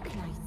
arknights.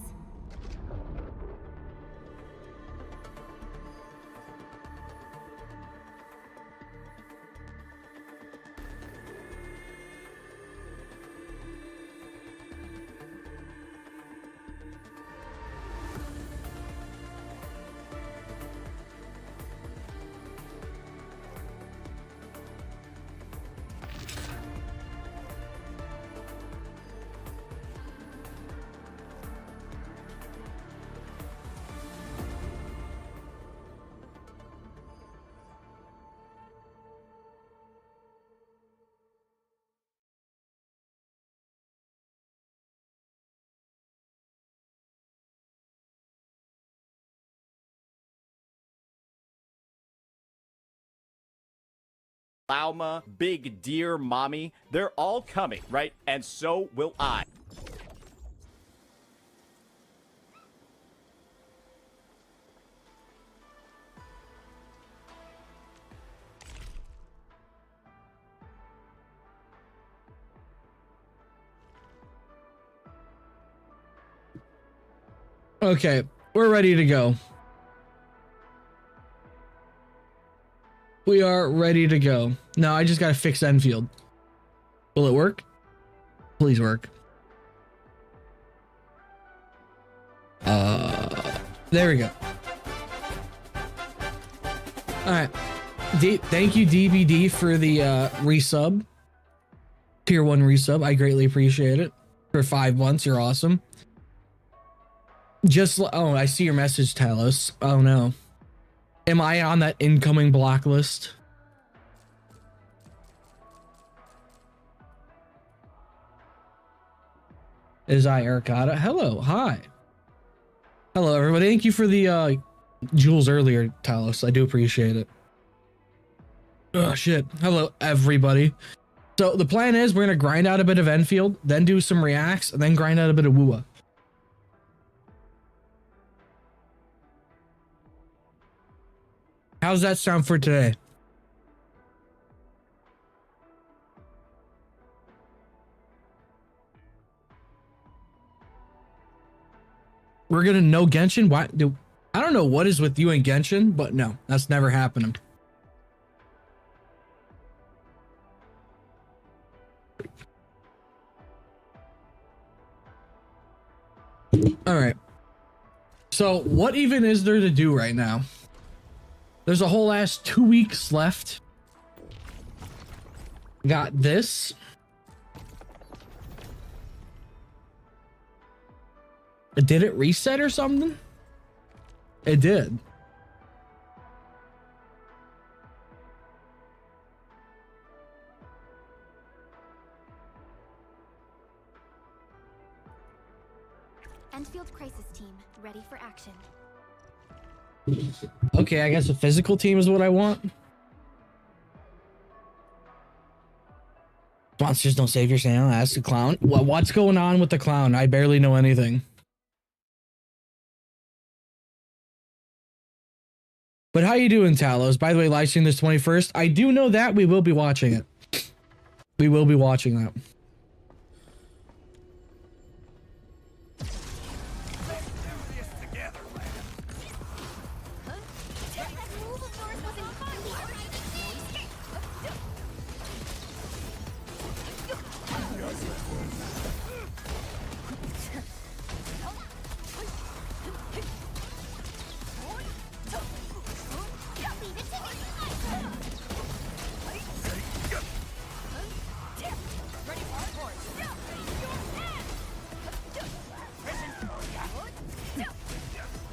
Lauma, Big Deer Mommy, they're all coming, right? And so will I. Okay, we're ready to go. We are ready to go. No, I just gotta fix Enfield. Will it work? Please work. There we go. All right. Thank you, DBD, for the resub. Tier 1 resub. I greatly appreciate it. For 5 months, you're awesome. Oh, I see your message, Talos. Oh no. Am I on that incoming block list? Is I Ericata? Hello, hi. Hello, everybody. Thank you for the jewels earlier, Talos. I do appreciate it. Oh shit. Hello, everybody. So the plan is we're gonna grind out a bit of Enfield, then do some reacts, and then grind out a bit of Wuwa. How's that sound for today? We're gonna no Genshin? Why? I don't know what is with you and Genshin, but no, that's never happening. All right. So what even is there to do right now? There's a whole ass 2 weeks left. Got this. Did it reset or something? It did. Endfield crisis team, ready for action. Okay, I guess a physical team is what I want. Monsters don't save your channel. Ask the clown. What's going on with the clown? I barely know anything. But how you doing, Talos? By the way, live stream this 21st. I do know that we will be watching it. We will be watching that.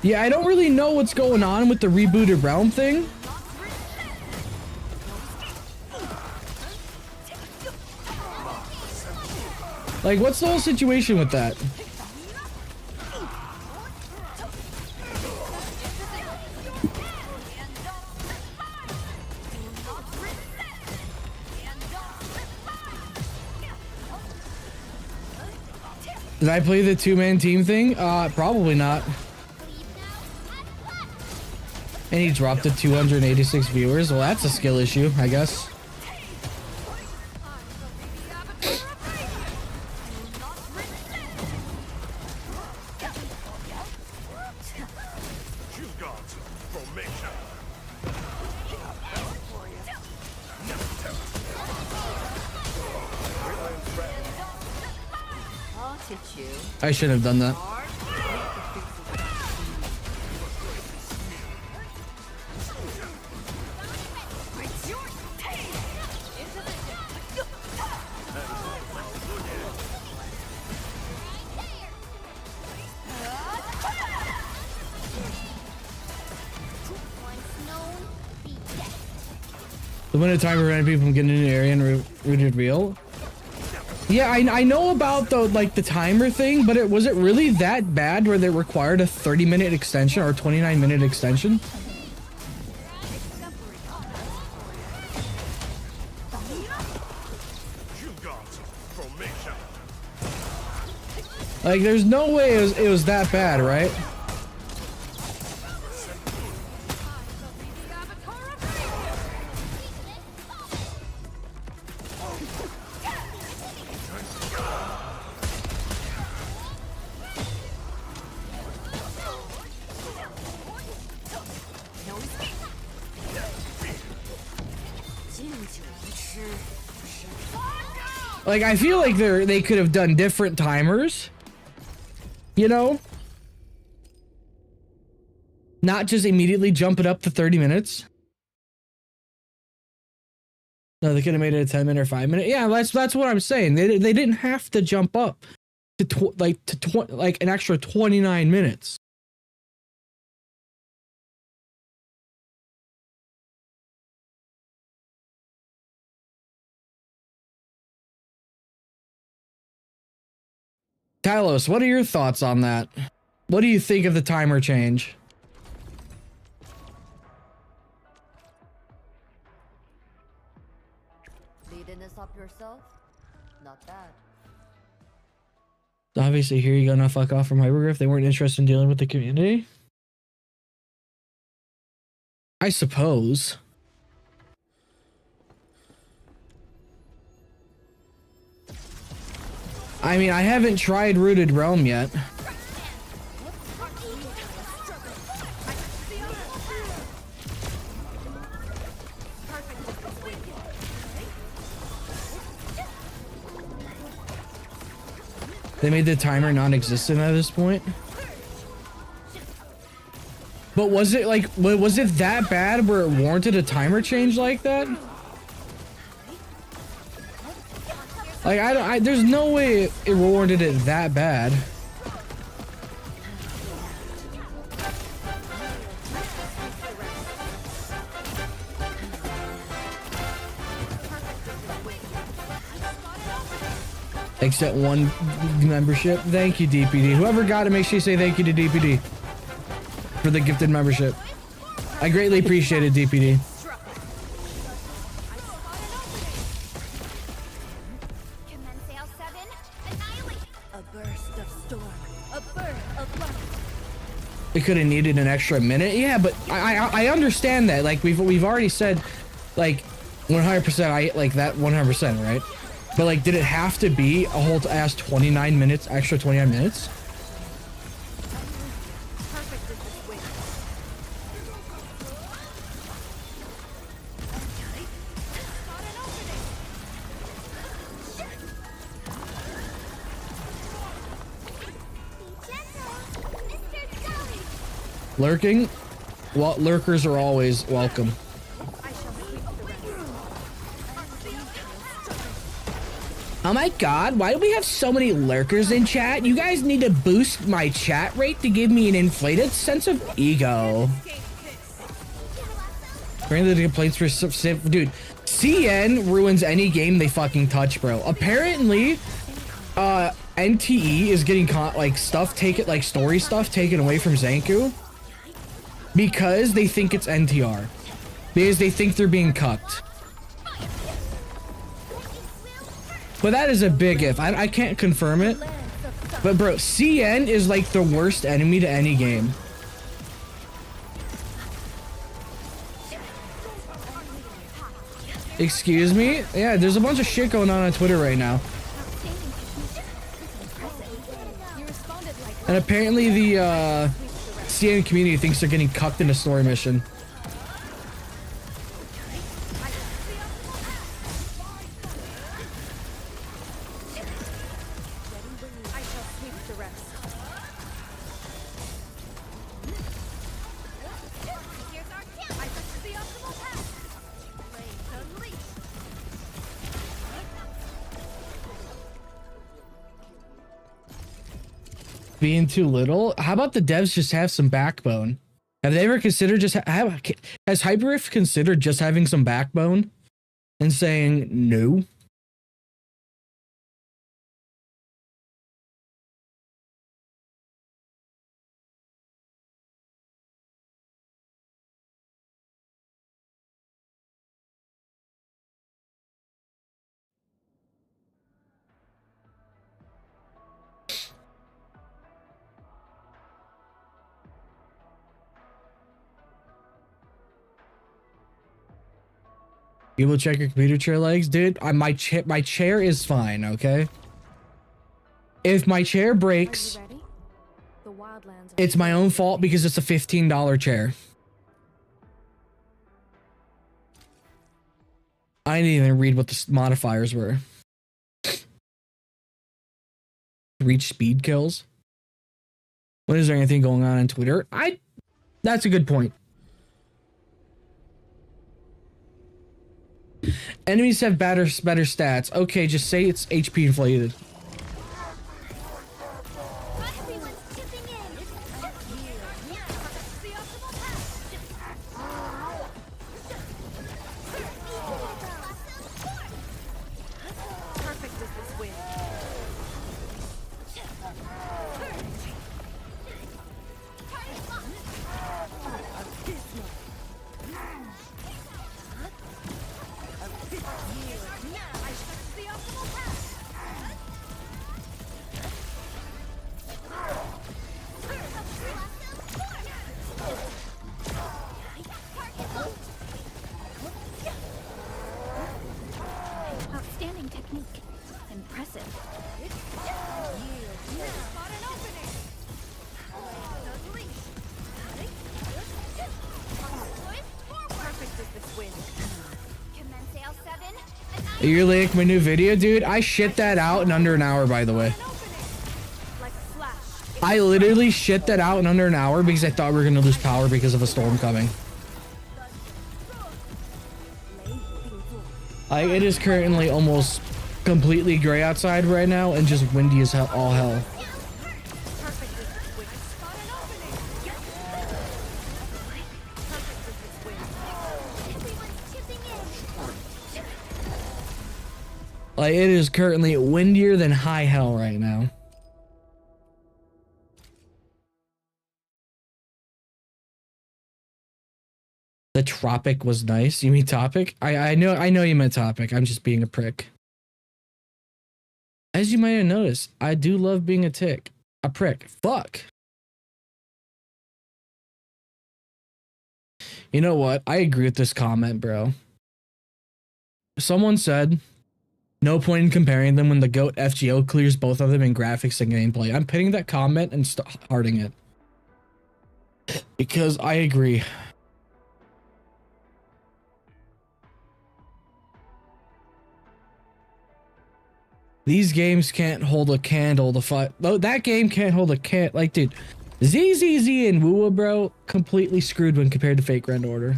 Yeah, I don't really know what's going on with the rebooted realm thing. Like, what's the whole situation with that? Did I play the two-man team thing? Probably not. And he dropped to 286 viewers. Well, that's a skill issue, I guess. I shouldn't have done that. The winter time prevented people from getting in the area and rooted real. Yeah, I know about the timer thing, but was it really that bad where they required a 30-minute extension or a 29-minute extension? Like, there's no way it was that bad, right? Like, I feel like they could have done different timers, you know? Not just immediately jump it up to 30 minutes. No, they could have made it a 10-minute or 5-minute. Yeah, that's what I'm saying. They didn't have to jump up to an extra 29 minutes. Talos, what are your thoughts on that? What do you think of the timer change? Leading this up yourself? Not bad. Obviously, here you go. Now fuck off from Hypergriff. They weren't interested in dealing with the community. I suppose. I mean, I haven't tried Rooted Realm yet. They made the timer non-existent at this point. But was it that bad where it warranted a timer change like that? Like, there's no way it warranted it that bad. Except one membership. Thank you, DPD. Whoever got it, make sure you say thank you to DPD for the gifted membership. I greatly appreciate it, DPD. It could have needed an extra minute. Yeah, but I understand that. Like we've already said, like 100%. I like that 100%, right? But like, did it have to be a whole ass 29 minutes, extra 29 minutes? Lurking? Well, lurkers are always welcome. Oh my god, why do we have so many lurkers in chat? You guys need to boost my chat rate to give me an inflated sense of ego. Apparently the complaints for dude, CN ruins any game they fucking touch, bro. Apparently, NTE is getting story stuff taken away from Zanku because they think it's NTR. Because they think they're being cucked. But that is a big if. I can't confirm it. But bro, CN is like the worst enemy to any game. Excuse me? Yeah, there's a bunch of shit going on Twitter right now. And apparently the CN community thinks they're getting cucked in a story mission. being too little. How about the devs just have some backbone? Have they ever considered just has Hyperriff considered just having some backbone and saying no? You will check your computer chair legs, dude. My chair is fine, okay? If my chair breaks, it's my own fault because it's a $15 chair. I didn't even read what the modifiers were. Reach speed kills. What is there anything going on Twitter? That's a good point. Enemies have better stats. Okay, just say it's HP inflated. Outstanding technique. Impressive. You're like my new video, dude. I shit that out in under an hour, by the way. I literally shit that out in under an hour because I thought we were gonna lose power because of a storm coming. It is currently almost completely gray outside right now and just windy as hell, all hell. Like, it is currently windier than high hell right now. The tropic was nice. You mean topic? I know you meant topic. I'm just being a prick. As you might have noticed, I do love being a prick. Fuck. You know what? I agree with this comment, bro. Someone said, no point in comparing them when the GOAT FGO clears both of them in graphics and gameplay. I'm pinning that comment and hearting it. Because I agree. These games can't hold a candle to fight. Oh, that game can't hold a candle. Like, dude, ZZZ and Wuwa, bro, completely screwed when compared to Fate Grand Order.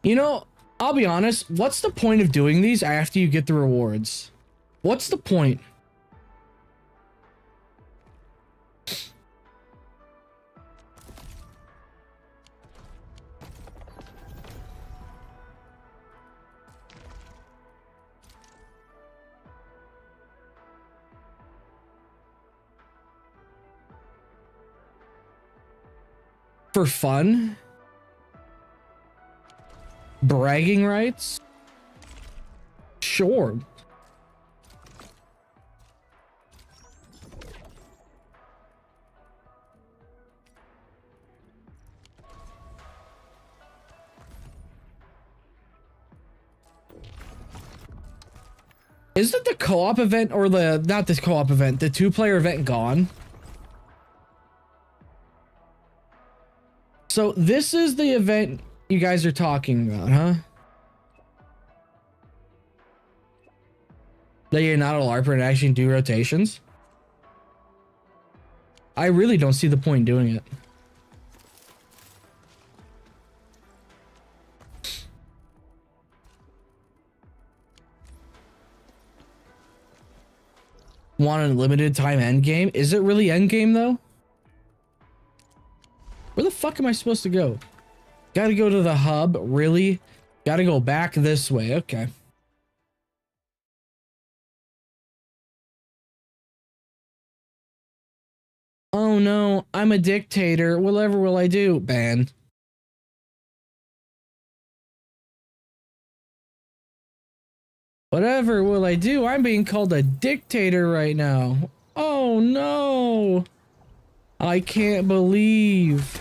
You know, I'll be honest. What's the point of doing these after you get the rewards? What's the point? For fun? Bragging rights? Sure. Isn't the co-op event or not this co-op event, the 2-player event gone? So this is the event you guys are talking about, huh? That you're not a LARPer and actually do rotations? I really don't see the point in doing it. Want a limited time end game? Is it really end game though? Where the fuck am I supposed to go? Gotta go to the hub, really? Gotta go back this way, okay. Oh no, I'm a dictator. Whatever will I do? Ban. Whatever will I do? I'm being called a dictator right now. Oh no. I can't believe.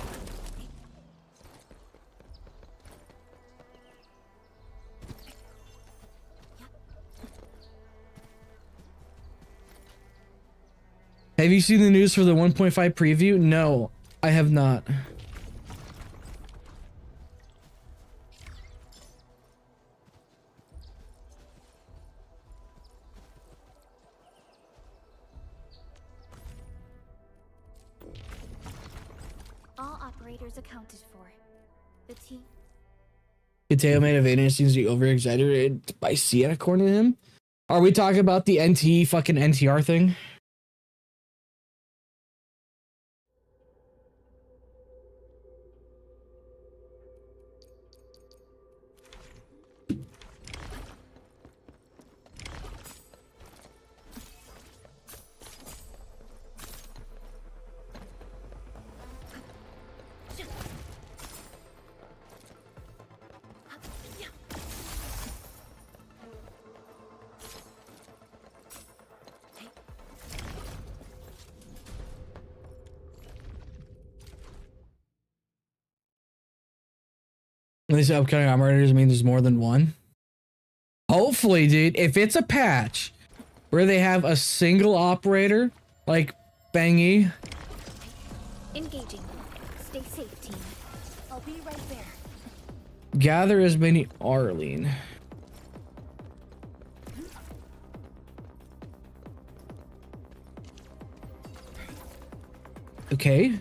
Have you seen the news for the 1.5 preview? No, I have not. All operators accounted for. The team. Kateo made Evading seems to be over-exaggerated by Cian according to him. Are we talking about the NT fucking NTR thing? When they say upcoming operators, mean there's more than one. Hopefully, dude, if it's a patch where they have a single operator, like Bangy. Engaging. Stay safe, team. I'll be right there. Gather as many Arlene. Okay.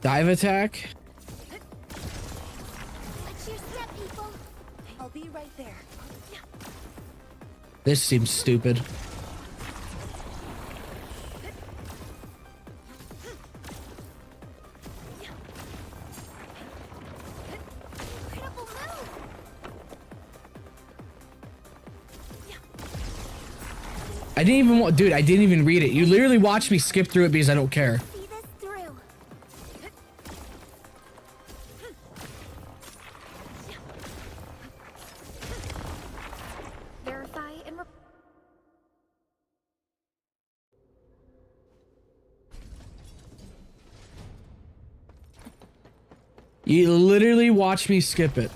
Dive attack. Watch your step, people. I'll be right there. This seems stupid. Incredible move. I didn't even want, dude, I didn't even read it. You literally watched me skip through it because I don't care. See this through. Verify and You literally watched me skip it.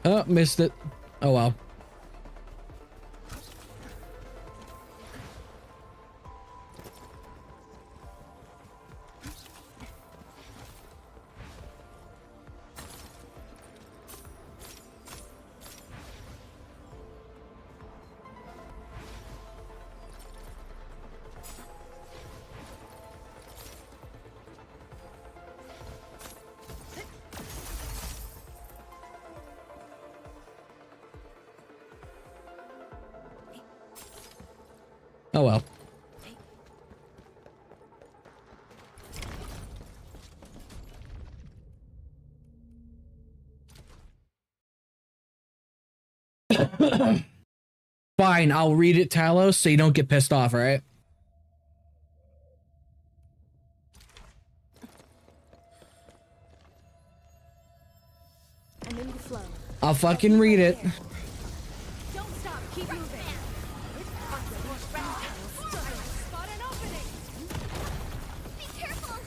Oh, missed it. Oh, wow. Oh, well. Fine, I'll read it, Talos, so you don't get pissed off, all right? I'm in the flow. I'll fucking read it. Don't stop. Keep moving. Spot an opening. Be careful.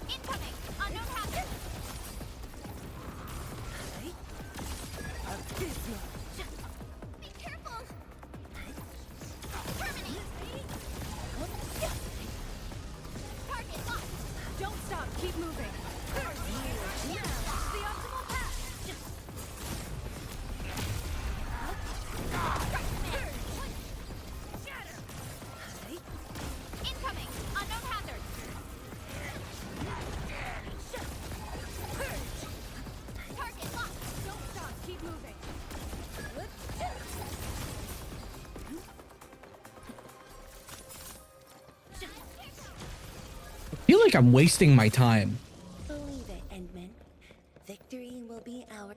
Incoming. Unknown hazard. Be careful. Terminate. Target locked. Don't stop. Keep moving. The optimal path. Incoming. Unknown hazard. Target locked. Don't stop. Keep moving. I feel like I'm wasting my time. Believe it, Endman. Victory will be ours.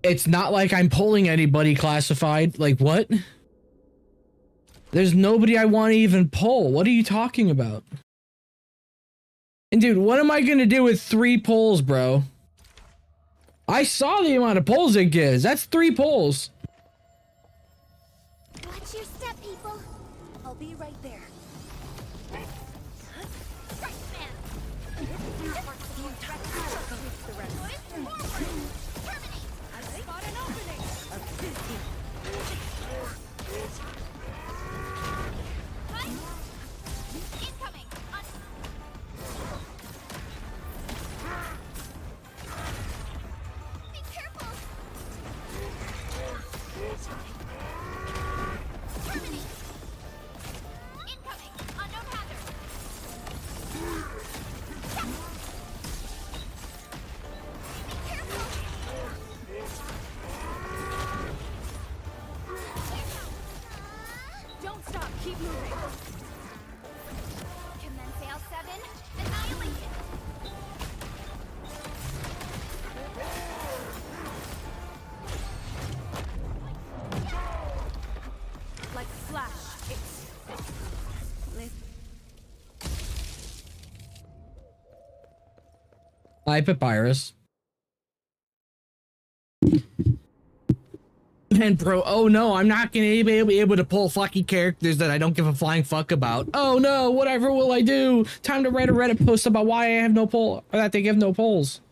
It's not like I'm pulling anybody classified. Like, what? There's nobody I want to even pull. What are you talking about? And dude, what am I gonna do with 3 pulls, bro? I saw the amount of pulls it gives. That's 3 pulls. Watch your step, people. I'll be right there. Right, man. Terminate. Spot an opening. Right. Incoming. Be careful. Terminate. Incoming. Unknown hazard. Be careful. Don't stop. Keep moving. Commence AL7. Annihilation. Like flash. Hi, Papyrus. And bro, oh no, I'm not gonna be able to pull fucking characters that I don't give a flying fuck about. Oh no, whatever will I do? Time to write a Reddit post about why I have no poll, or that they give no polls.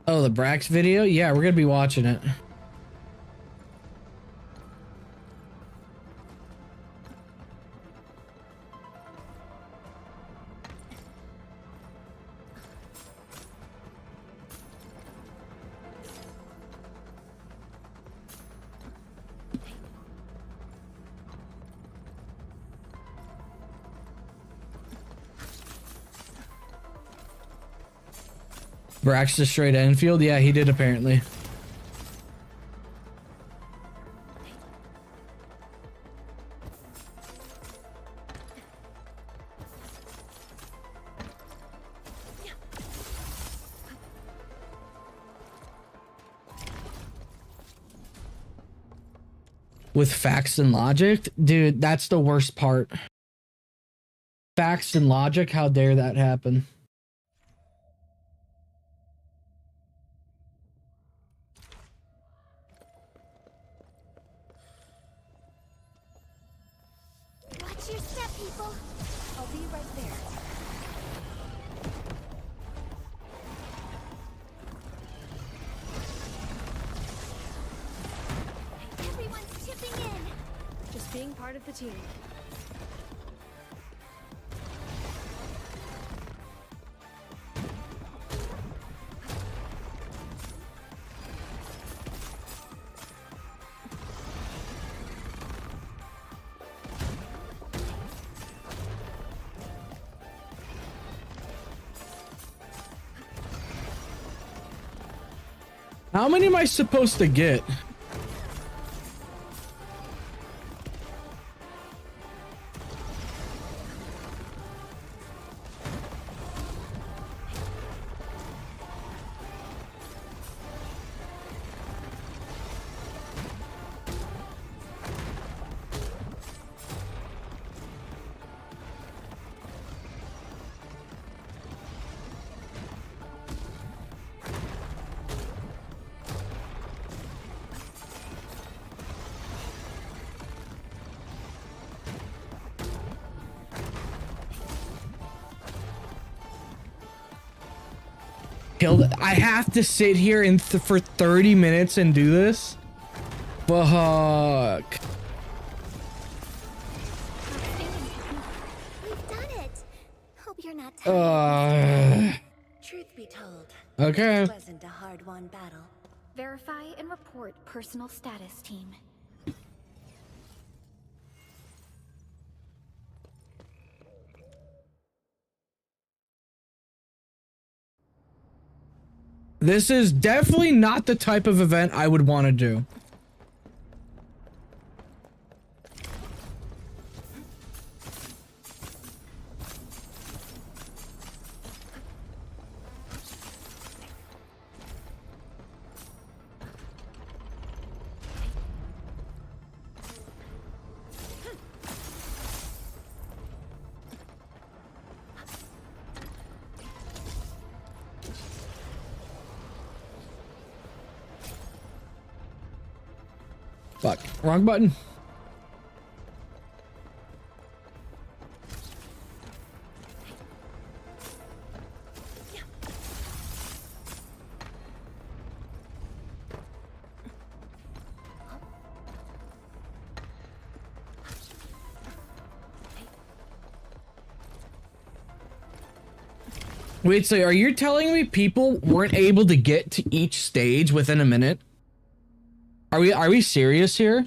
Oh, the Brax video? Yeah, we're gonna be watching it. Brax destroyed Endfield? Yeah, he did apparently. with facts and logic, dude, that's the worst part. Facts and logic, how dare that happen? Watch your step, people. I'll be right there. Everyone's chipping in. Just being part of the team. How many am I supposed to get? I have to sit here for 30 minutes and do this? Fuck. We've done it. Hope you're not tired. Truth be told, Okay. it wasn't a hard-won battle. Verify and report personal status, team. This is definitely not the type of event I would want to do. Fuck. Wrong button. Wait, so are you telling me people weren't able to get to each stage within a minute? Are we serious here?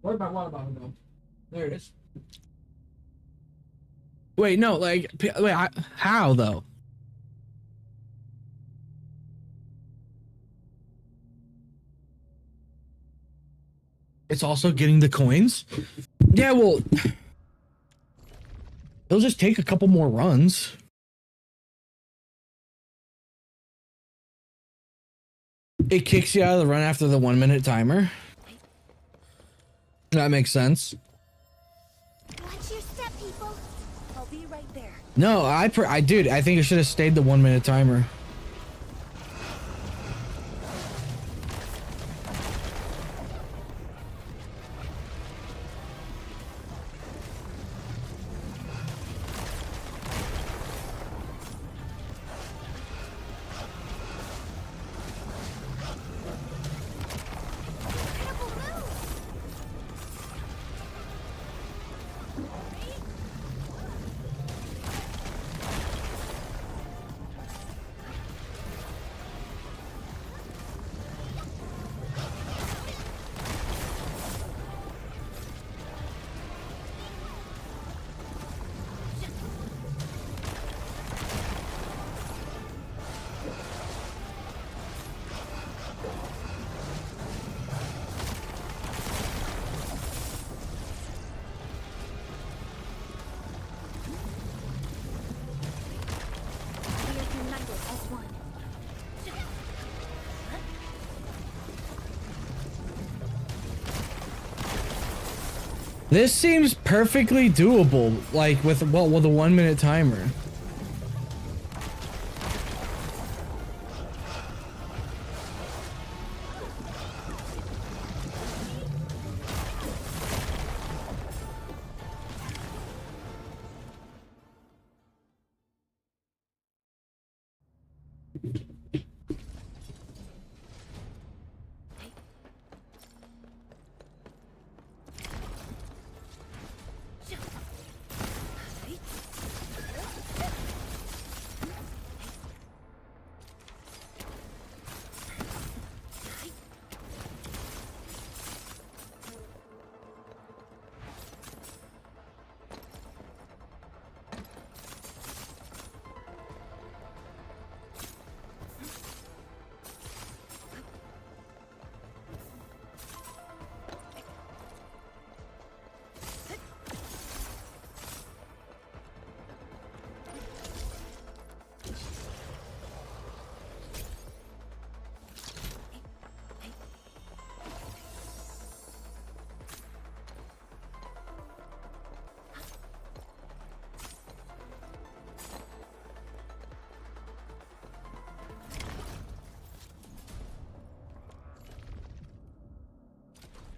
Where'd my water bottle go? There it is. Wait, no, like, wait, how though? It's also getting the coins? Yeah, well, it'll just take a couple more runs. It kicks you out of the run after the 1 minute timer. That makes sense. Watch your step, people. I'll be right there. No, I dude, I think it should have stayed the 1 minute timer. This seems perfectly doable, like with a 1-minute timer.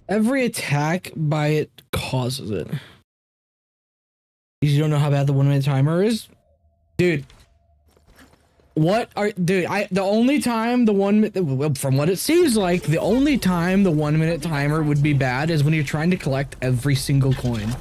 Every attack by it causes it. You don't know how bad the 1-minute timer is? Dude. The only time from what it seems like, the only time the 1-minute timer would be bad is when you're trying to collect every single coin.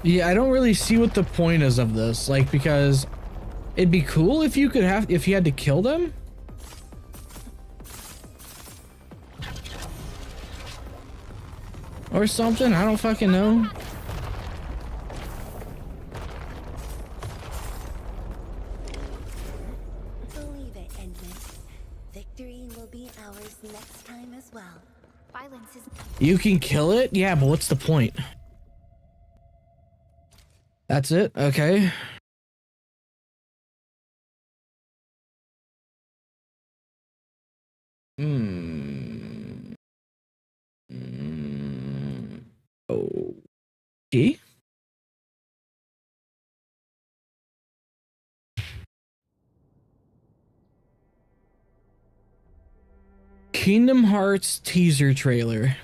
Yeah, I don't really see what the point is of this, like, because it'd be cool if you had to kill them. Or something, I don't fucking know. Believe it, Endman. Victory will be ours next time as well. Violence is You can kill it? Yeah, but what's the point? That's it? Okay. Okay. Kingdom Hearts teaser trailer.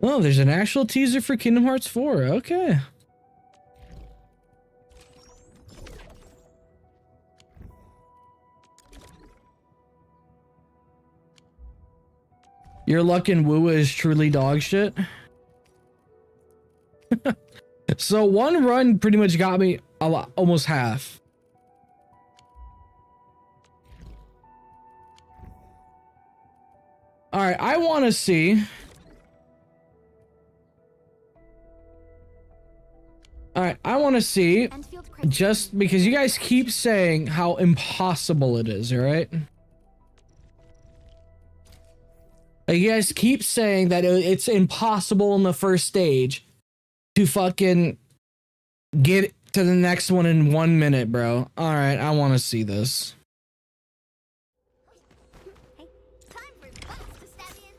Oh, there's an actual teaser for Kingdom Hearts 4. Okay. Your luck in Wuwa is truly dog shit. So one run pretty much got me a lot, almost half. All right, I want to see. All right, I want to see, just because you guys keep saying how impossible it is, all right? Like, you guys keep saying that it's impossible in the first stage to fucking get to the next one in 1 minute, bro. All right, I want to see this. Hey, time for boss to step in.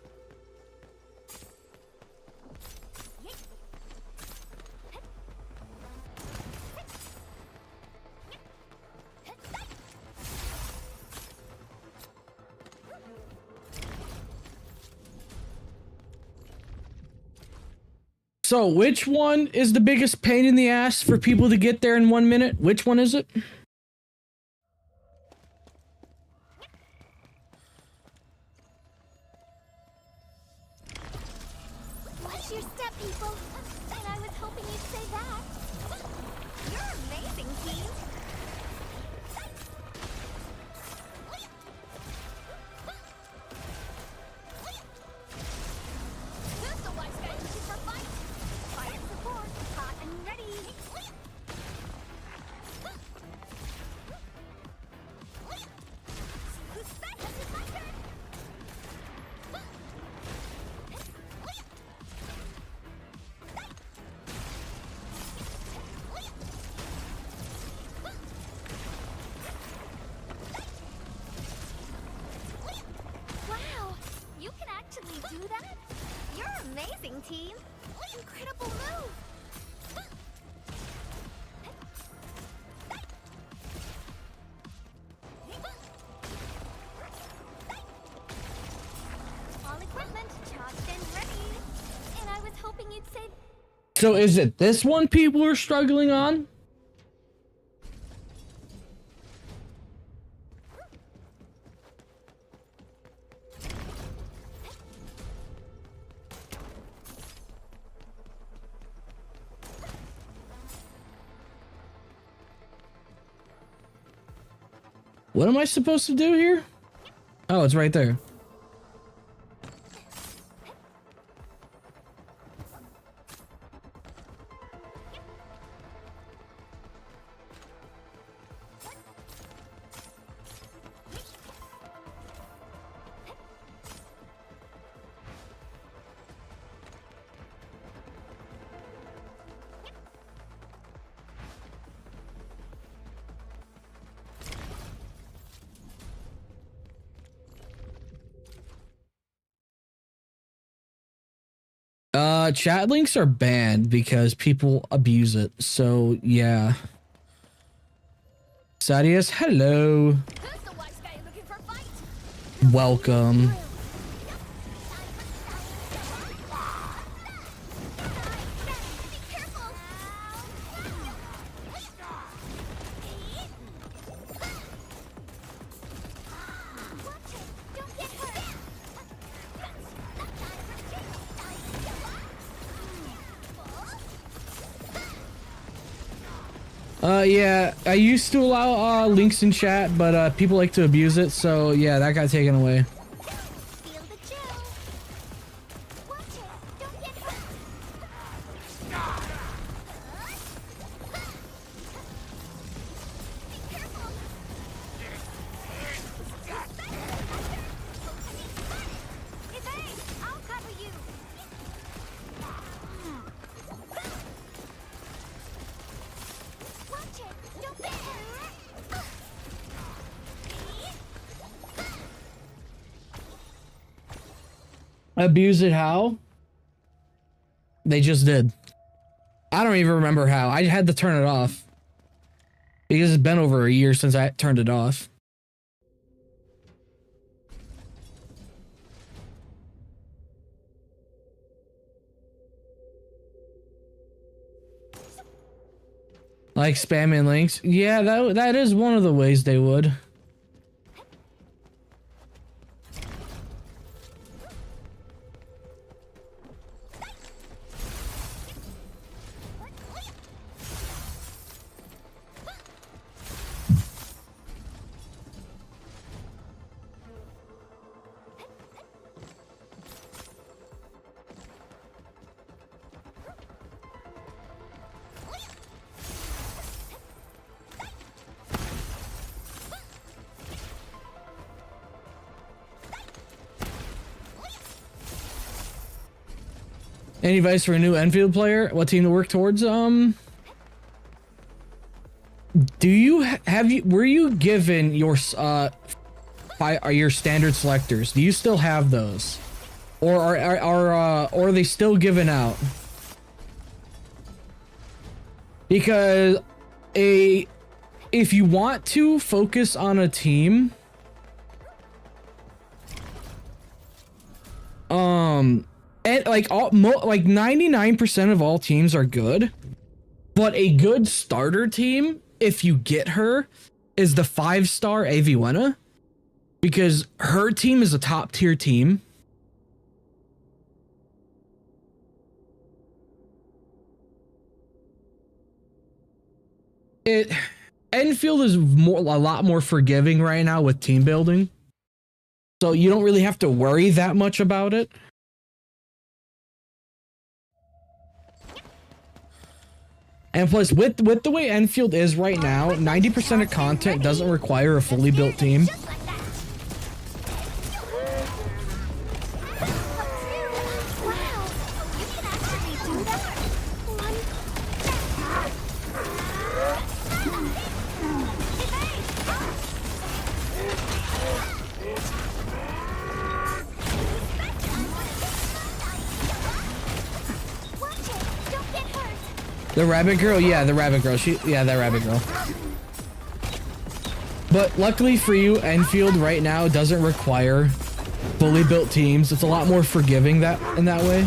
So which one is the biggest pain in the ass for people to get there in 1 minute? Which one is it? Watch your step, people. And I was hoping you'd say that. You're amazing, team. Who's the wise guy looking for fight? Fire support, hot and ready. Who's that? That's my turn. Wow, you can actually do that? You're amazing, team. Incredible move. All equipment charged and ready. And I was hoping you'd say So is it this one people are struggling on? What am I supposed to do here? Oh, it's right there. Chat links are banned because people abuse it. So yeah. Sadius, hello. who's the wise guy looking for fight? Welcome. Be careful. Watch it. Don't get hurt. Yeah, I used to allow links in chat, but people like to abuse it, so yeah, that got taken away. Feel the chill. Watch it. Don't get hurt. Be careful. Evade. I'll cover you. Watch it. Don't get hurt. Abuse it how? They just did. I don't even remember how. I had to turn it off. Because it's been over a year since I turned it off. Like spamming links. Yeah, that is one of the ways they would. Any advice for a new Enfield player? What team to work towards? Do you were you given your your standard selectors? Do you still have those, or are they still given out? Because if you want to focus on a team, and like 99% of all teams are good, but a good starter team, if you get her, is the 5-star Aviwena, because her team is a top tier team. Enfield is a lot more forgiving right now with team building, so you don't really have to worry that much about it. And plus, with the way Endfield is right now, 90% of content doesn't require a fully built team. The rabbit girl? Yeah, the rabbit girl. That rabbit girl. But luckily for you, Enfield right now doesn't require fully built teams. It's a lot more forgiving in that way.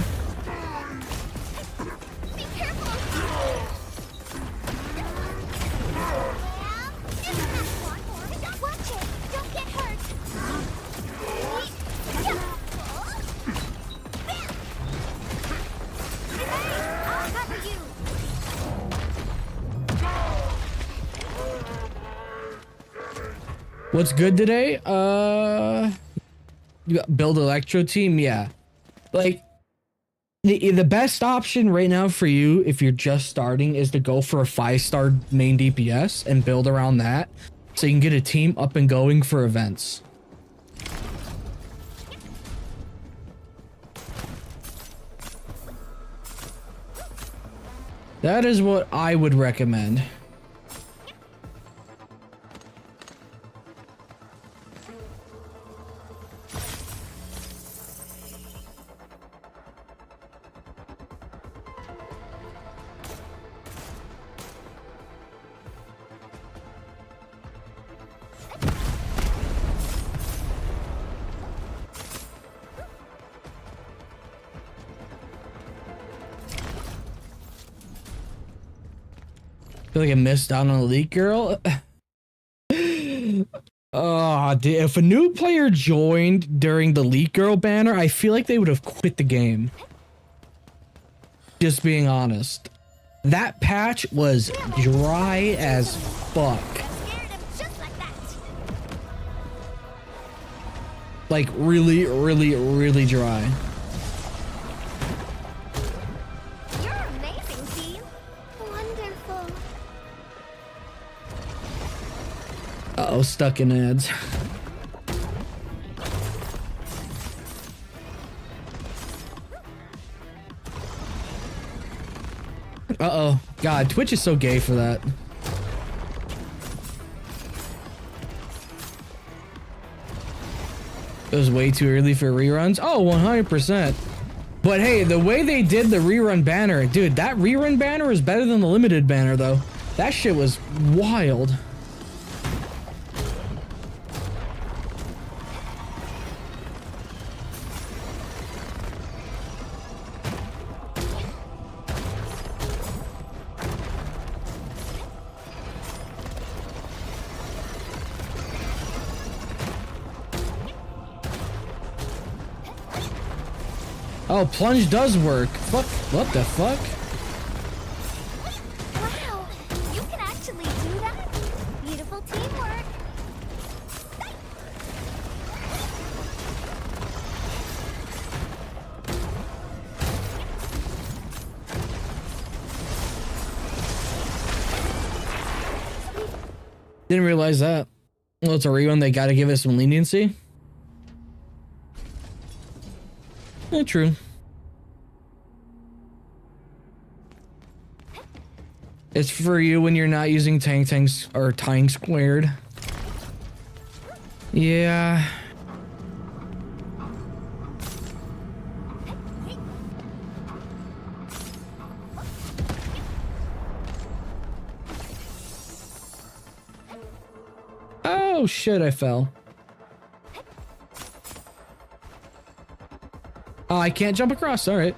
What's good today? You got build electro team, yeah. Like the best option right now for you if you're just starting is to go for a 5-star main DPS and build around that, so you can get a team up and going for events. That is what I would recommend. I feel like I missed out on Elite Girl. Oh, if a new player joined during the Elite Girl banner, I feel like they would have quit the game. Just being honest. That patch was dry as fuck. Like really, really, really dry. Uh-oh, stuck in ads. Uh-oh. God, Twitch is so gay for that. It was way too early for reruns? Oh, 100%. But hey, the way they did the rerun banner, dude, that rerun banner is better than the limited banner, though. That shit was wild. Oh, plunge does work. Fuck. What the fuck? Wow, you can actually do that? Beautiful teamwork. Didn't realize that. Well, it's a rerun. They gotta give it some leniency. Yeah, true. It's for you when you're not using tanks or tying squared. Yeah. Oh shit, I fell. Oh, I can't jump across. All right.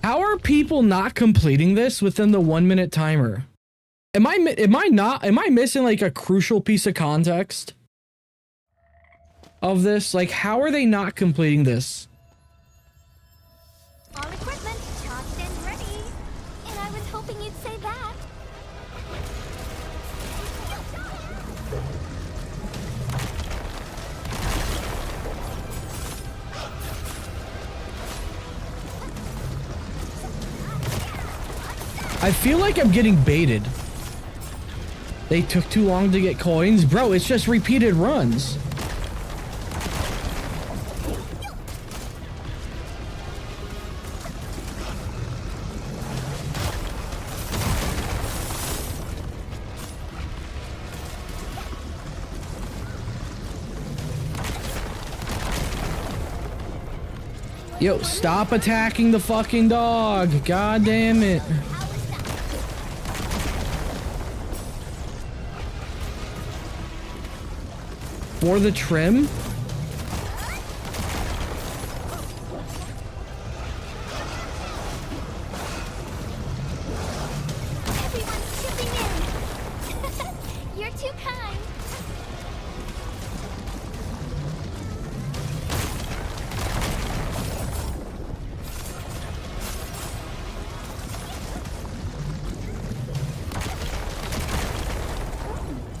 How are people not completing this within the 1 minute timer? Am I missing like a crucial piece of context of this? Like, how are they not completing this? All equipment charged and ready. And I was hoping you'd say that. I feel like I'm getting baited. They took too long to get coins. Bro, it's just repeated runs. Yo, stop attacking the fucking dog. God damn it. For the trim? Everyone's chipping in. You're too kind.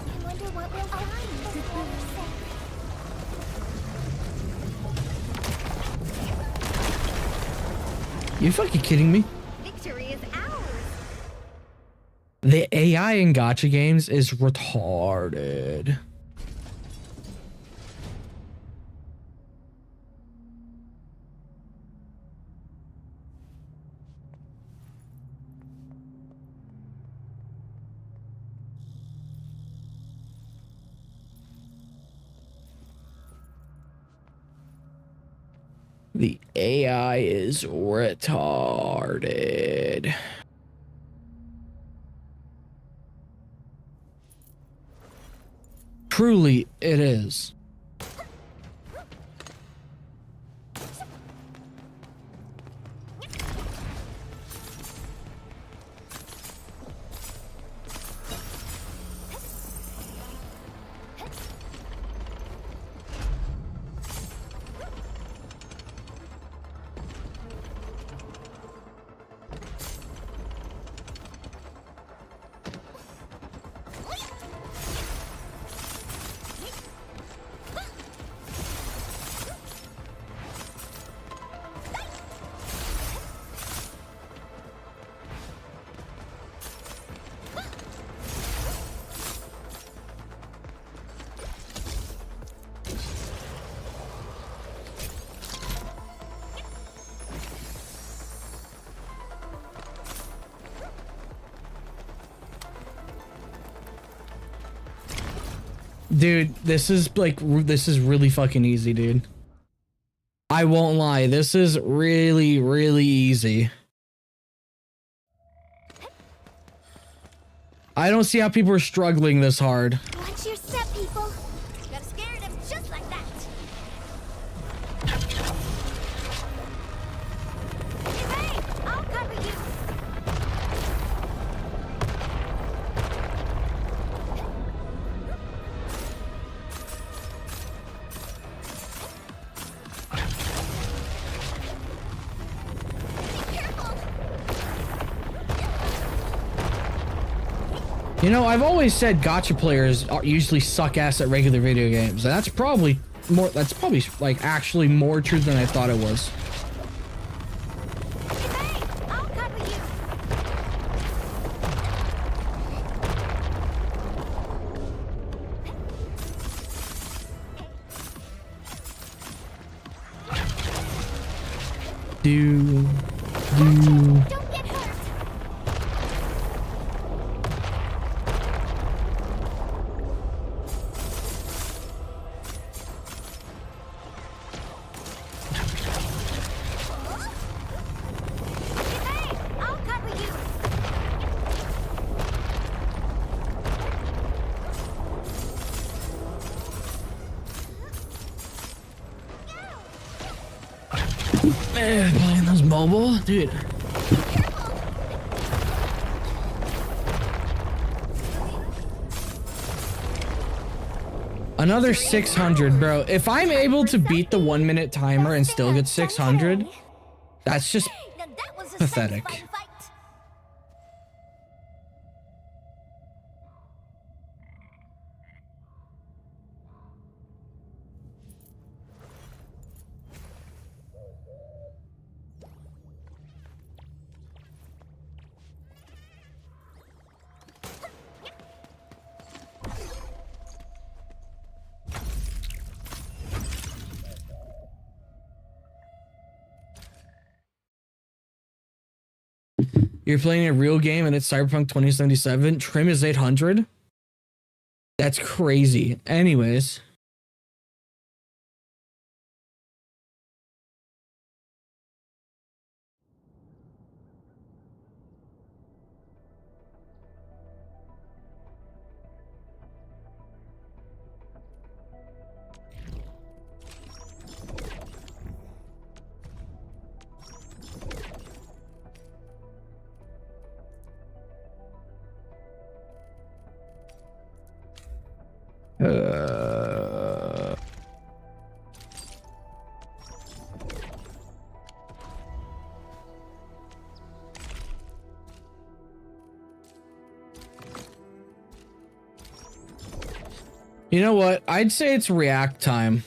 I wonder what we'll find. You fucking kidding me? Victory is ours. The AI in gacha games is retarded. The AI is retarded. Truly, it is. Dude, this is really fucking easy, dude. I won't lie. This is really, really easy. I don't see how people are struggling this hard. Watch your step, people. Got scared him just like that. You know, I've always said gacha players usually suck ass at regular video games. And that's probably like actually more true than I thought it was. Hey, I'll cover you. Do. Don't get hurt. Hey, I'll cover you. Man, playing those mobile, dude. Another 600, bro. If I'm able to beat the 1 minute timer and still get 600, that's just Now that was a pathetic. satisfying fight. You're playing a real game and it's Cyberpunk 2077. Trim is 800. That's crazy. Anyways. You know what? I'd say it's react time.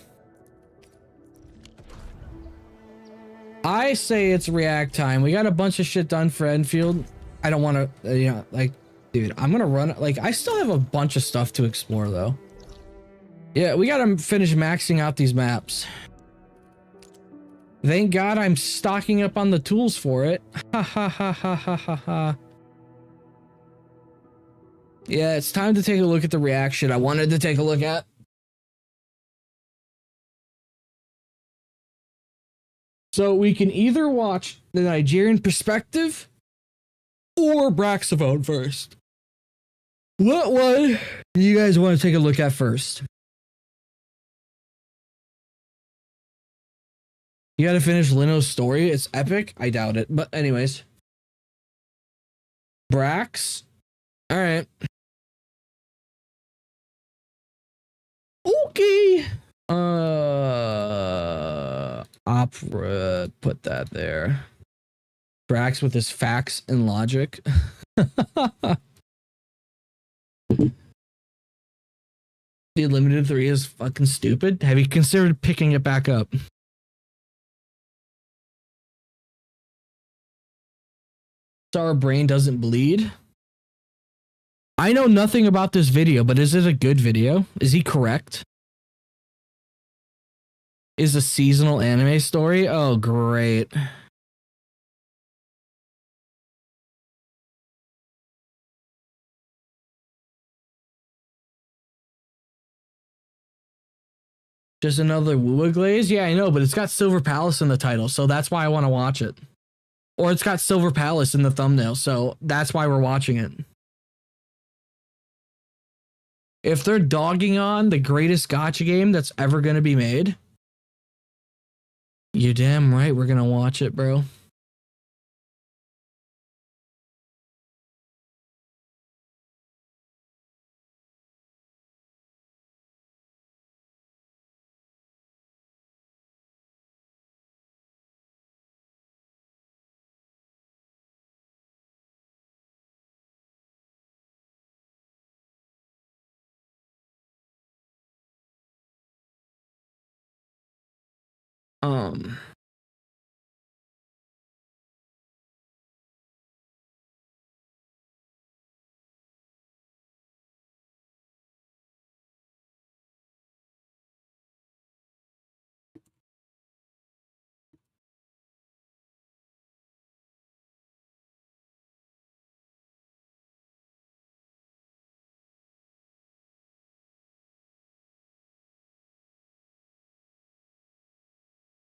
I say it's react time. We got a bunch of shit done for Endfield. I don't want to, you know, like, dude, I'm going to run, like, I still have a bunch of stuff to explore, though. Yeah, we got to finish maxing out these maps. Thank God I'm stocking up on the tools for it. Ha ha ha ha ha ha ha. Yeah, it's time to take a look at the reaction I wanted to take a look at. So we can either watch the Nigerian perspective or Braxophone first. What one do you guys want to take a look at first? You got to finish Lino's story. It's epic. I doubt it. But anyways. Brax. All right. Okay. Opera. Put that there. Brax with his facts and logic. The Unlimited 3 is fucking stupid. Have you considered picking it back up? So our brain doesn't bleed. I know nothing about this video, but is it a good video? Is he correct? Is a seasonal anime story? Oh, great. Just another Wuwa glaze? Yeah, I know, but it's got Silver Palace in the title, so that's why I want to watch it. Or it's got Silver Palace in the thumbnail, so that's why we're watching it. If they're dogging on the greatest gacha game that's ever going to be made, you're damn right we're going to watch it, bro. Um.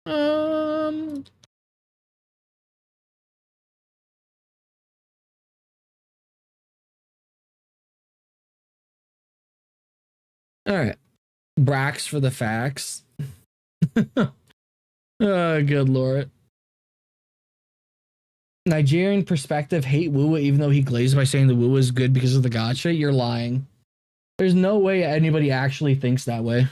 Um. All right. Brax for the facts. Oh, good lord. Nigerian perspective hate Wuwa even though he glazed by saying the Wuwa is good because of the gatcha. You're lying. There's no way anybody actually thinks that way.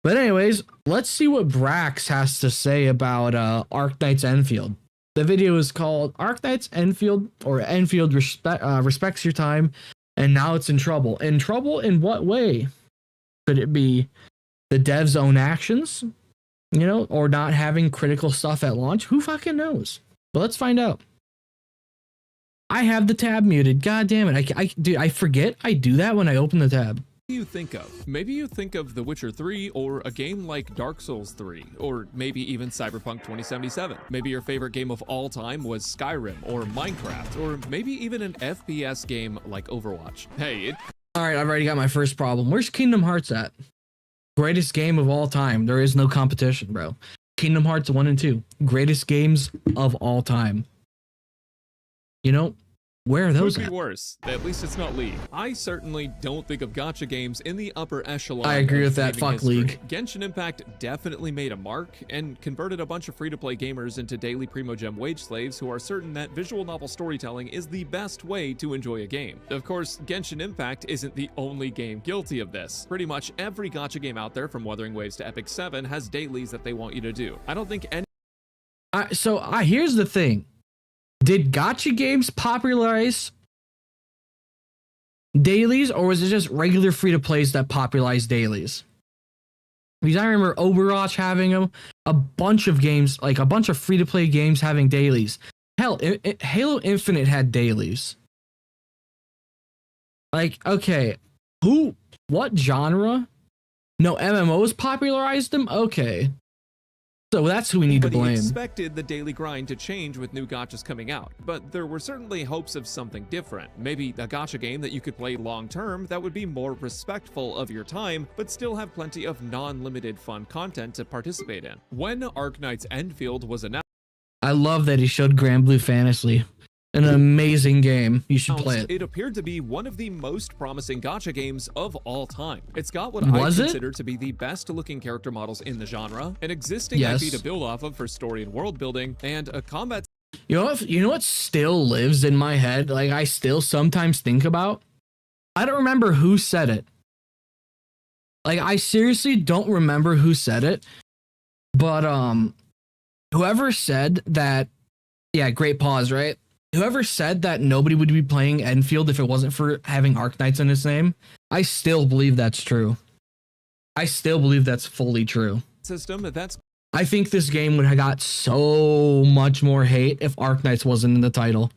But anyways, let's see what Brax has to say about Arknights Enfield. The video is called Arknights Enfield, or Enfield respects your time, and now it's in trouble. In trouble in what way? Could it be the dev's own actions? You know, or not having critical stuff at launch? Who fucking knows? But let's find out. I have the tab muted. God damn it. Dude, I forget I do that when I open the tab. You think of? Maybe you think of The Witcher 3 or a game like Dark Souls 3 or maybe even Cyberpunk 2077. Maybe your favorite game of all time was Skyrim or Minecraft or maybe even an FPS game like Overwatch. Hey, All right, I've already got my first problem. Where's Kingdom Hearts at? Greatest game of all time. There is no competition, bro. Kingdom Hearts 1 and 2. Greatest games of all time. You know, where are those could at? be worse. At least it's not League. I certainly don't think of gacha games in the upper echelon. I agree of with that. gaming Fuck history. League. Genshin Impact definitely made a mark and converted a bunch of free-to-play gamers into daily Primogem wage slaves who are certain that visual novel storytelling is the best way to enjoy a game. Of course, Genshin Impact isn't the only game guilty of this. Pretty much every gacha game out there, from Wuthering Waves to Epic 7, has dailies that they want you to do. I don't think any Here's the thing. Did gacha games popularize dailies, or was it just regular free-to-plays that popularized dailies? Because I remember Overwatch having them, a bunch of games, like a bunch of free-to-play games having dailies. Hell, Halo Infinite had dailies. Like, okay, what genre? No, MMOs popularized them? Okay. So that's who we need to blame. expected the daily grind to change with new gachas coming out, but there were certainly hopes of something different. Maybe a gacha game that you could play long term that would be more respectful of your time, but still have plenty of non-limited fun content to participate in. When Arknights Endfield was announced, I love that he showed Grand Blue Fantasy. An amazing game. You should play it. It appeared to be one of the most promising gacha games of all time. It's got what Was I it? consider to be the best looking character models in the genre, an existing Yes. IP to build off of for story and world building, and a combat You know what still lives in my head? Like, I still sometimes think about? I don't remember who said it. Like, I seriously don't remember who said it. But, whoever said that, yeah, great pause, right? Whoever said that nobody would be playing Enfield if it wasn't for having Arknights in its name, I still believe that's true. I still believe that's fully true. system that's I think this game would have got so much more hate if Arknights wasn't in the title.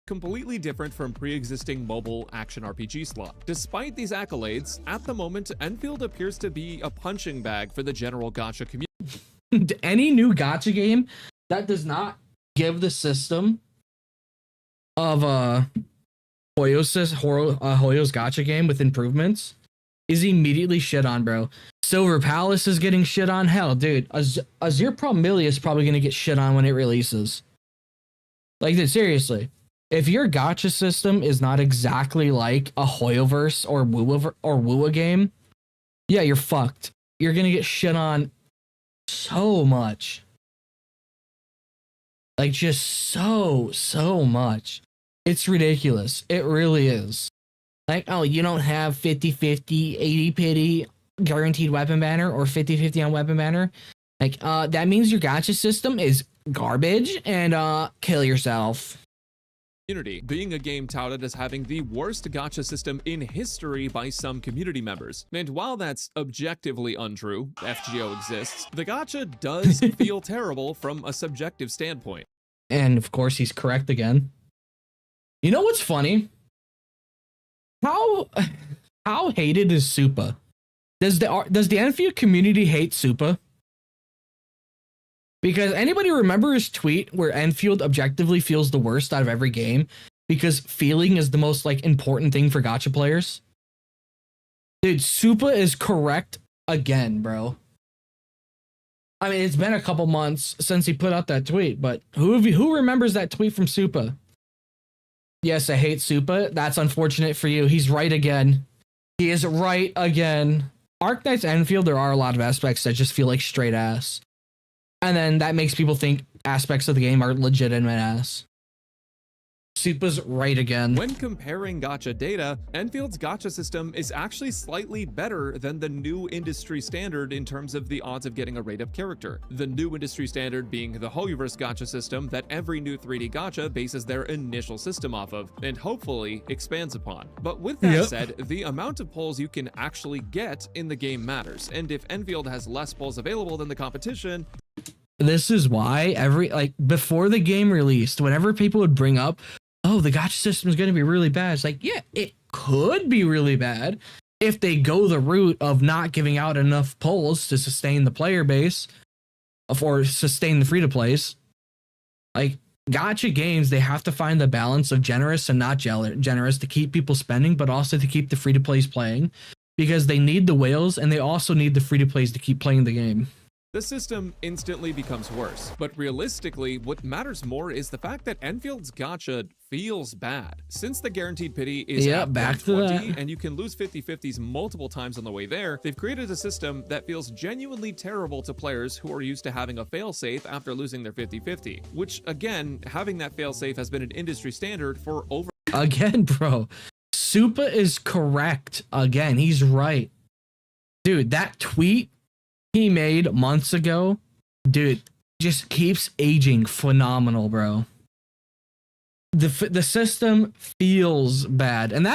completely different from pre-existing mobile action RPG slot. Despite these accolades, at the moment, Enfield appears to be a punching bag for the general gacha community. Any new gacha game that does not give the system of Hoyo's gacha game with improvements is immediately shit on, bro. Silver Palace is getting shit on. Hell, dude, Azure Promilia is probably gonna get shit on when it releases. Like, dude, seriously, if your gacha system is not exactly like a Hoyoverse or Wuwa game, yeah, you're fucked. You're gonna get shit on so much. Like, just so much. It's ridiculous. It really is. Like, oh, you don't have 50-50, 80-pitty guaranteed weapon banner or 50-50 on weapon banner. Like, that means your gacha system is garbage and kill yourself. community, being a game touted as having the worst gacha system in history by some community members. And while that's objectively untrue, FGO exists, the gacha does feel terrible from a subjective standpoint. And of course, he's correct again. You know what's funny? How hated is Supa? Does the Endfield community hate Supa? Because anybody remember his tweet where Endfield objectively feels the worst out of every game because feeling is the most like important thing for gacha players? Dude, Supa is correct again, bro. I mean, it's been a couple months since he put out that tweet, but who remembers that tweet from Supa? Yes, I hate Supa. That's unfortunate for you. He's right again. He is right again. Arknightsendfield, there are a lot of aspects that just feel like straight ass. And then that makes people think aspects of the game are legitimate ass. Supa's right again. When comparing gacha data, Enfield's gacha system is actually slightly better than the new industry standard in terms of the odds of getting a rate-up character. The new industry standard being the Hoyoverse gacha system that every new 3D gacha bases their initial system off of, and hopefully expands upon. But with that said, the amount of pulls you can actually get in the game matters, and if Enfield has less pulls available than the competition, this is why before the game released, whenever people would bring up, oh, the gacha system is going to be really bad. It's like, yeah, it could be really bad if they go the route of not giving out enough pulls to sustain the player base or sustain the free-to-plays. Like, gacha games, they have to find the balance of generous and not generous to keep people spending, but also to keep the free-to-plays playing because they need the whales and they also need the free-to-plays to keep playing the game. the system instantly becomes worse. But realistically, what matters more is the fact that Enfield's gacha feels bad. Since the guaranteed pity is at back to 120 that. and you can lose 50-50s multiple times on the way there, they've created a system that feels genuinely terrible to players who are used to having a failsafe after losing their 50-50, which again, having that failsafe has been an industry standard for over Again, bro. Supa is correct. Again, he's right. Dude, that tweet he made months ago, dude, just keeps aging phenomenal, bro. The system feels bad. And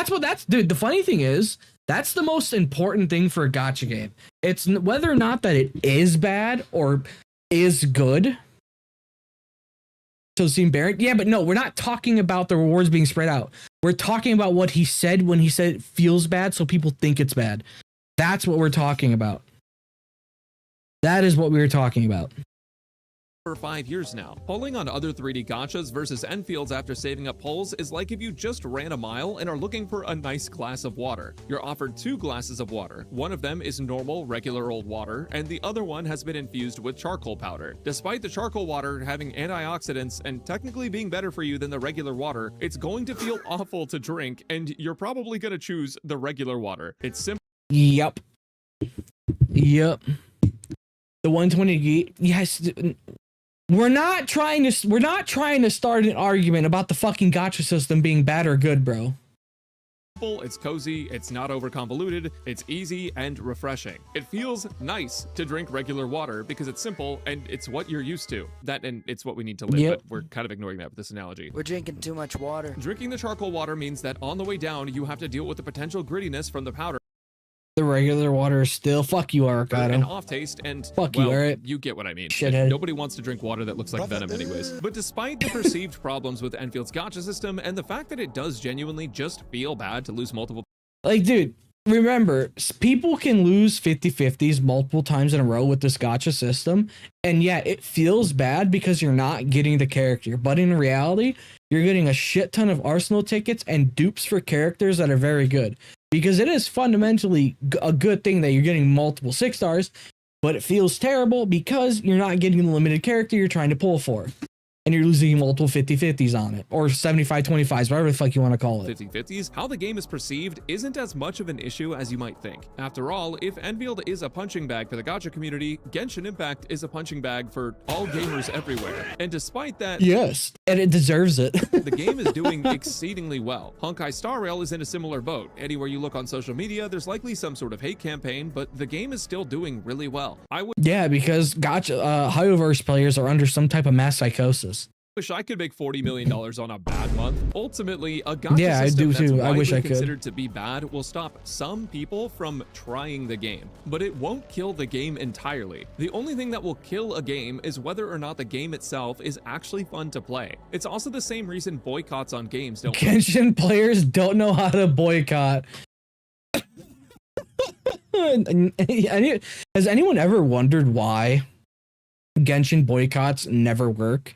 dude, the funny thing is, that's the most important thing for a gacha game. It's whether or not that it is bad or is good. So Seem Barrett, yeah, but no, we're not talking about the rewards being spread out. We're talking about what he said when he said it feels bad, so people think it's bad. That's what we're talking about. That is what we were talking about. for 5 years now. Pulling on other 3D gachas versus Enfields after saving up pulls is like if you just ran a mile and are looking for a nice glass of water. You're offered 2 glasses of water. One of them is normal, regular old water, and the other one has been infused with charcoal powder. Despite the charcoal water having antioxidants and technically being better for you than the regular water, it's going to feel awful to drink, and you're probably going to choose the regular water. It's simple. Yep. The 120 yes. We're not trying to start an argument about the fucking gacha system being bad or good, bro. It's cozy, it's not over convoluted, it's easy and refreshing. It feels nice to drink regular water because it's simple and it's what you're used to. That and it's what we need to live, but we're kind of ignoring that with this analogy. We're drinking too much water. Drinking the charcoal water means that on the way down, you have to deal with the potential grittiness from the powder. The regular water is still fuck you, Arcado. An off taste and fuck well, you, alright? You get what I mean. Shithead. Nobody wants to drink water that looks like venom anyways. But despite the perceived problems with Enfield's gacha system and the fact that it does genuinely just feel bad to lose multiple Like, dude, remember, people can lose 50-50s multiple times in a row with this gacha system, and yet it feels bad because you're not getting the character. But in reality, you're getting a shit ton of Arsenal tickets and dupes for characters that are very good. Because it is fundamentally a good thing that you're getting multiple 6 stars, but it feels terrible because you're not getting the limited character you're trying to pull for. And you're losing multiple 50-50s on it, or 75-25s, whatever the fuck you want to call it. 50-50s, how the game is perceived isn't as much of an issue as you might think. After all, if Enfield is a punching bag for the gacha community, Genshin Impact is a punching bag for all gamers everywhere. And despite that, yes, and it deserves it. the game is doing exceedingly well. Honkai Star Rail is in a similar boat. Anywhere you look on social media, there's likely some sort of hate campaign, but the game is still doing really well. Yeah, because gacha Hoyoverse players are under some type of mass psychosis. Wish I could make $40 million on a bad month. Ultimately, a gacha Yeah, I system do that's too. I wish widely I could. considered to be bad will stop some people from trying the game, but it won't kill the game entirely. The only thing that will kill a game is whether or not the game itself is actually fun to play. It's also the same reason boycotts on games don't Genshin players don't know how to boycott. Has anyone ever wondered why Genshin boycotts never work?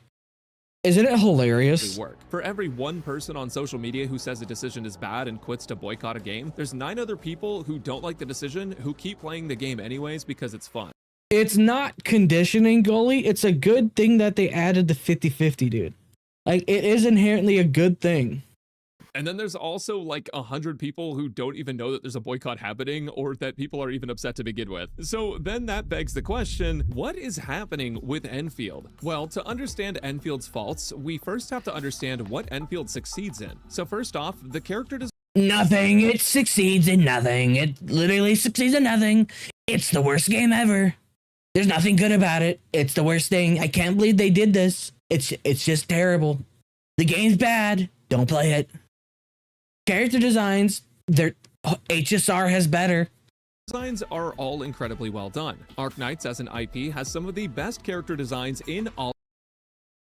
Isn't it hilarious? work. For every one person on social media who says a decision is bad and quits to boycott a game, there's 9 other people who don't like the decision who keep playing the game anyways because it's fun. It's not conditioning, goalie. It's a good thing that they added the 50-50, dude. Like, it is inherently a good thing. And then there's also like 100 people who don't even know that there's a boycott happening or that people are even upset to begin with. So then that begs the question, what is happening with Endfield? Well, to understand Enfield's faults, we first have to understand what Endfield succeeds in. So first off, the character design. Nothing. It succeeds in nothing. It literally succeeds in nothing. It's the worst game ever. There's nothing good about it. It's the worst thing. I can't believe they did this. It's just terrible. The game's bad. Don't play it. Character designs, their HSR has better. Designs are all incredibly well done. Arknights as an IP has some of the best character designs in all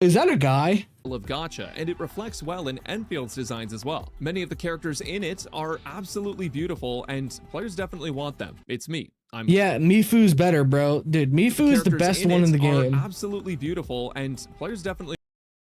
Is that a guy? of gacha, and it reflects well in Enfield's designs as well. Many of the characters in it are absolutely beautiful, and players definitely want them. It's me. Yeah, Mifu's better, bro. Dude, Mifu is the best one in the game. Absolutely beautiful, and players definitely.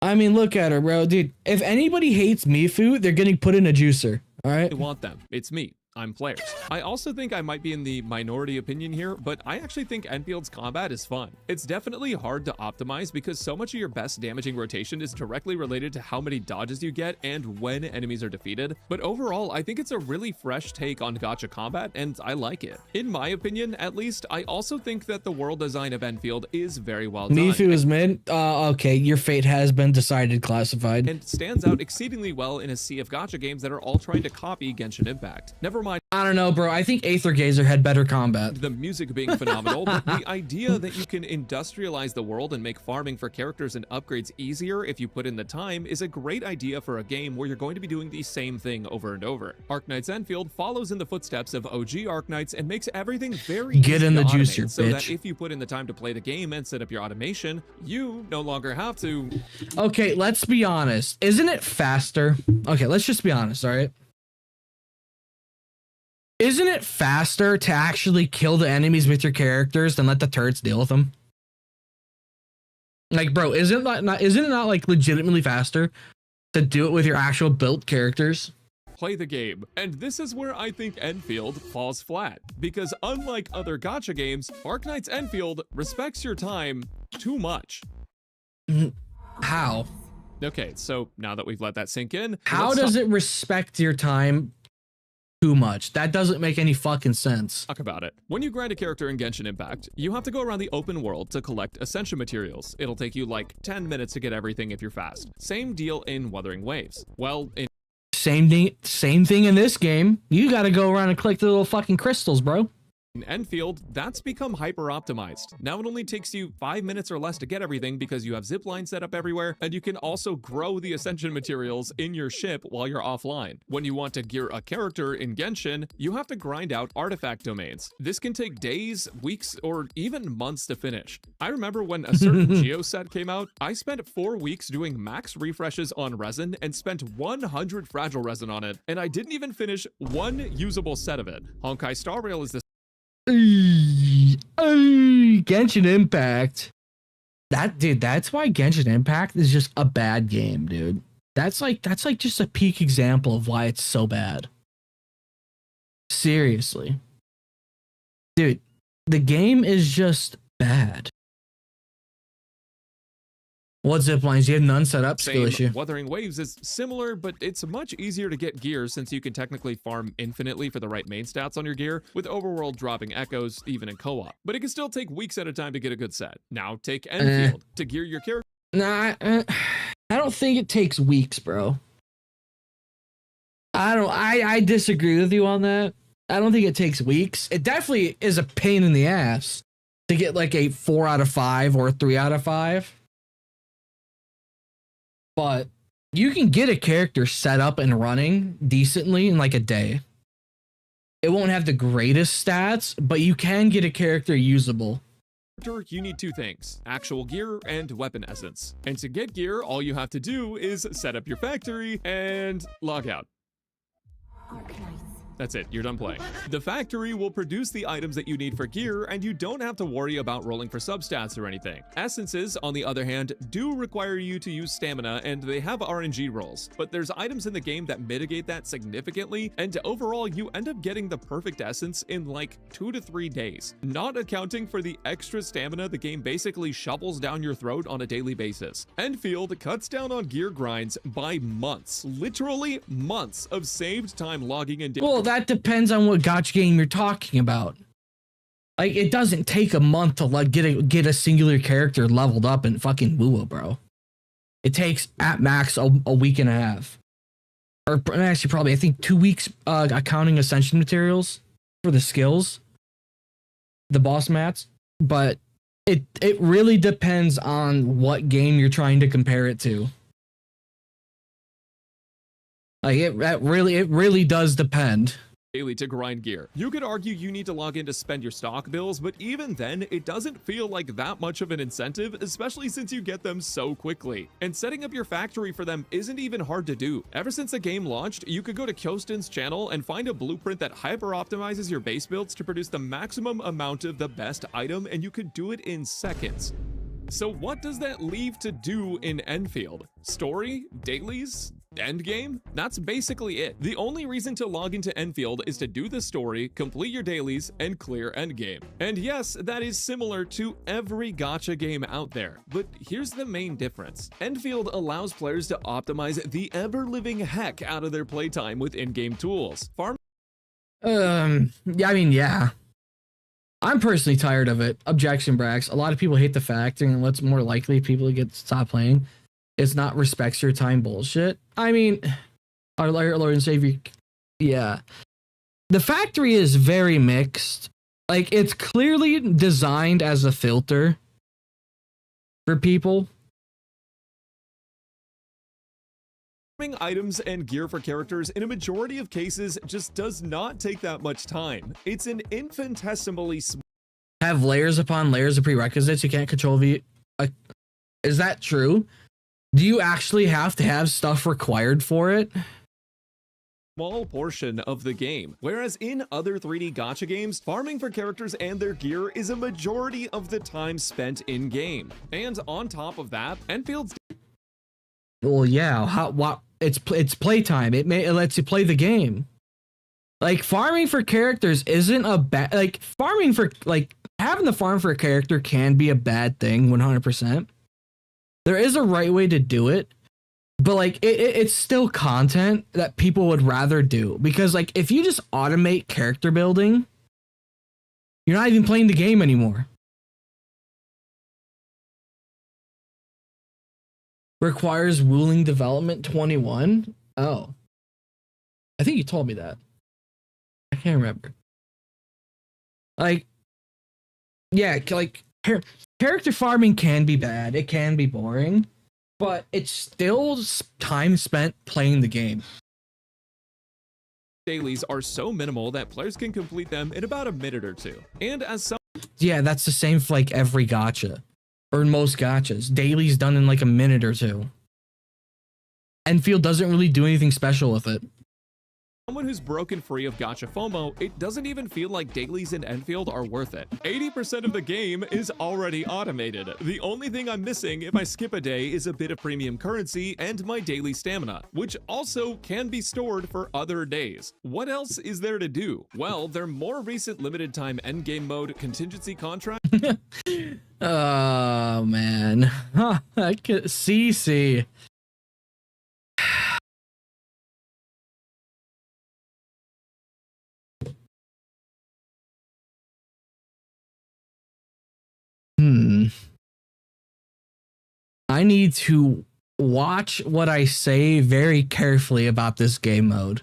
I mean, look at her, bro. Dude, if anybody hates Mifu, they're getting put in a juicer. All right. I want them. It's me. I'm players. I also think I might be in the minority opinion here, but I actually think Enfield's combat is fun. It's definitely hard to optimize because so much of your best damaging rotation is directly related to how many dodges you get and when enemies are defeated. But overall, I think it's a really fresh take on gacha combat, and I like it. In my opinion, at least, I also think that the world design of Endfield is very well done. Mifu is mid. Okay, your fate has been decided, classified. And stands out exceedingly well in a sea of gacha games that are all trying to copy Genshin Impact. Never mind. I don't know, bro. I think Aether Gazer had better combat. The music being phenomenal, but the idea that you can industrialize the world and make farming for characters and upgrades easier if you put in the time is a great idea for a game where you're going to be doing the same thing over and over. Arknightsendfield follows in the footsteps of OG Arknights and makes everything very easy Get in the to automate, juicer, so bitch. that if you put in the time to play the game and set up your automation, you no longer have to. Okay, let's be honest. Isn't it faster? Okay, let's just be honest, all right? Isn't it faster to actually kill the enemies with your characters than let the turrets deal with them? Like, bro, isn't it not like legitimately faster to do it with your actual built characters? Play the game. And this is where I think Endfield falls flat, because unlike other gacha games, Arknightsendfield respects your time too much. How? Okay, so now that we've let that sink in, How does it respect your time too much? That doesn't make any fucking sense. talk about it. When you grind a character in Genshin Impact, you have to go around the open world to collect Ascension materials. It'll take you like 10 minutes to get everything if you're fast. Same deal in Wuthering Waves. Well, in Same thing in this game. You gotta go around and collect the little fucking crystals, bro. Endfield, that's become hyper optimized. Now it only takes you 5 minutes or less to get everything because you have zip lines set up everywhere, and you can also grow the Ascension materials in your ship while you're offline. When you want to gear a character in Genshin, you have to grind out artifact domains. This can take days, weeks, or even months to finish. I remember when a certain Geo set came out, I spent 4 weeks doing max refreshes on resin and spent 100 fragile resin on it, and I didn't even finish one usable set of it. Honkai Star Rail is the Genshin Impact. That's why Genshin Impact is just a bad game, dude. That's like just a peak example of why it's so bad. Seriously. Dude, the game is just bad. What zip lines? You have none set up, skill issue. Wuthering Waves is similar, but it's much easier to get gear since you can technically farm infinitely for the right main stats on your gear, with overworld dropping echoes even in co-op. But it can still take weeks at a time to get a good set. Now take Endfield to gear your character. Nah, I don't think it takes weeks, bro. I disagree with you on that. I don't think it takes weeks. It definitely is a pain in the ass to get like a 4 out of 5 or 3 out of 5. but you can get a character set up and running decently in like a day. It won't have the greatest stats, but you can get a character usable. You need two things, actual gear and weapon essence. And to get gear, all you have to do is set up your factory and log out. Arknights. That's it, you're done playing. The factory will produce the items that you need for gear, and you don't have to worry about rolling for substats or anything. Essences, on the other hand, do require you to use stamina, and they have RNG rolls, but there's items in the game that mitigate that significantly, and overall you end up getting the perfect essence in like 2 to 3 days. Not accounting for the extra stamina the game basically shovels down your throat on a daily basis. Endfield cuts down on gear grinds by months, literally months of saved time logging in. Well, that depends on what gacha game you're talking about. Like, it doesn't take a month to like get a singular character leveled up in fucking Wuwa, bro. It takes at max a week and a half, or actually probably I think 2 weeks, accounting ascension materials for the skills, the boss mats. But it really depends on what game you're trying to compare it to. Like it really does depend. Daily to grind gear. You could argue you need to log in to spend your stock bills, but even then, it doesn't feel like that much of an incentive, especially since you get them so quickly. And setting up your factory for them isn't even hard to do. Ever since the game launched, you could go to Kyostin's channel and find a blueprint that hyper-optimizes your base builds to produce the maximum amount of the best item, and you could do it in seconds. So what does that leave to do in Endfield? Story? Dailies? Endgame? That's basically it. The only reason to log into Endfield is to do the story, complete your dailies, and clear Endgame. And yes, that is similar to every gacha game out there, but here's the main difference. Endfield allows players to optimize the ever-living heck out of their playtime with in-game tools. Yeah, I mean, yeah. I'm personally tired of it. Objection, Brax. A lot of people hate the fact, and what's more likely people to get stop playing. It's not respects your time bullshit. I mean, our Lord and Savior, yeah. The factory is very mixed. Like, it's clearly designed as a filter for people. Farming items and gear for characters in a majority of cases just does not take that much time. It's an infinitesimally small. Have layers upon layers of prerequisites you can't control is that true? Do you actually have to have stuff required for it? Small portion of the game, whereas in other 3D gacha games, farming for characters and their gear is a majority of the time spent in game. And on top of that, Enfield's well, yeah, it's playtime. It lets you play the game. Like, farming for characters isn't a bad, like, farming for, like, having the farm for a character can be a bad thing 100%. There is a right way to do it, but like it's still content that people would rather do, because like if you just automate character building, you're not even playing the game anymore. Requires Wuling development 21. Oh, I think you told me that. I can't remember. Like, yeah, like character farming can be bad. It can be boring, but it's still time spent playing the game. Dailies are so minimal that players can complete them in about a minute or two. And as some yeah, that's the same for like every gacha, or most gachas. Dailies done in like a minute or two. Endfield doesn't really do anything special with it. someone who's broken free of gacha FOMO, it doesn't even feel like dailies in Endfield are worth it. 80% of the game is already automated. The only thing I'm missing if I skip a day is a bit of premium currency and my daily stamina, which also can be stored for other days. What else is there to do? Well, their more recent limited time endgame mode contingency contract. Oh man. Huh, I could CC. I need to watch what I say very carefully about this game mode.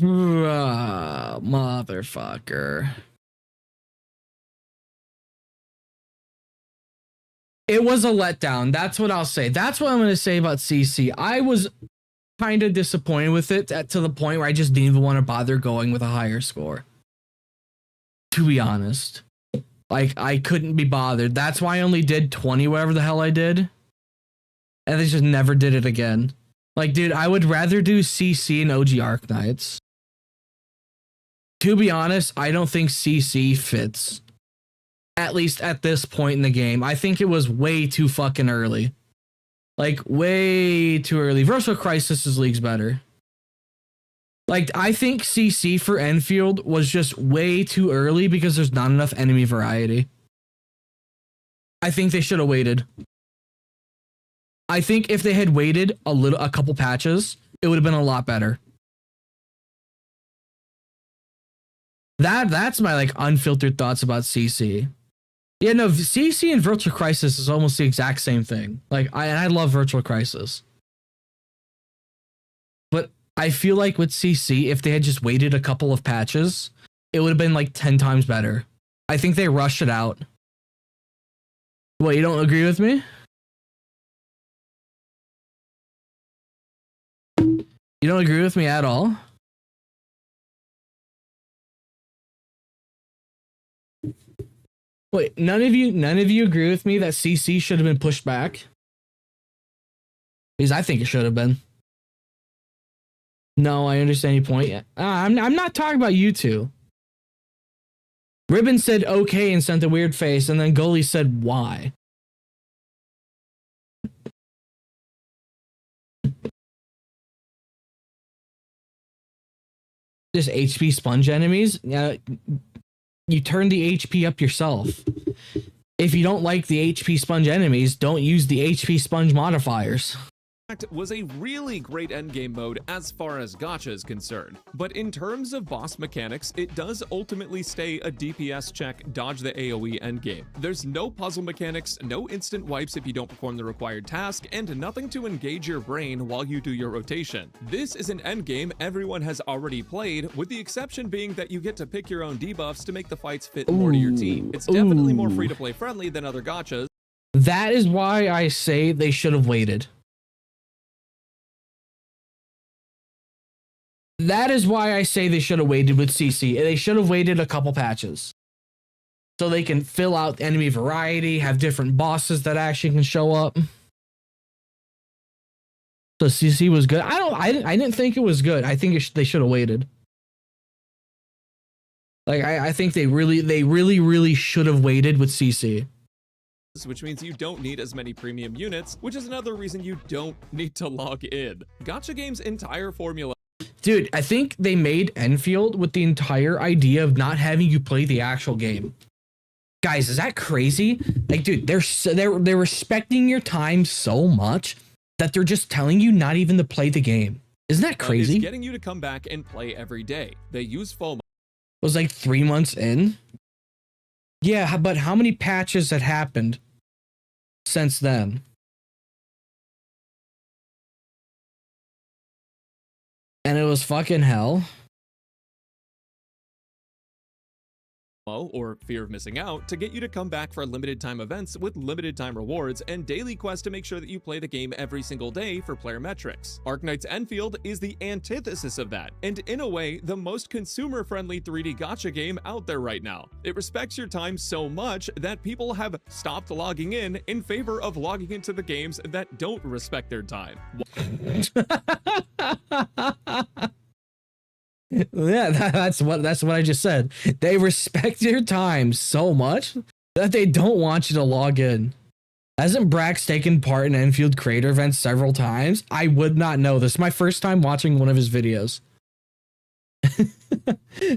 Motherfucker. It was a letdown. That's what I'll say. That's what I'm going to say about CC. I was kind of disappointed with it to the point where I just didn't even want to bother going with a higher score. To be honest. Like, I couldn't be bothered. That's why I only did 20, whatever the hell I did. And they just never did it again. Like, dude, I would rather do CC and OG Arknights. To be honest, I don't think CC fits. At least at this point in the game. I think it was way too fucking early. Like, way too early. Virtual Crisis' league's better. Like, I think CC for Endfield was just way too early because there's not enough enemy variety. I think they should have waited. I think if they had waited a couple patches, it would have been a lot better. That's my like unfiltered thoughts about CC. Yeah, no, CC and Virtual Crisis is almost the exact same thing. Like, I love Virtual Crisis. But I feel like with CC, if they had just waited a couple of patches, it would have been like 10 times better. I think they rushed it out. What, you don't agree with me? You don't agree with me at all? Wait, none of you agree with me that CC should have been pushed back? Because I think it should have been. No, I understand your point. I'm not talking about you two. Ribbon said okay and sent a weird face, and then Goalie said why. Just HP sponge enemies? You turn the HP up yourself. If you don't like the HP sponge enemies, don't use the HP sponge modifiers. Was a really great endgame mode as far as gacha is concerned, but in terms of boss mechanics, it does ultimately stay a DPS check, dodge the AoE endgame. There's no puzzle mechanics, no instant wipes if you don't perform the required task, and nothing to engage your brain while you do your rotation. This is an endgame everyone has already played, with the exception being that you get to pick your own debuffs to make the fights fit more to your team. It's definitely more free-to-play friendly than other gachas. That is why I say they should have waited. That is why I say they should have waited with CC. They should have waited a couple patches. So they can fill out enemy variety, have different bosses that actually can show up. So CC was good. I didn't think it was good. I think they should have waited. Like, I think they really should have waited with CC. Which means you don't need as many premium units, which is another reason you don't need to log in. Gacha Game's entire formula. Dude, I think they made Endfield with the entire idea of not having you play the actual game. Guys, is that crazy? Like, dude, they're respecting your time so much that they're just telling you not even to play the game. Isn't that crazy? It's getting you to come back and play every day. They use FOMO. It was like 3 months in. Yeah, but how many patches had happened since then? And it was fucking hell. Or fear of missing out to get you to come back for limited time events with limited time rewards and daily quests to make sure that you play the game every single day for player metrics. Arknightsendfield is the antithesis of that, and in a way, the most consumer-friendly 3D gacha game out there right now. It respects your time so much that people have stopped logging in favor of logging into the games that don't respect their time. Yeah, that's what I just said. They respect your time so much that they don't want you to log in. Hasn't Brax taken part in Endfield creator events several times? I would not know. This is my first time watching one of his videos.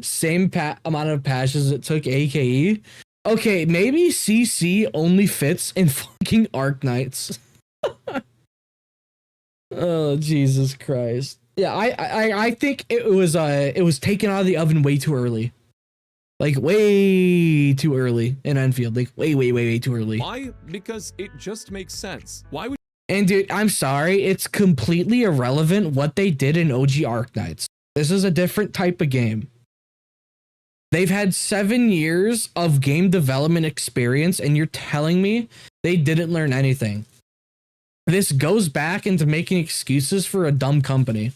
Same amount of patches it took AKE. Okay, maybe CC only fits in fucking Arknights. Oh, Jesus Christ. Yeah, I think it was taken out of the oven way too early. Like, way too early in Endfield. Like, way too early. Why? Because it just makes sense. Why would... And dude, I'm sorry, it's completely irrelevant what they did in OG Arknights. This is a different type of game. They've had 7 years of game development experience, and you're telling me they didn't learn anything. This goes back into making excuses for a dumb company.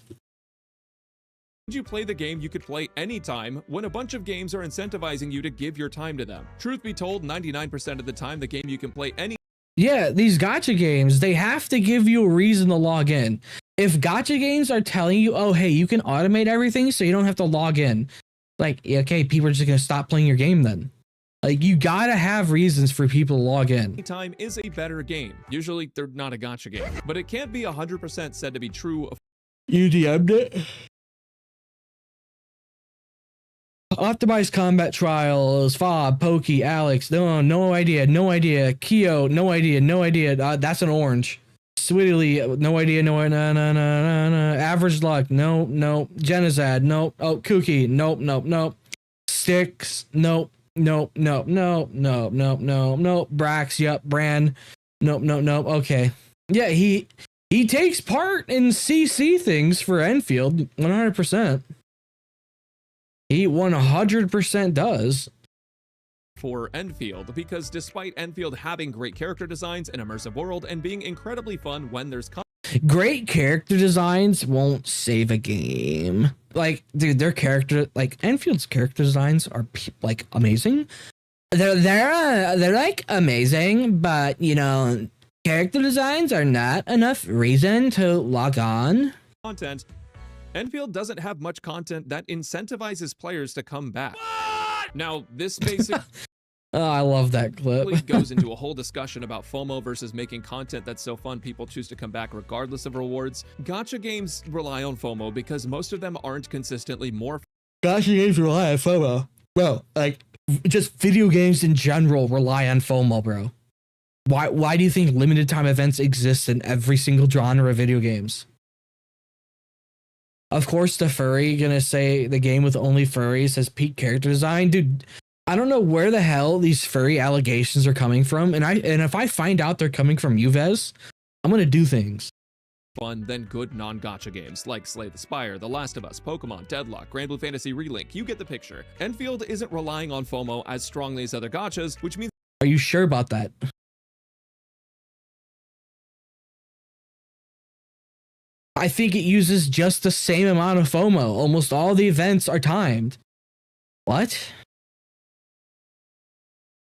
You play the game you could play anytime when a bunch of games are incentivizing you to give your time to them. Truth be told, 99% of the time, the game you can play any. Yeah, these gacha games, they have to give you a reason to log in. If gacha games are telling you, oh, hey, you can automate everything so you don't have to log in, like, okay, people are just going to stop playing your game then. Like, you got to have reasons for people to log in. Time is a better game. Usually, they're not a gacha game, but it can't be 100% said to be true. You DM'd it? Optimized combat trials, Fob, Pokey, Alex, no idea, Kyo, no idea, that's an orange. Sweetly, no idea, no, average luck, no, Genizad, no, oh, Kooky, nope, Sticks, nope, Brax, yep, Bran, nope, okay. Yeah, he takes part in CC things for Endfield, 100%. He 100% does. For Endfield, because despite Endfield having great character designs, an immersive world, and being incredibly fun when there's great character designs won't save a game. Like, dude, their character, like Enfield's character designs are like amazing. They're like amazing, but you know, character designs are not enough reason to log on. Content. Endfield doesn't have much content that incentivizes players to come back. What? Now, this basically oh, I love that clip. goes into a whole discussion about FOMO versus making content that's so fun people choose to come back regardless of rewards. Gacha games rely on FOMO because most of them aren't consistently more. Gacha games rely on FOMO. Bro, like, just video games in general rely on FOMO, bro. Why do you think limited time events exist in every single genre of video games? Of course, the furry gonna say the game with only furries has peak character design. Dude, I don't know where the hell these furry allegations are coming from. And if I find out they're coming from Uves, I'm gonna do things. Fun than good non-gacha games like Slay the Spire, The Last of Us, Pokemon, Deadlock, Grand Blue Fantasy Relink. You get the picture. Endfield isn't relying on FOMO as strongly as other gachas, which means. Are you sure about that? I think it uses just the same amount of FOMO. Almost all the events are timed. What?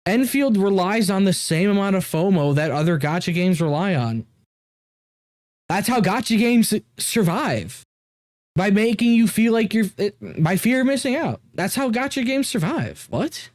Endfield relies on the same amount of FOMO that other gacha games rely on. That's how gacha games survive. By making you feel like by fear of missing out. That's how gacha games survive. What?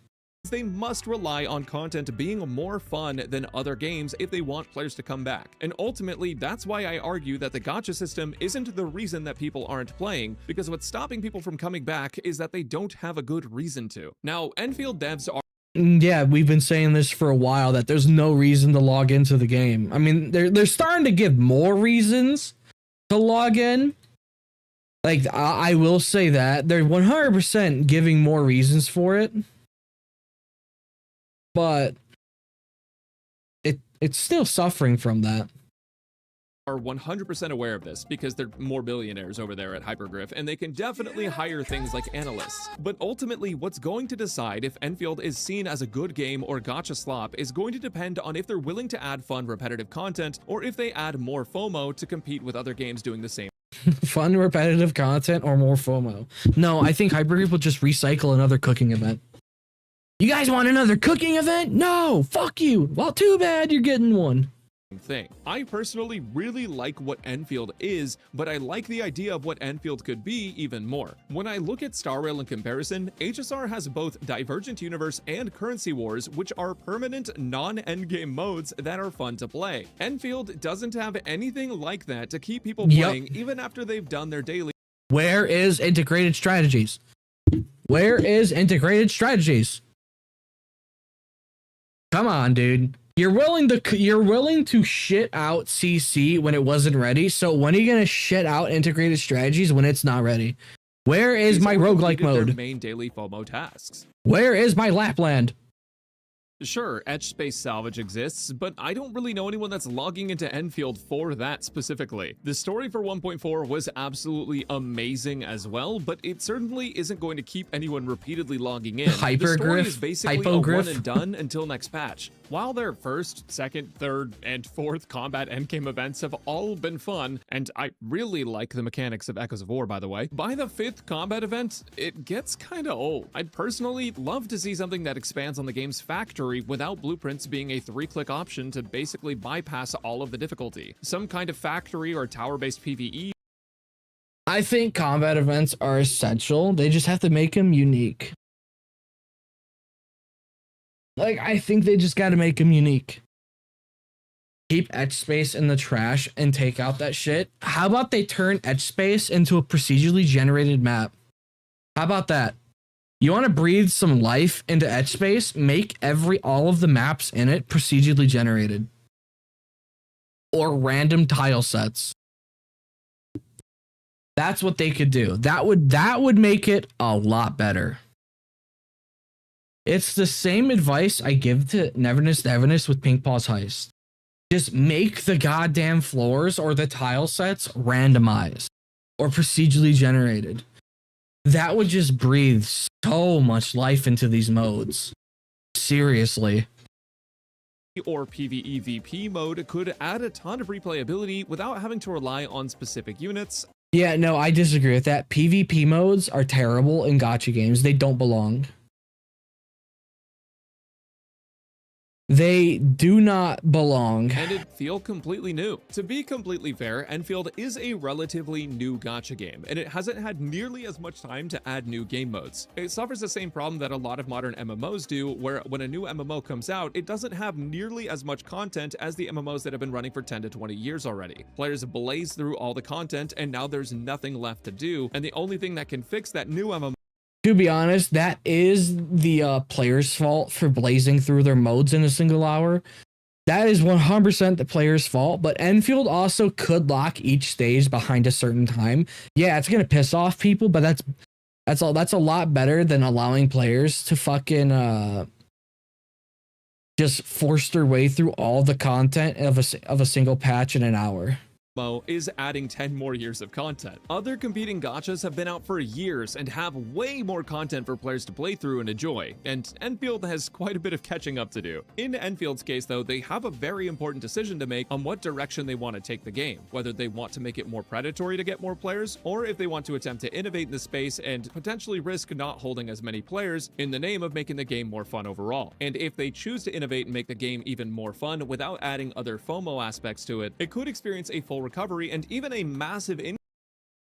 They must rely on content being more fun than other games if they want players to come back. And ultimately, that's why I argue that the gacha system isn't the reason that people aren't playing, because what's stopping people from coming back is that they don't have a good reason to. Now, Endfield devs are. Yeah, we've been saying this for a while, that there's no reason to log into the game. I mean, they're starting to give more reasons to log in. Like, I will say that. They're 100% giving more reasons for it. But it's still suffering from that. Are 100% aware of this because they're more billionaires over there at Hypergriff, and they can definitely hire things like analysts. But ultimately, what's going to decide if Endfield is seen as a good game or gacha slop is going to depend on if they're willing to add fun, repetitive content, or if they add more FOMO to compete with other games doing the same. Fun, repetitive content or more FOMO? No, I think Hypergriff will just recycle another cooking event. You guys want another cooking event? No, fuck you. Well, too bad you're getting one. Thing. I personally really like what Endfield is, but I like the idea of what Endfield could be even more. When I look at Star Rail in comparison, HSR has both Divergent Universe and Currency Wars, which are permanent non-endgame modes that are fun to play. Endfield doesn't have anything like that to keep people playing even after they've done their daily. Where is integrated strategies? Where is integrated strategies? Come on, dude. You're willing to shit out CC when it wasn't ready. So when are you gonna shit out integrated strategies when it's not ready? Where is my roguelike mode? Their main daily FOMO tasks. Where is my Lapland? Sure, etch space salvage exists, but I don't really know anyone that's logging into Endfield for that specifically. The story for 1.4 was absolutely amazing as well, but it certainly isn't going to keep anyone repeatedly logging in. The story is basically a one and done until next patch. While their first, second, third, and fourth combat endgame events have all been fun, and I really like the mechanics of Echoes of War, by the way, by the fifth combat event, it gets kinda old. I'd personally love to see something that expands on the game's factory without blueprints being a 3-click option to basically bypass all of the difficulty. Some kind of factory or tower-based PvE. I think combat events are essential. They just have to make them unique. Like, I think they just got to make them unique. Keep etch space in the trash and take out that shit. How about they turn etch space into a procedurally generated map? How about that? You want to breathe some life into etch space? Make all of the maps in it procedurally generated. Or random tile sets. That's what they could do. That would make it a lot better. It's the same advice I give to Neverness with Pink Paw's Heist. Just make the goddamn floors or the tile sets randomized or procedurally generated. That would just breathe so much life into these modes. Seriously. Or PvE VP mode could add a ton of replayability without having to rely on specific units. Yeah, no, I disagree with that. PvP modes are terrible in gacha games. They don't belong. They do not belong. And it feel completely new. To be completely fair, Endfield is a relatively new gacha game, and it hasn't had nearly as much time to add new game modes. It suffers the same problem that a lot of modern MMOs do, where when a new MMO comes out, it doesn't have nearly as much content as the MMOs that have been running for 10 to 20 years already. Players blaze through all the content, and now there's nothing left to do, and the only thing that can fix that new MMO. To be honest, that is the player's fault for blazing through their modes in a single hour. That is 100% the player's fault, but Endfield also could lock each stage behind a certain time. Yeah, it's gonna piss off people, but that's a lot better than allowing players to fucking just force their way through all the content of a single patch in an hour. Is adding 10 more years of content. Other competing gachas have been out for years and have way more content for players to play through and enjoy, and Endfield has quite a bit of catching up to do. In Enfield's case though, they have a very important decision to make on what direction they want to take the game, whether they want to make it more predatory to get more players, or if they want to attempt to innovate in the space and potentially risk not holding as many players in the name of making the game more fun overall. And if they choose to innovate and make the game even more fun without adding other FOMO aspects to it, it could experience a full recovery and even a massive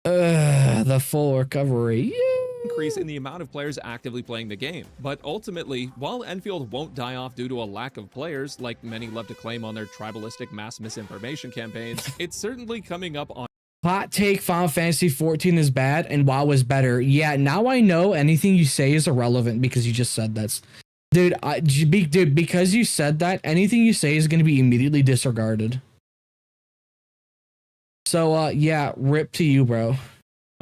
the full recovery increase in the amount of players actively playing the game. But ultimately, while Endfield won't die off due to a lack of players, like many love to claim on their tribalistic mass misinformation campaigns, it's certainly coming up on hot take. Final Fantasy 14 is bad and WoW is better. Yeah, now I know anything you say is irrelevant because you just said that. Dude, because you said that, anything you say is going to be immediately disregarded. So, yeah, rip to you, bro.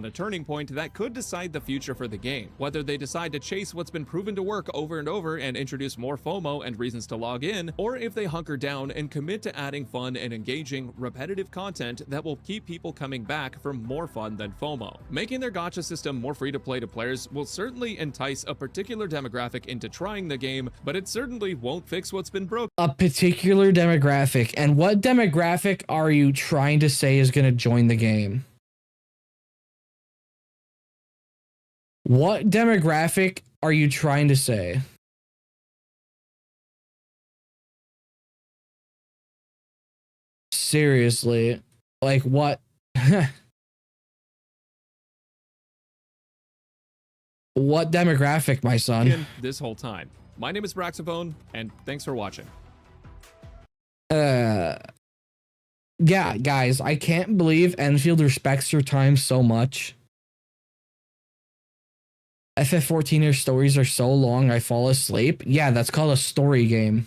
a turning point that could decide the future for the game. Whether they decide to chase what's been proven to work over and over and introduce more FOMO and reasons to log in, or if they hunker down and commit to adding fun and engaging, repetitive content that will keep people coming back for more fun than FOMO. Making their gacha system more free to play to players will certainly entice a particular demographic into trying the game, but it certainly won't fix what's been broken. A particular demographic? And what demographic are you trying to say is going to join the game? What demographic are you trying to say? Seriously, like what? What demographic, my son? This whole time. My name is Braxophone, and thanks for watching. Yeah, guys, I can't believe Endfield respects your time so much. FF14 stories are so long I fall asleep. Yeah, that's called a story game.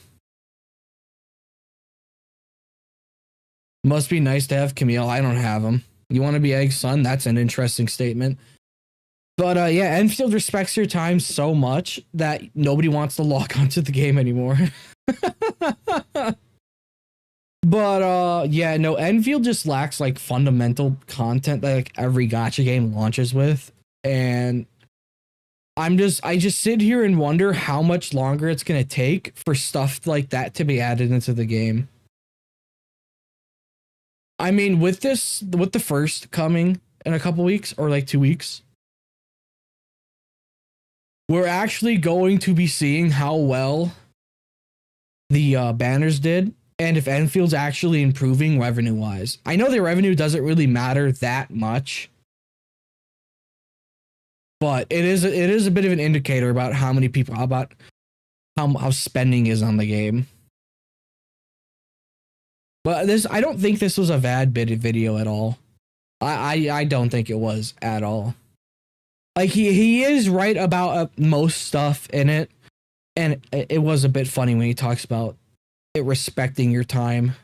Must be nice to have Camille. I don't have him. You want to be Egg's son? That's an interesting statement. But yeah, Enfield respects your time so much that nobody wants to log onto the game anymore. But yeah, no, Enfield just lacks like fundamental content that like every gacha game launches with. And I just sit here and wonder how much longer it's gonna take for stuff like that to be added into the game. I mean, with the first coming in a couple weeks or like 2 weeks, we're actually going to be seeing how well the banners did and if Enfield's actually improving revenue wise. I know the revenue doesn't really matter that much, but it is a bit of an indicator about how many people, about how spending is on the game. But I don't think this was a bad video at all. I don't think it was at all. Like he is right about most stuff in it, and it was a bit funny when he talks about it respecting your time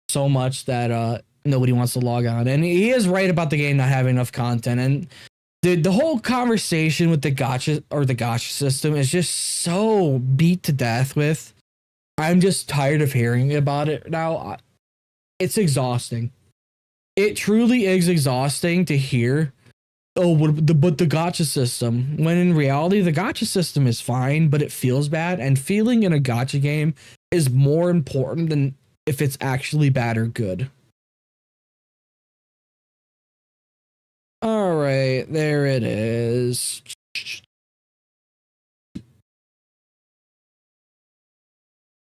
so much that nobody wants to log on, and he is right about the game not having enough content. And the whole conversation with the gacha system is just so beat to death with. I'm just tired of hearing about it now. It's exhausting. It truly is exhausting to hear, oh, but the gacha system, when in reality, the gacha system is fine, but it feels bad. And feeling in a gacha game is more important than if it's actually bad or good. All right, there it is.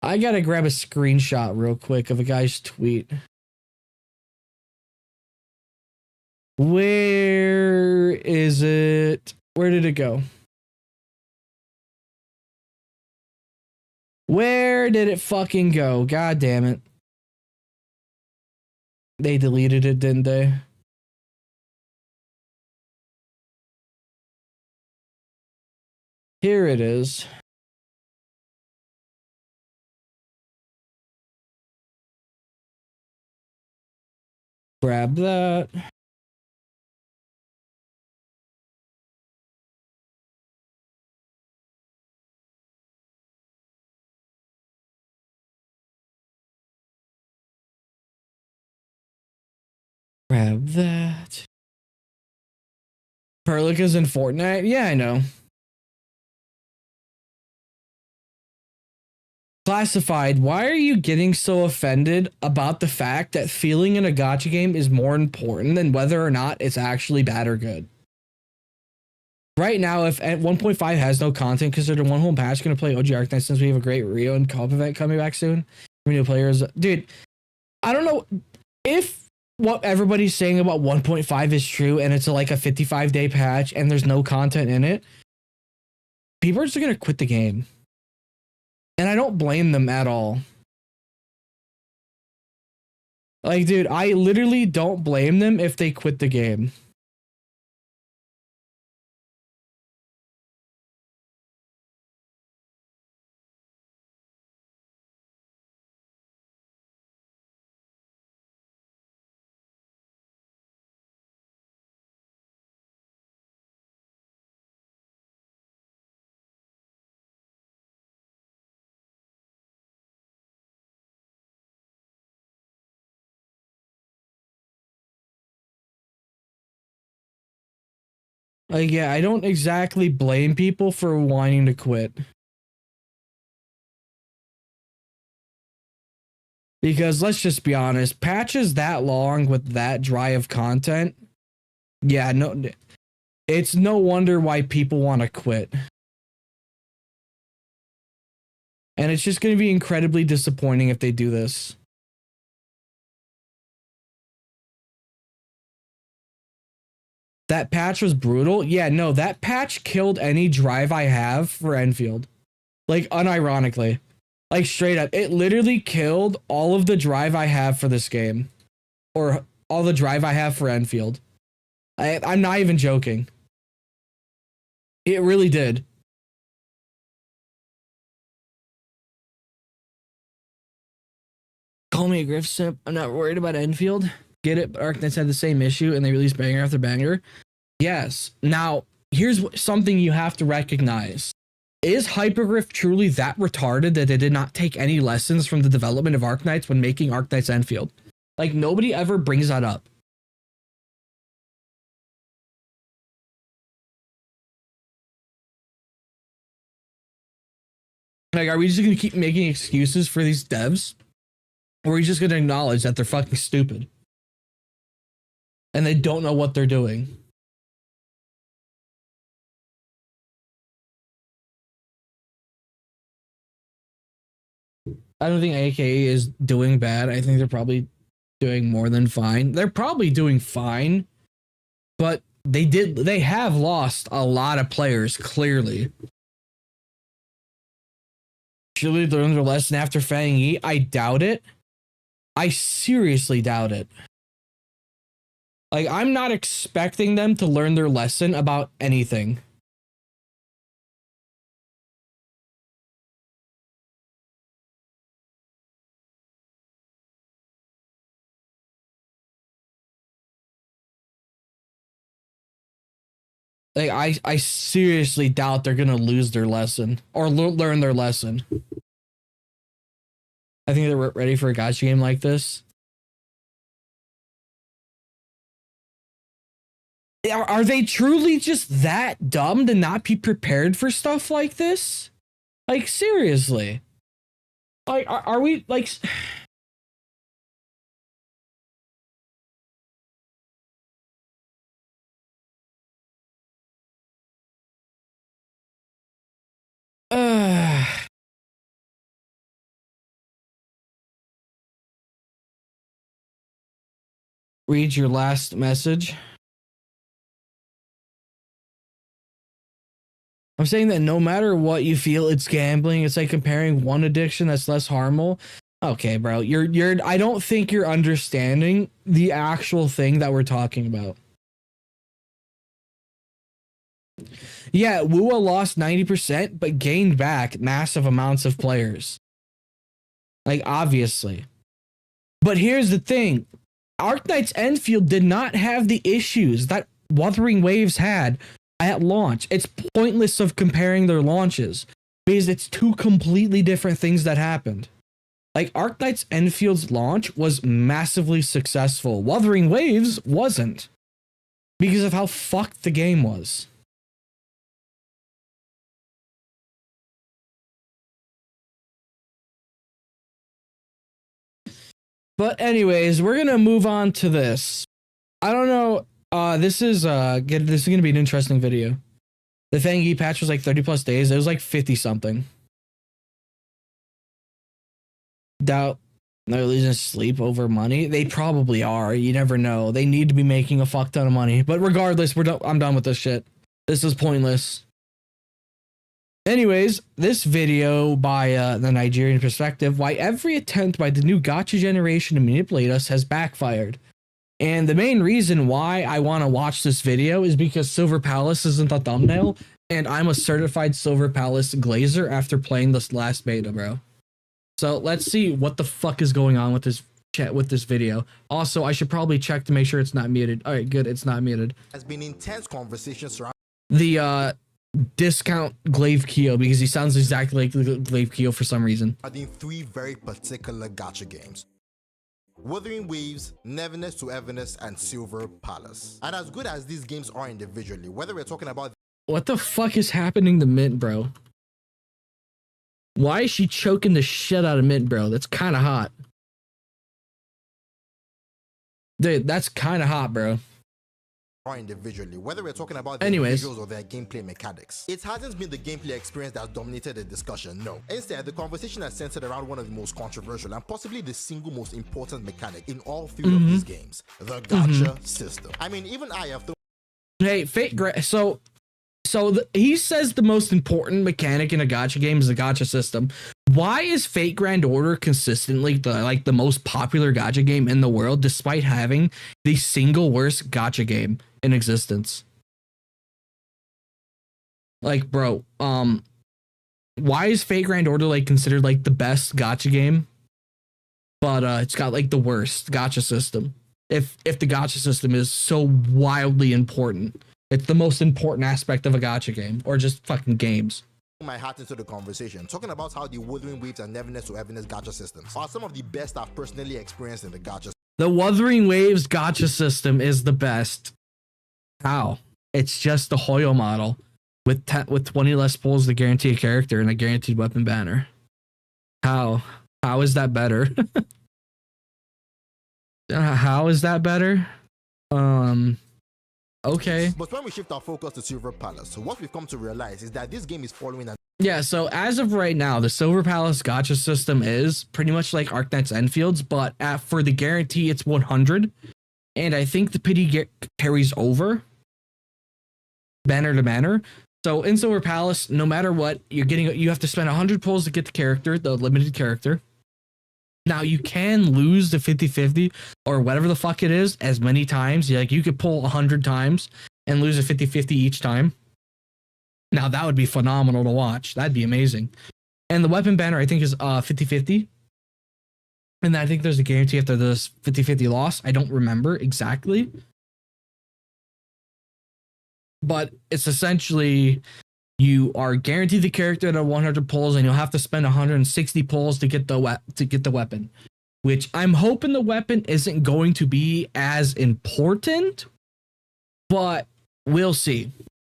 I gotta grab a screenshot real quick of a guy's tweet. Where is it? Where did it go? Where did it fucking go? God damn it. They deleted it, didn't they? Here it is. Grab that. Grab that. Perlica's in Fortnite? Yeah, I know. Classified, why are you getting so offended about the fact that feeling in a gacha game is more important than whether or not it's actually bad or good? Right now, if at 1.5 has no content, consider one whole patch going to play OG Arknights since we have a great Rio and co-op event coming back soon. New players. Dude, I don't know if what everybody's saying about 1.5 is true and it's like a 55-day patch and there's no content in it. People are just going to quit the game. And I don't blame them at all. Like, dude, I literally don't blame them if they quit the game. Like, yeah, I don't exactly blame people for wanting to quit. Because let's just be honest, patches that long with that dry of content, yeah, no, it's no wonder why people want to quit. And it's just going to be incredibly disappointing if they do this. That patch was brutal. Yeah, no, that patch killed any drive I have for Enfield. Like, unironically. Like, straight up. It literally killed all of the drive I have for this game. Or all the drive I have for Enfield. I'm not even joking. It really did. Call me a griff simp. I'm not worried about Enfield. Get it, but Arknights had the same issue and they released banger after banger. Yes. Now, here's something you have to recognize. Is Hypergriff truly that retarded that they did not take any lessons from the development of Arknights when making Arknights Enfield? Like, nobody ever brings that up. Like, are we just going to keep making excuses for these devs? Or are we just going to acknowledge that they're fucking stupid? And they don't know what they're doing? I don't think AKE is doing bad. I think they're probably doing more than fine. They're probably doing fine, but they have lost a lot of players, clearly. Should they learn their lesson after Fang Yi? I doubt it. I seriously doubt it. Like, I'm not expecting them to learn their lesson about anything. Like, I seriously doubt they're gonna lose their lesson or learn their lesson. I think they're ready for a gacha game like this. Are they truly just that dumb to not be prepared for stuff like this? Like, seriously. Like, are we like... Read your last message. I'm saying that no matter what you feel, it's gambling. It's like comparing one addiction that's less harmful. Okay, bro, you're I don't think you're understanding the actual thing that we're talking about. Yeah, Wuwa lost 90%, but gained back massive amounts of players. Like, obviously. But here's the thing. Arknights Endfield did not have the issues that Wuthering Waves had at launch. It's pointless of comparing their launches because it's two completely different things that happened. Like, Arknights Enfield's launch was massively successful. Wuthering Waves wasn't because of how fucked the game was. But anyways, we're gonna move on to this. I don't know. This is gonna be an interesting video. The Fang Yi patch was like 30 plus days. It was like 50 something. Doubt they're losing sleep over money. They probably are. You never know. They need to be making a fuck ton of money. But regardless, I'm done with this shit. This is pointless. Anyways, this video by the Nigerian Perspective, why every attempt by the new gacha generation to manipulate us has backfired. And the main reason why I want to watch this video is because Silver Palace isn't the thumbnail, and I'm a certified Silver Palace glazer after playing this last beta, bro. So let's see what the fuck is going on with this chat with this video. Also, I should probably check to make sure it's not muted. All right, good, it's not muted. Has been intense conversations surrounding the discount Glaive Keo, because he sounds exactly like the Glaive Keo for some reason. three very particular gacha games: Wuthering Waves, Neverness to Everness, and Silver Palace. And as good as these games are individually, whether we're talking about What the fuck is happening to Mint, bro? Why is she choking the shit out of Mint, bro? That's kind of hot. Dude, that's kind of hot, bro. Or individually, whether we're talking about their visuals or their gameplay mechanics. It hasn't been the gameplay experience that dominated the discussion, no. Instead, the conversation has centered around one of the most controversial and possibly the single most important mechanic in all three of these games: the gacha system. I mean, even I have thrown... Hey, he says the most important mechanic in a gacha game is the gacha system. Why is Fate Grand Order consistently the most popular gacha game in the world, despite having the single worst gacha game in existence? Like, bro, why is Fate Grand Order like considered like the best gacha game, but it's got like the worst gacha system? If the gacha system is so wildly important. It's the most important aspect of a gacha game, or just fucking games. My hat into the conversation, talking about how the Wuthering Waves and Neverness to Everness gacha systems are some of the best I've personally experienced in the gacha. The Wuthering Waves gacha system is the best. How? It's just the Hoyo model with 20 less pulls to guarantee a character and a guaranteed weapon banner. How? How is that better? How is that better? Okay. But when we shift our focus to Silver Palace, what we've come to realize is that this game is following an Yeah, so as of right now, the Silver Palace gacha system is pretty much like Arknights Endfields, but for the guarantee, it's 100. And I think the pity carries over banner to banner. So in Silver Palace, no matter what, you have to spend 100 pulls to get the character, the limited character. Now you can lose the 50-50 or whatever the fuck it is as many times. Like you could pull 100 times and lose a 50-50 each time. Now that would be phenomenal to watch. That'd be amazing. And the weapon banner I think is 50-50. And I think there's a guarantee after this 50-50 loss. I don't remember exactly. But it's essentially you are guaranteed the character at 100 pulls, and you'll have to spend 160 pulls to get the weapon. Which I'm hoping the weapon isn't going to be as important, but we'll see.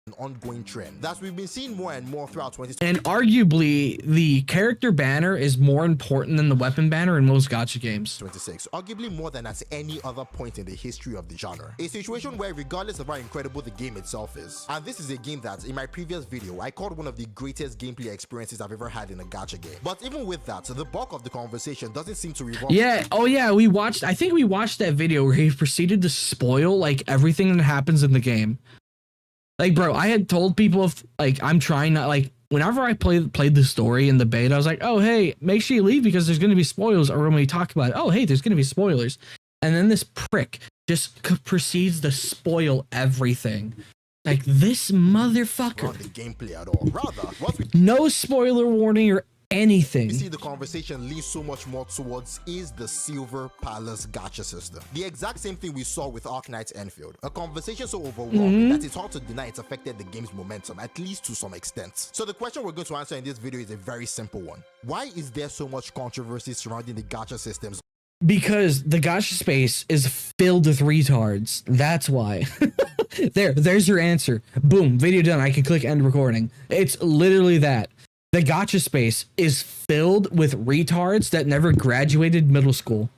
an ongoing trend that we've been seeing more and more throughout 2020. And arguably, the character banner is more important than the weapon banner in most gacha games. 26, arguably more than at any other point in the history of the genre. A situation where regardless of how incredible the game itself is, and this is a game that in my previous video I called one of the greatest gameplay experiences I've ever had in a gacha game. But even with that, the bulk of the conversation doesn't seem to revolve. Yeah, oh yeah, I think we watched that video where he proceeded to spoil like everything that happens in the game. Like, bro, I had told people if like I'm trying not like whenever I played the story in the beta, I was like, oh hey, make sure you leave because there's gonna be spoilers. Or when we talk about it, oh hey, there's gonna be spoilers. And then this prick just proceeds to spoil everything. Like this motherfucker. Not the gameplay at all. Rather, what we No spoiler warning or anything. see the conversation leans so much more towards is the Silver Palace gacha system. The exact same thing we saw with Arknightsendfield. A conversation so overwhelming that it's hard to deny it's affected the game's momentum, at least to some extent. So the question we're going to answer in this video is a very simple one. Why is there so much controversy surrounding the gacha systems? Because the gacha space is filled with retards. That's why. There's your answer. Boom, video done. I can click end recording. It's literally that. The gacha space is filled with retards that never graduated middle school.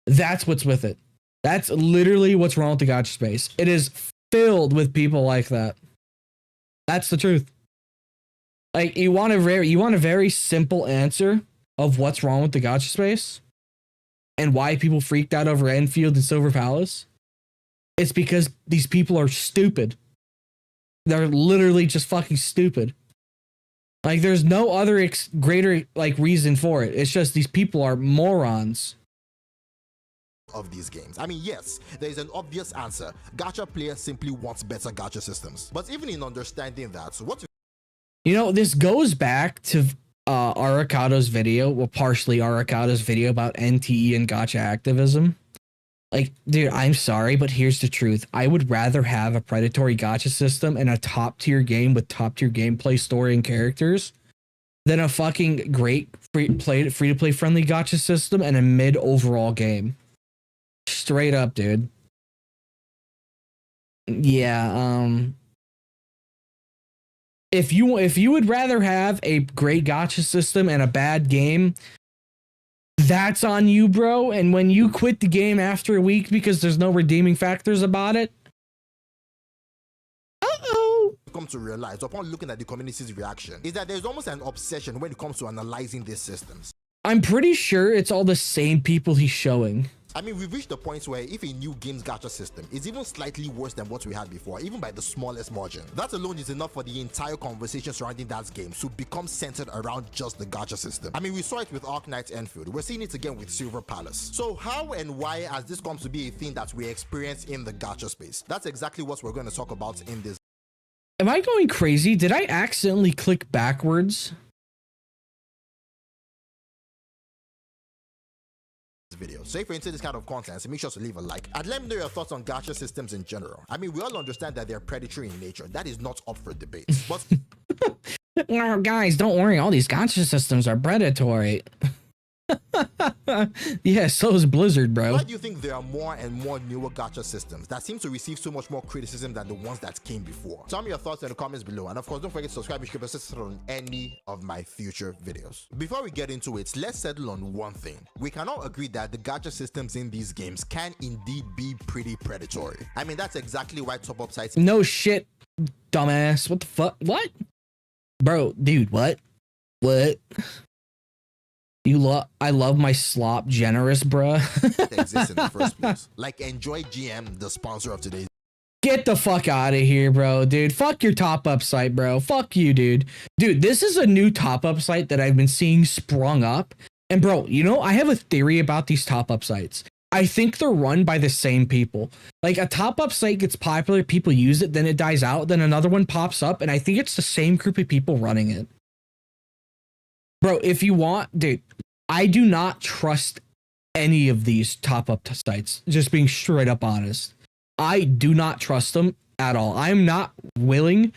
That's what's with it. That's literally what's wrong with the gacha space. It is filled with people like that. That's the truth. Like you want a very simple answer of what's wrong with the gacha space and why people freaked out over Endfield and Silver Palace. It's because these people are stupid. They're literally just fucking stupid. Like there's no other greater like reason for it. It's just these people are morons. Of these games. I mean, yes, there is an obvious answer. Gacha players simply want better gacha systems. But even in understanding that, what You know, this goes back to Arakado's video, well, partially Arakado's video about NTE and gacha activism. Like, dude, I'm sorry, but here's the truth. I would rather have a predatory gacha system and a top-tier game with top-tier gameplay, story, and characters than a fucking great free-to-play friendly gacha system and a mid-overall game. Straight up, dude. Yeah, if you would rather have a great gacha system and a bad game, that's on you, bro. And when you quit the game after a week because there's no redeeming factors about it, come to realize upon looking at the community's reaction is that there's almost an obsession when it comes to analyzing these systems. I'm pretty sure it's all the same people he's showing. I mean, we've reached the point where if a new game's gacha system is even slightly worse than what we had before, even by the smallest margin, that alone is enough for the entire conversation surrounding that game to become centered around just the gacha system. I mean, we saw it with Arknightsendfield. We're seeing it again with Silver Palace. So how and why has this come to be a thing that we experience in the gacha space? That's exactly what we're going to talk about in this. Am I going crazy? Did I accidentally click backwards? video. So if you're into this kind of content, so make sure to leave a like. And let me know your thoughts on gacha systems in general. I mean, we all understand that they're predatory in nature. That is not up for debate. But No, guys, don't worry. All these gacha systems are predatory. Yeah, so is Blizzard, bro. why do you think there are more and more newer gacha systems that seem to receive so much more criticism than the ones that came before? Tell me your thoughts in the comments below, and of course don't forget to subscribe if you keep on any of my future videos. Before we get into it, let's settle on one thing. We can all agree that the gacha systems in these games can indeed be pretty predatory. I mean, that's exactly why top-up sites... No shit, dumbass. What the fuck? What? Bro, dude, what? What? I love my slop generous, bruh. ...exists in the first place. Like Enjoy GM, the sponsor of today's... Get the fuck out of here, bro, dude. Fuck your top-up site, bro. Fuck you, dude. Dude, this is a new top-up site that I've been seeing sprung up. And bro, you know, I have a theory about these top-up sites. I think they're run by the same people. Like a top-up site gets popular, people use it, then it dies out, then another one pops up, and I think it's the same group of people running it. Bro, if you want, dude, I do not trust any of these top-up sites, just being straight up honest. I do not trust them at all. I'm not willing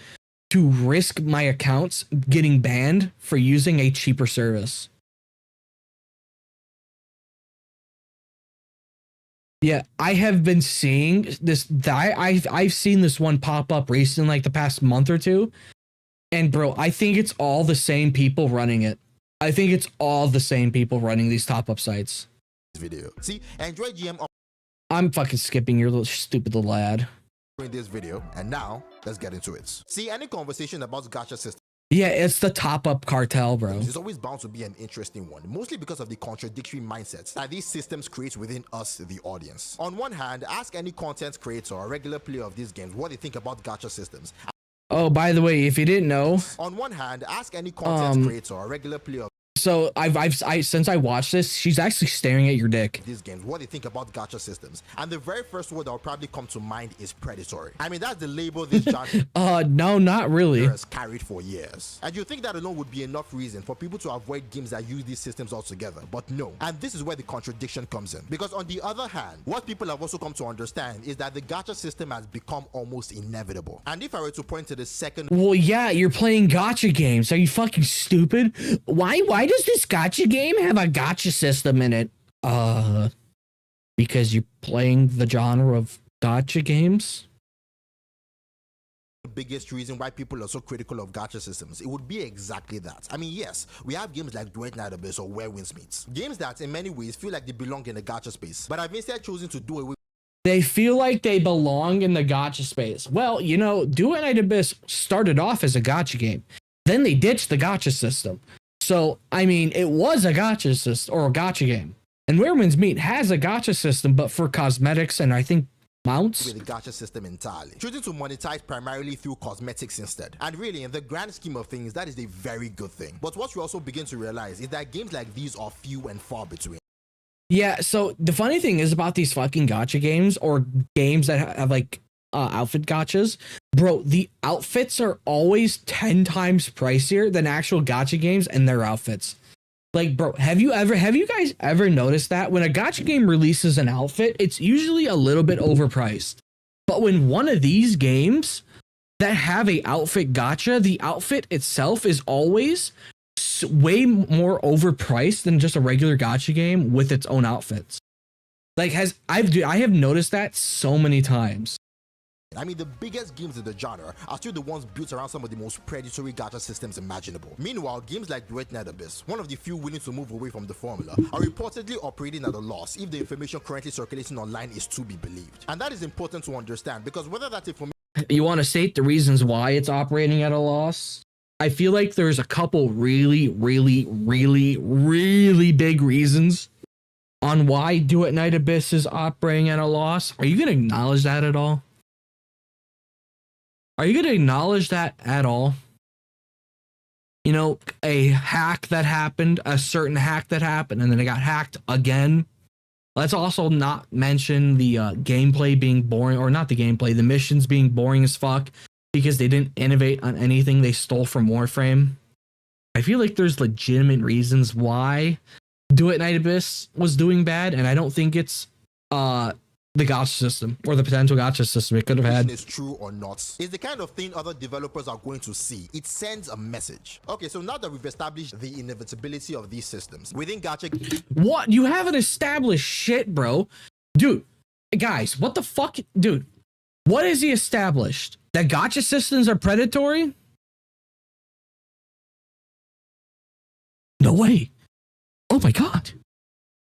to risk my accounts getting banned for using a cheaper service. Yeah, I have been seeing this. I've seen this one pop up recently, like the past month or two. And bro, I think it's all the same people running it. I think it's all the same people running these top-up sites. ...video. See, Enjoy GM... I'm fucking skipping your little stupid little lad. ...in this video, and now, let's get into it. See, any conversation about gacha systems... Yeah, it's the top-up cartel, bro. ...is always bound to be an interesting one, mostly because of the contradictory mindsets that these systems create within us, the audience. On one hand, ask any content creator or regular player of these games what they think about gacha systems. Oh, by the way, if you didn't know... On one hand, ask any content creator or regular player of So since I watched this, she's actually staring at your dick. these games what they think about gacha systems, and the very first word that will probably come to mind is predatory. I mean, that's the label this genre no, not really. has carried for years, and you think that alone would be enough reason for people to avoid games that use these systems altogether, but no. And this is where the contradiction comes in, because on the other hand, what people have also come to understand is that the gacha system has become almost inevitable. And if I were to point to the second... Well, yeah, you're playing gacha games. Are you fucking stupid? Why does this gacha game have a gacha system in it? Because you're playing the genre of gacha games? The biggest reason why people are so critical of gacha systems, it would be exactly that. I mean, yes, we have games like Dread Night Abyss or Where Winds Meets, games that in many ways feel like they belong in the gacha space, but I've instead chosen to do away. They feel like they belong in the gacha space. Well, you know, Dread Night Abyss started off as a gacha game. Then they ditched the gacha system. So, I mean, it was a gacha system or a gacha game. And Where Winds Meet has a gacha system, but for cosmetics and I think mounts. With the gacha system entirely, choosing to monetize primarily through cosmetics instead. And really, in the grand scheme of things, that is a very good thing. But what we also begin to realize is that games like these are few and far between. Yeah, so the funny thing is about these fucking gacha games or games that have like outfit gachas, bro, the outfits are always 10 times pricier than actual gacha games and their outfits. Like, bro, have you guys ever noticed that when a gacha game releases an outfit, it's usually a little bit overpriced, but when one of these games that have a outfit gacha, the outfit itself is always way more overpriced than just a regular gacha game with its own outfits. Like, I have noticed that so many times. I mean, the biggest games in the genre are still the ones built around some of the most predatory gacha systems imaginable. Meanwhile, games like Dread Night Abyss, one of the few willing to move away from the formula, are reportedly operating at a loss if the information currently circulating online is to be believed. And that is important to understand, because whether that information... You want to state the reasons why it's operating at a loss? I feel like there's a couple really big reasons on why Dread Night Abyss is operating at a loss. Are you going to acknowledge that at all? Are you going to acknowledge that at all? You know, a hack that happened, a certain hack that happened, and then it got hacked again. Let's also not mention the gameplay being boring, or not the gameplay, the missions being boring as fuck because they didn't innovate on anything they stole from Warframe. I feel like there's legitimate reasons why Do It Night Abyss was doing bad, and I don't think it's the gacha system or the potential gacha system it could have had. Is true or not is the kind of thing other developers are going to see. It sends a message. Okay, so now that we've established the inevitability of these systems within gacha, What? You haven't established shit, bro. Dude, guys, what the fuck? Dude, what has he established? That gacha systems are predatory? No way. Oh my god.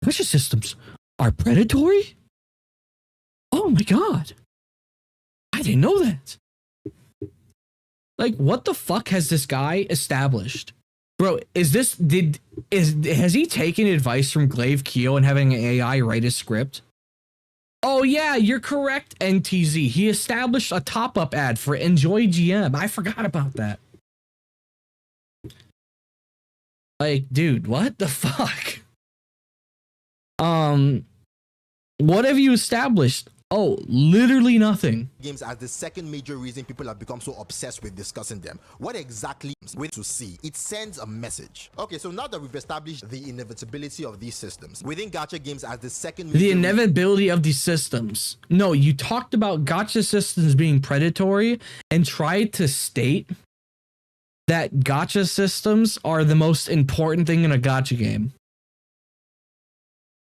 Gacha systems are predatory? Oh my god. I didn't know that. Like, what the fuck has this guy established? Bro, has he taken advice from Glaive Keo and having an AI write a script? Oh yeah, you're correct, NTZ. He established a top-up ad for Enjoy GM. I forgot about that. Like, dude, what the fuck? What have you established? Oh, literally nothing. games as the second major reason people have become so obsessed with discussing them. What exactly is to see? It sends a message. Okay, so now that we've established the inevitability of these systems within gacha games as the second major The inevitability of these systems. No, you talked about gacha systems being predatory and tried to state that gacha systems are the most important thing in a gacha game.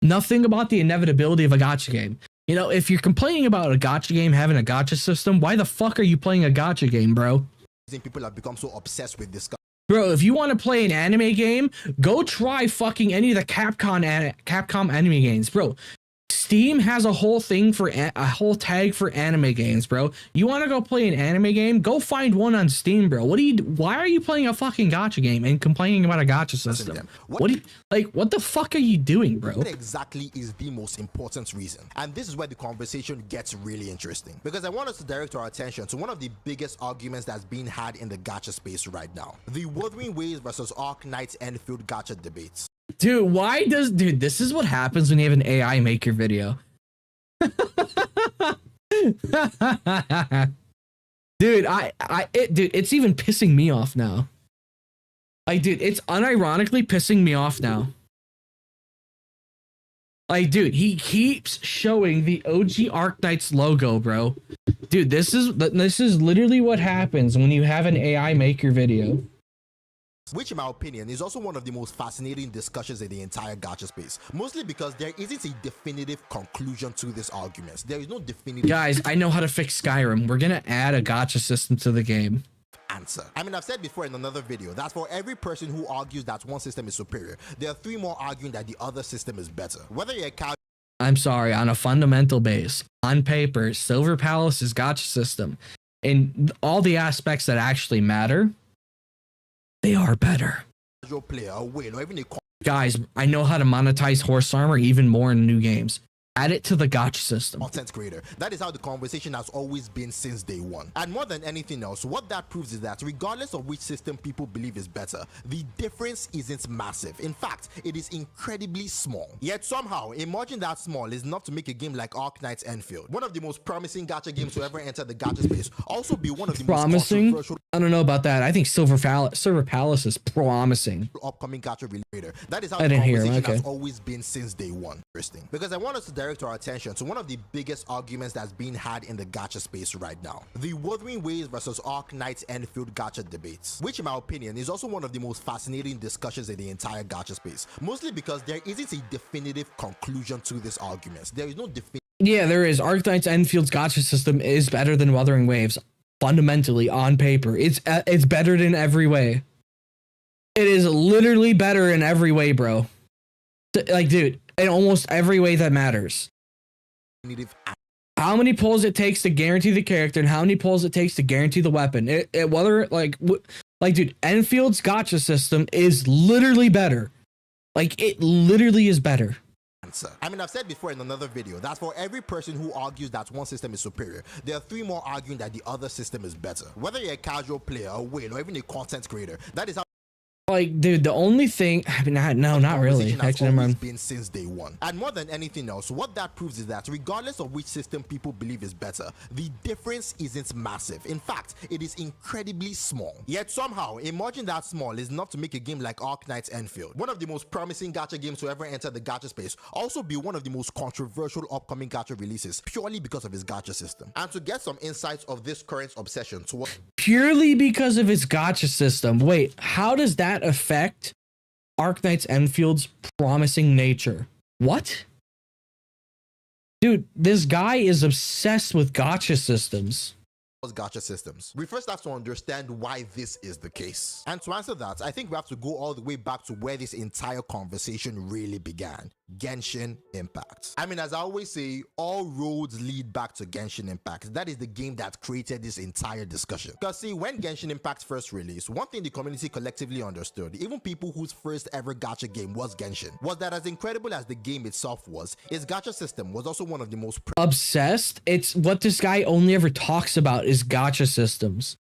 Nothing about the inevitability of a gacha game. You know, if you're complaining about a gacha game having a gacha system, why the fuck are you playing a gacha game, bro? people have become so obsessed with discussing. Bro, if you want to play an anime game, go try fucking any of the Capcom anime games, bro. Steam has a whole thing for a whole tag for anime games, bro. You want to go play an anime game? Go find one on Steam, bro. Why are you playing a fucking gacha game and complaining about a gacha system? What the fuck are you doing, bro? What exactly is the most important reason? And this is where the conversation gets really interesting, because I want us to direct our attention to one of the biggest arguments that's being had in the gacha space right now: the Wuthering Waves versus Arknightsendfield gacha debates. Dude, this is what happens when you have an AI make your video. Dude, it's even pissing me off now. Like, dude, it's unironically pissing me off now. Like, dude, he keeps showing the OG Arknights logo, bro. Dude, this is literally what happens when you have an AI make your video. Which, in my opinion, is also one of the most fascinating discussions in the entire gacha space. Mostly because there isn't a definitive conclusion to this argument. There is no definitive... Guys, I know how to fix Skyrim. We're gonna add a gacha system to the game. Answer. I mean, I've said before in another video that for every person who argues that one system is superior, there are 3 more arguing that the other system is better. Whether you're a cow... I'm sorry, on a fundamental base, on paper, Silver Palace's gacha system, in all the aspects that actually matter, they are better. Player, a whale, or even a... Guys, I know how to monetize horse armor even more in new games. Add it to the gacha system. Content creator. That is how the conversation has always been since day one. And more than anything else, what that proves is that regardless of which system people believe is better, the difference isn't massive. In fact, it is incredibly small. Yet somehow, a margin that small is enough to make a game like Arknightsendfield, one of the most promising gacha games to ever enter the gacha space, also be one of the most controversial... I don't know about that. I think Silver Palace is promising. Upcoming gacha relator. That is how the conversation has always been since day one. Interesting. Because I want us to direct our attention to one of the biggest arguments that's being had in the gacha space right now: the Wuthering Waves versus Arknightsendfield gacha debates, which in my opinion is also one of the most fascinating discussions in the entire gacha space, mostly because there isn't a definitive conclusion to this argument. There is no definitive... Yeah, there is. Arknightsendfield's gacha system is better than Wuthering Waves. Fundamentally, on paper, it's better in every way. It is literally better in every way, bro. Like, dude, in almost every way that matters. How many pulls it takes to guarantee the character and how many pulls it takes to guarantee the weapon. Dude, Enfield's gacha system is literally better. Like, it literally is better. I mean, I've said before in another video that for every person who argues that one system is superior, there are 3 more arguing that the other system is better. Whether you're a casual player, a whale, or even a content creator, that is how... like, dude, the only thing, I mean, not really. Conversation has Actually, never always mind. been since day one. And more than anything else, what that proves is that regardless of which system people believe is better, the difference isn't massive. In fact, it is incredibly small. Yet somehow, emerging that small is enough to make a game like Arknights Endfield, one of the most promising gacha games to ever enter the gacha space, also be one of the most controversial upcoming gacha releases purely because of its gacha system. And to get some insights of this current obsession towards Purely because of its gacha system. Wait, how does that affect Arknights Enfield's promising nature? What? Dude, this guy is obsessed with gacha systems. gacha systems, we first have to understand why this is the case. And to answer that, I think we have to go all the way back to where this entire conversation really began. Genshin Impact. I mean, as I always say, all roads lead back to Genshin Impact. That is the game that created this entire discussion. Because see, when Genshin Impact first released, one thing the community collectively understood, even people whose first ever gacha game was Genshin, was that as incredible as the game itself was, its gacha system was also one of the most Obsessed? It's what this guy only ever talks about is gacha systems.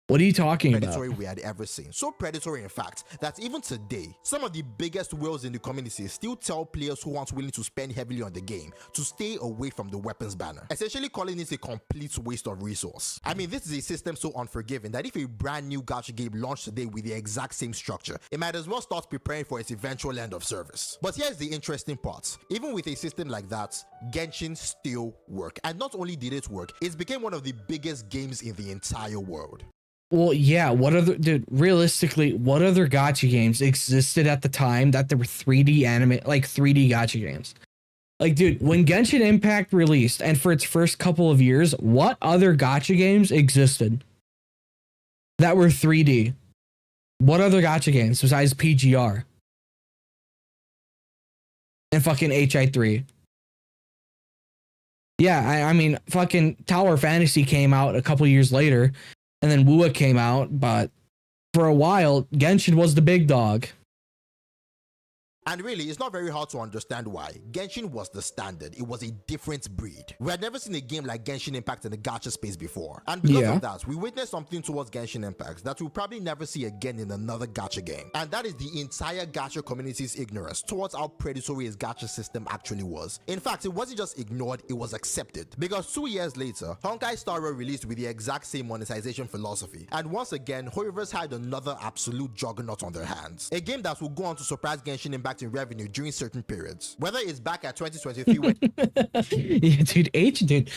What are you talking about? predatory we had ever seen. So predatory, in fact, that even today, some of the biggest whales in the community still tell players who aren't willing to spend heavily on the game to stay away from the weapons banner, essentially calling it a complete waste of resource. I mean, this is a system so unforgiving that if a brand new gacha game launched today with the exact same structure, it might as well start preparing for its eventual end of service. But here's the interesting part. Even with a system like that, Genshin still worked. And not only did it work, it became one of the biggest games in the entire world. Well, yeah, dude, realistically, what other gacha games existed at the time that there were 3D like 3D gacha games? Like, dude, when Genshin Impact released and for its first couple of years, what other gacha games existed that were 3D? What other gacha games besides PGR and fucking HI3? Yeah, I mean, fucking Tower Fantasy came out a couple years later. And then Wuwa came out, but for a while, Genshin was the big dog. And really, it's not very hard to understand why. Genshin was the standard. It was a different breed. We had never seen a game like Genshin Impact in the gacha space before. And because of that, we witnessed something towards Genshin Impact that we'll probably never see again in another gacha game. And that is the entire gacha community's ignorance towards how predatory its gacha system actually was. In fact, it wasn't just ignored, it was accepted. Because 2 years later, Honkai Star Rail released with the exact same monetization philosophy. And once again, Hoyoverse had another absolute juggernaut on their hands. A game that will go on to surprise Genshin Impact in revenue during certain periods. Whether it's back at 2023 when yeah, dude,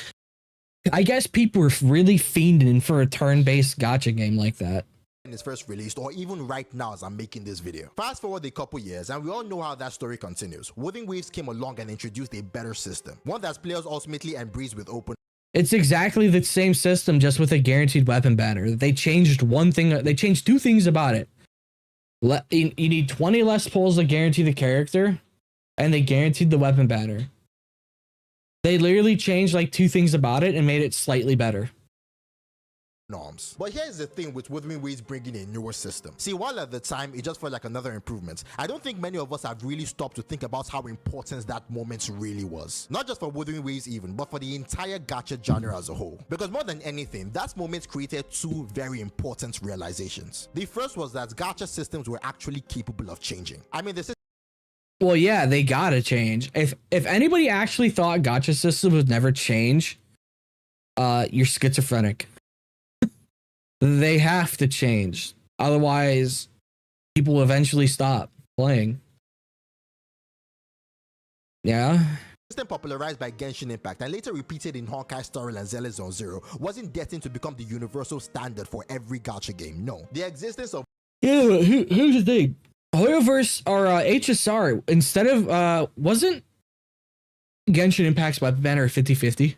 I guess people were really fiending for a turn-based gacha game like that. it's first released, or even right now as I'm making this video. Fast forward a couple years and we all know how that story continues. Wooden Waves came along and introduced a better system, one that players ultimately embraced with open. It's exactly the same system, just with a guaranteed weapon banner. They changed one thing. They changed two things about it. You need 20 less pulls to guarantee the character, and they guaranteed the weapon banner. They literally changed like two things about it and made it slightly better. Norms. But here's the thing with Wuthering Waves bringing a newer system. See, while at the time it just felt like another improvement, I don't think many of us have really stopped to think about how important that moment really was. Not just for Wuthering Waves even, but for the entire gacha genre as a whole. Because more than anything, that moment created two very important realizations. The first was that gacha systems were actually capable of changing. I mean, the well, yeah, they gotta change. If anybody actually thought gacha systems would never change, you're schizophrenic. They have to change. Otherwise, people will eventually stop playing. Yeah. system popularized by Genshin Impact and later repeated in Honkai Star Rail and Zenless Zone Zero wasn't destined to become the universal standard for every gacha game. No. The existence of Here's the thing. Hoyoverse or HSR, instead of wasn't Genshin Impact's weapon banner 50-50?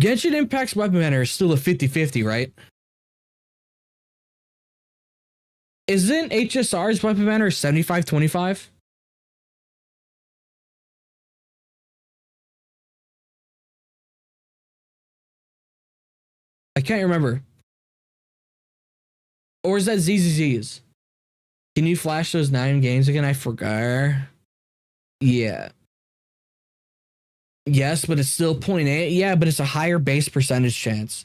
Genshin Impact's weapon banner is still a 50-50, right? Isn't HSR's weapon banner 75-25? I can't remember. Or is that ZZZ's? Can you flash those 9 games again? I forgot. Yeah. Yes, but it's still 0.8. Yeah, but it's a higher base percentage chance.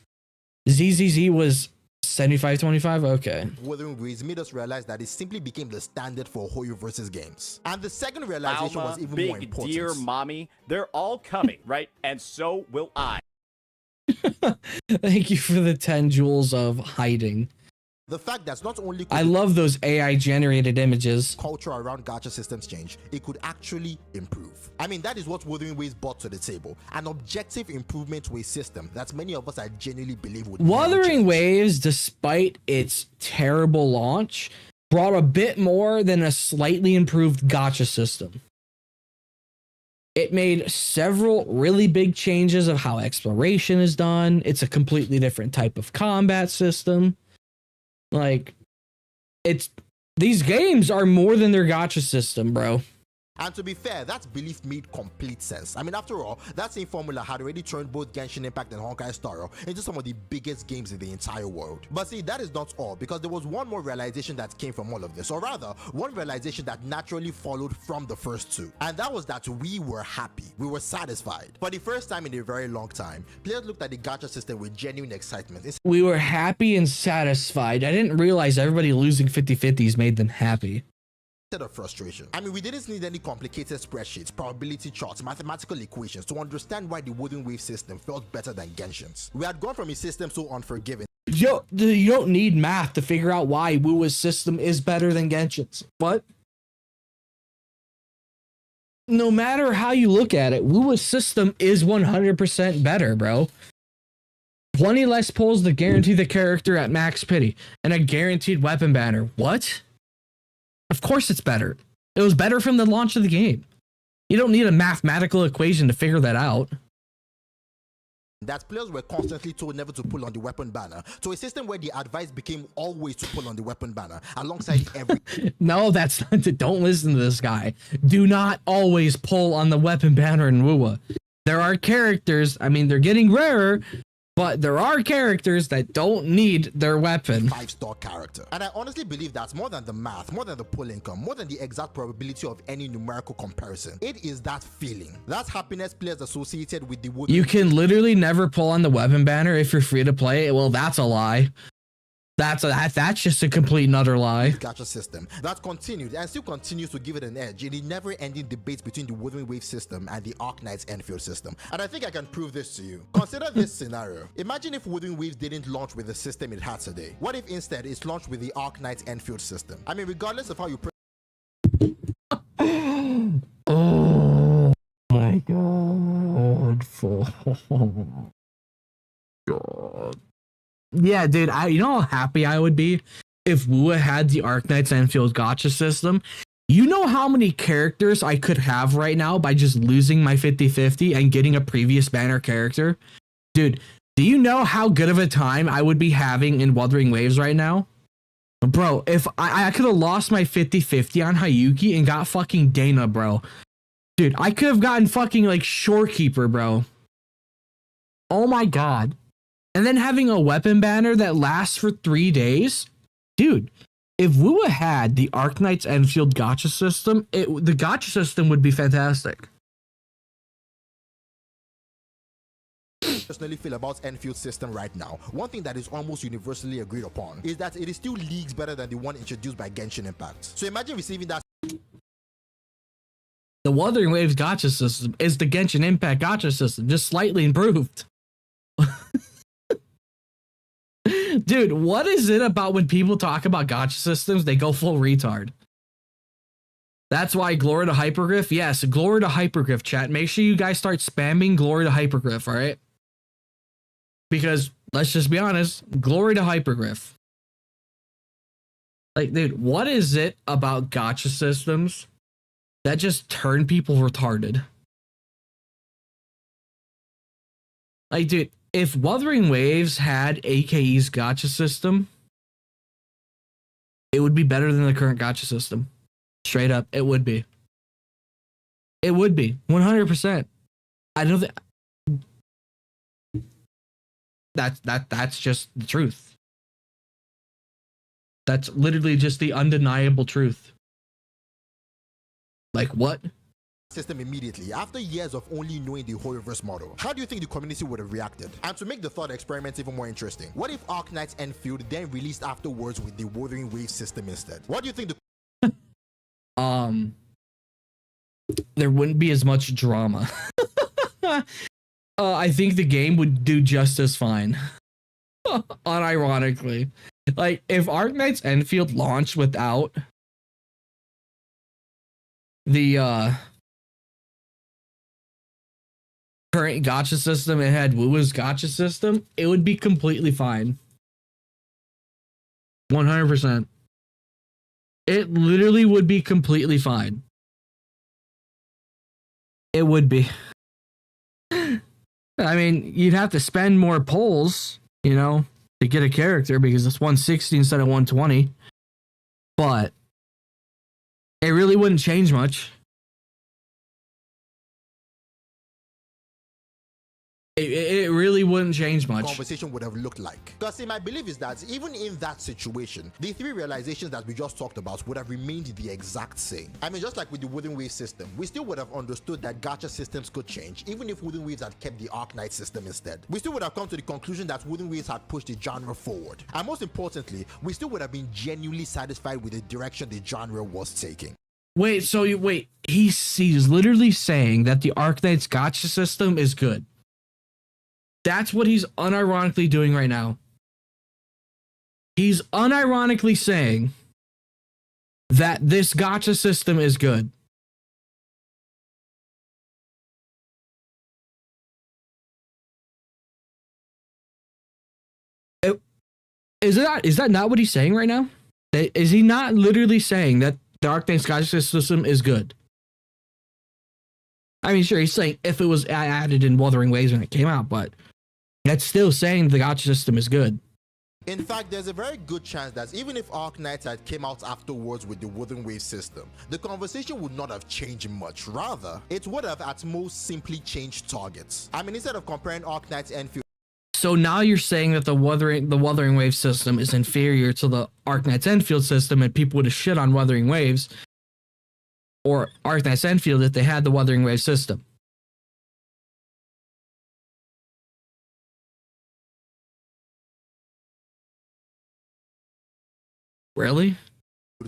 ZZZ was 75-25? Okay. Wuthering Waves made us realize that it simply became the standard for Hoyo versus games. And the second realization was even more big important. dear mommy, they're all coming, right? And so will I. Thank you for the 10 joules of hiding. The fact that not only could I love those AI generated images. culture around gacha systems change, it could actually improve. I mean, that is what Wuthering Waves brought to the table. An objective improvement to a system that many of us I genuinely believe would never Wuthering change. Waves, despite its terrible launch, brought a bit more than a slightly improved gacha system. It made several really big changes of how exploration is done. It's a completely different type of combat system. Like, these games are more than their gacha system, bro. And to be fair, that belief made complete sense. I mean, after all, that same formula had already turned both Genshin Impact and Honkai Star Rail into some of the biggest games in the entire world. But see, that is not all, because there was one more realization that came from all of this, or rather, one realization that naturally followed from the first two. And that was that we were happy. We were satisfied. For the first time in a very long time, players looked at the gacha system with genuine excitement. We were happy and satisfied. I didn't realize everybody losing 50-50s made them happy. Instead of frustration. I mean, we didn't need any complicated spreadsheets, probability charts, mathematical equations to understand why the Wuthering Wave system felt better than Genshin's. We had gone from a system so unforgiving. Yo, you don't need math to figure out why Wuwa's system is better than Genshin's. But no matter how you look at it, Wuwa's system is 100% better, bro. 20 less pulls to guarantee the character at max pity and a guaranteed weapon banner. What? Of course it's better. It was better from the launch of the game. You don't need a mathematical equation to figure that out. That players were constantly told never to pull on the weapon banner, to a system where the advice became always to pull on the weapon banner alongside every. No, that's not. Don't listen to this guy. Do not always pull on the weapon banner in Wuwa. There are characters, I mean, they're getting rarer, but there are characters that don't need their weapon. 5-star character. And I honestly believe that's more than the math, more than the pull income, more than the exact probability of any numerical comparison. It is that feeling, that happiness players associated with the Wuthering. You can literally never pull on the weapon banner if you're free to play. Well, that's a lie. That's just a complete and utter lie. Gacha system that continued and still continues to give it an edge in the never-ending debate between the Wuthering Wave system and the Arknights-Endfield system. And I think I can prove this to you. Consider this scenario. Imagine if Wuthering Waves didn't launch with the system it had today. What if instead it's launched with the Arknights-Endfield system? I mean, regardless of how you Oh my god. God. Yeah, dude, you know how happy I would be if Wuwa had the Arknights-Endfield gacha system? You know how many characters I could have right now by just losing my 50-50 and getting a previous banner character? Dude, do you know how good of a time I would be having in Wuthering Waves right now? Bro, if I could have lost my 50-50 on Hayuki and got fucking Dana, bro. Dude, I could have gotten fucking like Shorekeeper, bro. Oh my god. And then having a weapon banner that lasts for 3 days? Dude, if Wuwa had the Arknights-Endfield gacha system, the gacha system would be fantastic. personally feel about Enfield system right now, one thing that is almost universally agreed upon is that it is still leagues better than the one introduced by Genshin Impact. So imagine receiving that. The Wuthering Waves gacha system is the Genshin Impact gacha system, just slightly improved. Dude, what is it about when people talk about gacha systems, they go full retard? That's why glory to Hypergriff. Yes, glory to Hypergriff, chat. Make sure you guys start spamming glory to Hypergriff, all right? Because let's just be honest, glory to Hypergriff. Like, dude, what is it about gacha systems that just turn people retarded? Like, dude, if Wuthering Waves had AKE's gacha system, it would be better than the current gacha system. Straight up, it would be. It would be 100%. I know that's just the truth. That's literally just the undeniable truth. Like what? system immediately after years of only knowing the Horrorverse model, how do you think the community would have reacted? And to make the thought experiment even more interesting, what if arknightsendfield then released afterwards with the Wuthering Waves system instead? What do you think the there wouldn't be as much drama. I think the game would do just as fine. Unironically. Like, if arknightsendfield launched without the current gacha system, it had Wuwa's gacha system, it would be completely fine. 100%. It literally would be completely fine. It would be. I mean, you'd have to spend more pulls, you know, to get a character because it's 160 instead of 120. But it really wouldn't change much. It really wouldn't change much. Conversation would have looked like. Because see, my belief is that even in that situation, the three realizations that we just talked about would have remained the exact same. I mean, just like with the Wuthering Waves system, we still would have understood that gacha systems could change, even if Wuthering Waves had kept the Arknight system instead. We still would have come to the conclusion that Wuthering Waves had pushed the genre forward. And most importantly, we still would have been genuinely satisfied with the direction the genre was taking. Wait, so he's literally saying that the Arknights gacha system is good. That's what he's unironically doing right now. He's unironically saying that this gacha system is good. Is that not what he's saying right now? Is he not literally saying that the Arknights gacha system is good? I mean, sure, he's saying if it was added in Wuthering Waves when it came out, but that's still saying the gacha system is good. In fact, there's a very good chance that even if Arknights had came out afterwards with the Wuthering Waves system, the conversation would not have changed much. Rather, it would have at most simply changed targets. I mean, instead of comparing Arknightsendfield. So now you're saying that the Wuthering Waves system is inferior to the Arknightsendfield system, and people would have shit on Wuthering Waves or Arknightsendfield if they had the Wuthering Waves system. Really?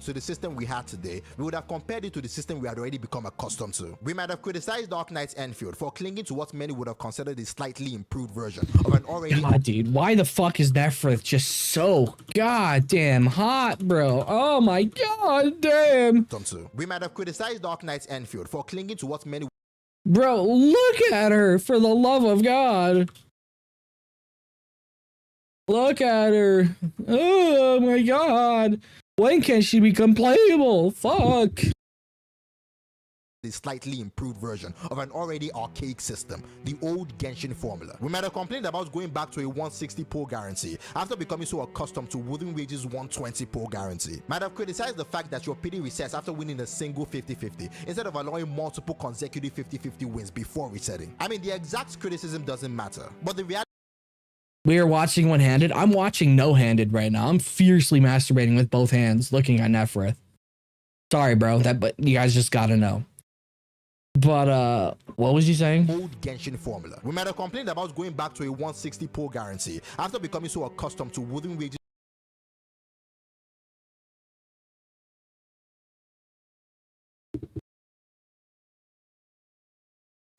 To the system we had today, we would have compared it to the system we had already become accustomed to. We might have criticized Arknightsendfield for clinging to what many would have considered a slightly improved version of an already... God, dude, why the fuck is Nephthys just so goddamn hot, bro? Oh my god damn. We might have criticized Arknightsendfield for clinging to what many... Bro, look at her, for the love of God. Look at her. Oh my god. When can she become playable? Fuck. The slightly improved version of an already archaic system, the old Genshin formula. We might have complained about going back to a 160 pull guarantee after becoming so accustomed to Wuthering Waves' 120 pull guarantee. Might have criticized the fact that your pity resets after winning a single 50-50 instead of allowing multiple consecutive 50-50 wins before resetting. I mean, the exact criticism doesn't matter, but the reality... We are watching one-handed. I'm watching no-handed right now. I'm fiercely masturbating with both hands, looking at Nephthys. Sorry, bro. But you guys just gotta know. But what was he saying? Old Genshin formula. We might have complained about going back to a 160 pull guarantee after becoming so accustomed to Wuthering Waves.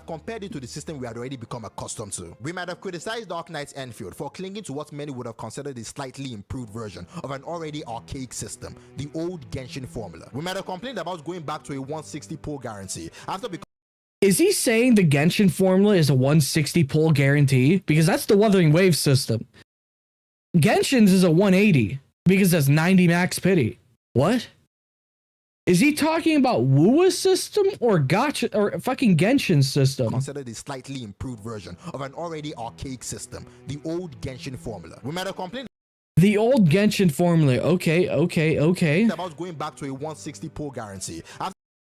Compared it to the system we had already become accustomed to. We might have criticized Arknightsendfield for clinging to what many would have considered a slightly improved version of an already archaic system, the old Genshin formula. We might have complained about going back to a 160 pull guarantee after becoming... Is he saying the Genshin formula is a 160 pull guarantee? Because that's the Wuthering Waves system. Genshin's is a 180 because that's 90 max pity. What? Is he talking about Wuwa's system or Gacha or fucking Genshin's system? Considered a slightly improved version of an already archaic system, the old Genshin formula. We might have complained the old Genshin formula. Okay. About going back to a 160 pull guarantee.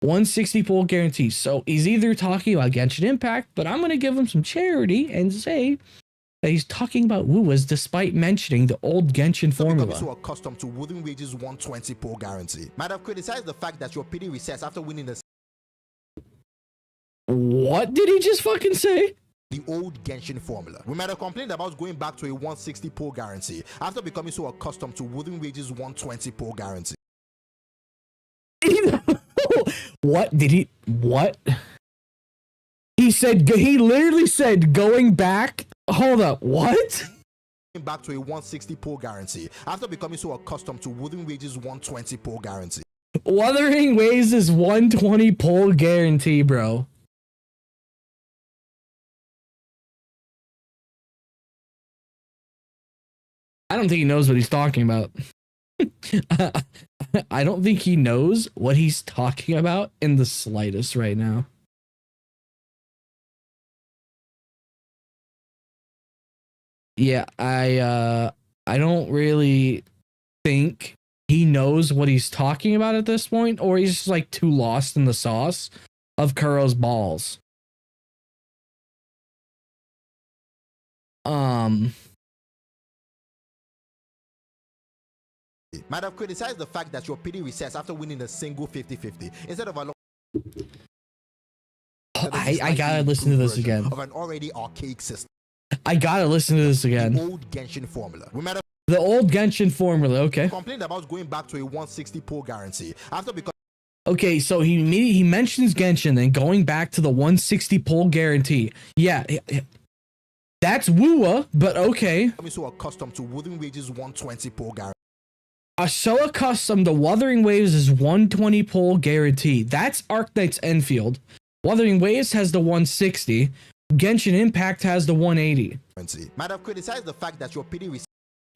160 pull guarantee. So he's either talking about Genshin Impact, but I'm gonna give him some charity and say that he's talking about Wuwa's despite mentioning the old Genshin formula. So accustomed to Wuthering Waves' 120 pull guarantee. Might have criticized the fact that your pity resets after winning the What did he just fucking say? The old Genshin formula. We might have complained about going back to a 160 pull guarantee after becoming so accustomed to Wuthering Wage's 120 pull guarantee. What did he? What? He said, he literally said going back. Hold up, what? Back to a 160 pull guarantee after becoming so accustomed to Wuthering Wage's 120 pull guarantee. Wuthering Waves is 120 pull guarantee, bro. I don't think he knows what he's talking about. I don't think he knows what he's talking about in the slightest right now. Yeah, I don't really think he knows what he's talking about at this point, or he's just like too lost in the sauce of Kuro's balls. Might have criticized the fact that your PD resets after winning a single 50-50 instead of a I gotta listen to this again. Of an already archaic system. I gotta listen to this again. The old Genshin formula. We might have the old Genshin formula, okay. Complained about going back to a 160 pull guarantee after becoming. Okay, so he mentions Genshin, then going back to the 160 pull guarantee. Yeah, that's Wuwa, but okay. I'm so accustomed to Wuthering Wage's 120 pull guarantee. So accustomed to Wuthering Waves is 120 pull guarantee. That's Arknights Endfield. Wuthering Waves has the 160. Genshin Impact has the 180. Might have criticized the fact that your PD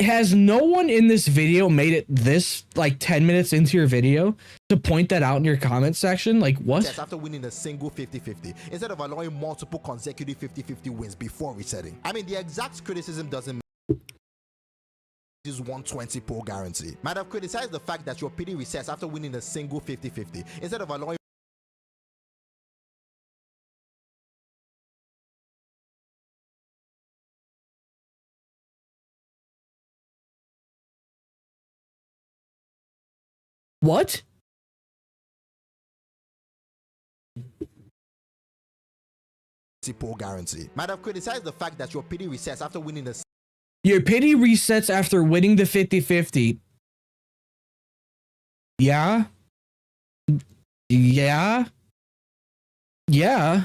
has no one in this video made it this like 10 minutes into your video to point that out in your comment section? Like what? After winning a single 50-50 instead of allowing multiple consecutive 50-50 wins before resetting. I mean, the exact criticism doesn't is 120 pull guarantee. Might have criticized the fact that your PD resets after winning a single 50-50 instead of allowing what? pull guarantee. Might have criticized the fact that your PD resets after winning a your pity resets after winning the 50-50. Yeah. Yeah. Yeah.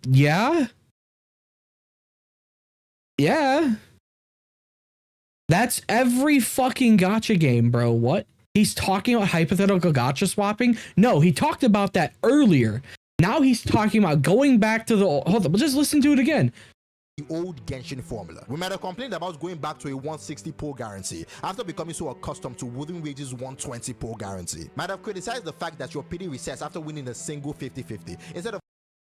Yeah. Yeah. That's every fucking gacha game, bro. What? He's talking about hypothetical gacha swapping? No, he talked about that earlier. Now he's talking about going back to the... Hold on, just listen to it again. The old Genshin formula. We might have complained about going back to a 160 pull guarantee after becoming so accustomed to Wuthering Wage's 120 pull guarantee. Might have criticized the fact that your PD resets after winning a single 50-50 instead of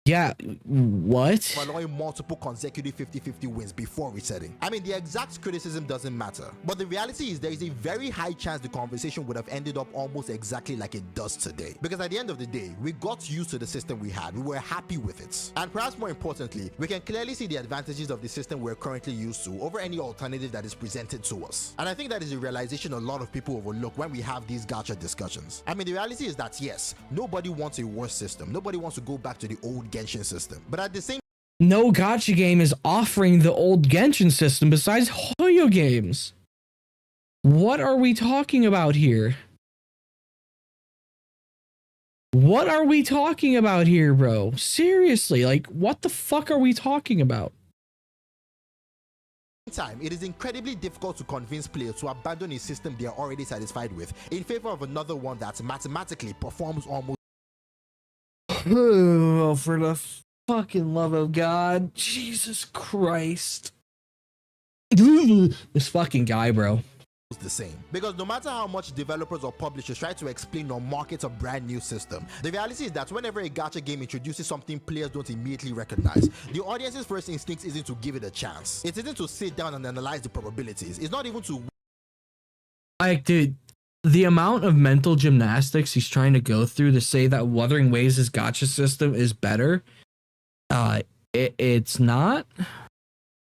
yeah, what? allowing multiple consecutive 50-50 wins before resetting. I mean, the exact criticism doesn't matter, but the reality is there is a very high chance the conversation would have ended up almost exactly like it does today. Because at the end of the day, we got used to the system we had. We were happy with it. And perhaps more importantly, we can clearly see the advantages of the system we're currently used to over any alternative that is presented to us. And I think that is a realization a lot of people overlook when we have these gacha discussions. I mean, the reality is that yes, nobody wants a worse system. Nobody wants to go back to the old Genshin system, but at the same no gacha game is offering the old Genshin system besides Hoyo games. What are we talking about here? What are we talking about here, bro? Seriously, like what the fuck are we talking about? Time, it is incredibly difficult to convince players to abandon a system they are already satisfied with in favor of another one that mathematically performs almost. Oh, for the fucking love of God, Jesus Christ. This fucking guy, bro. The same, because no matter how much developers or publishers try to explain or market a brand new system, the reality is that whenever a gacha game introduces something players don't immediately recognize, the audience's first instinct isn't to give it a chance. It isn't to sit down and analyze the probabilities. It's not even to like, dude, the amount of mental gymnastics he's trying to go through to say that Wuthering Waves' gacha system is better, it's not.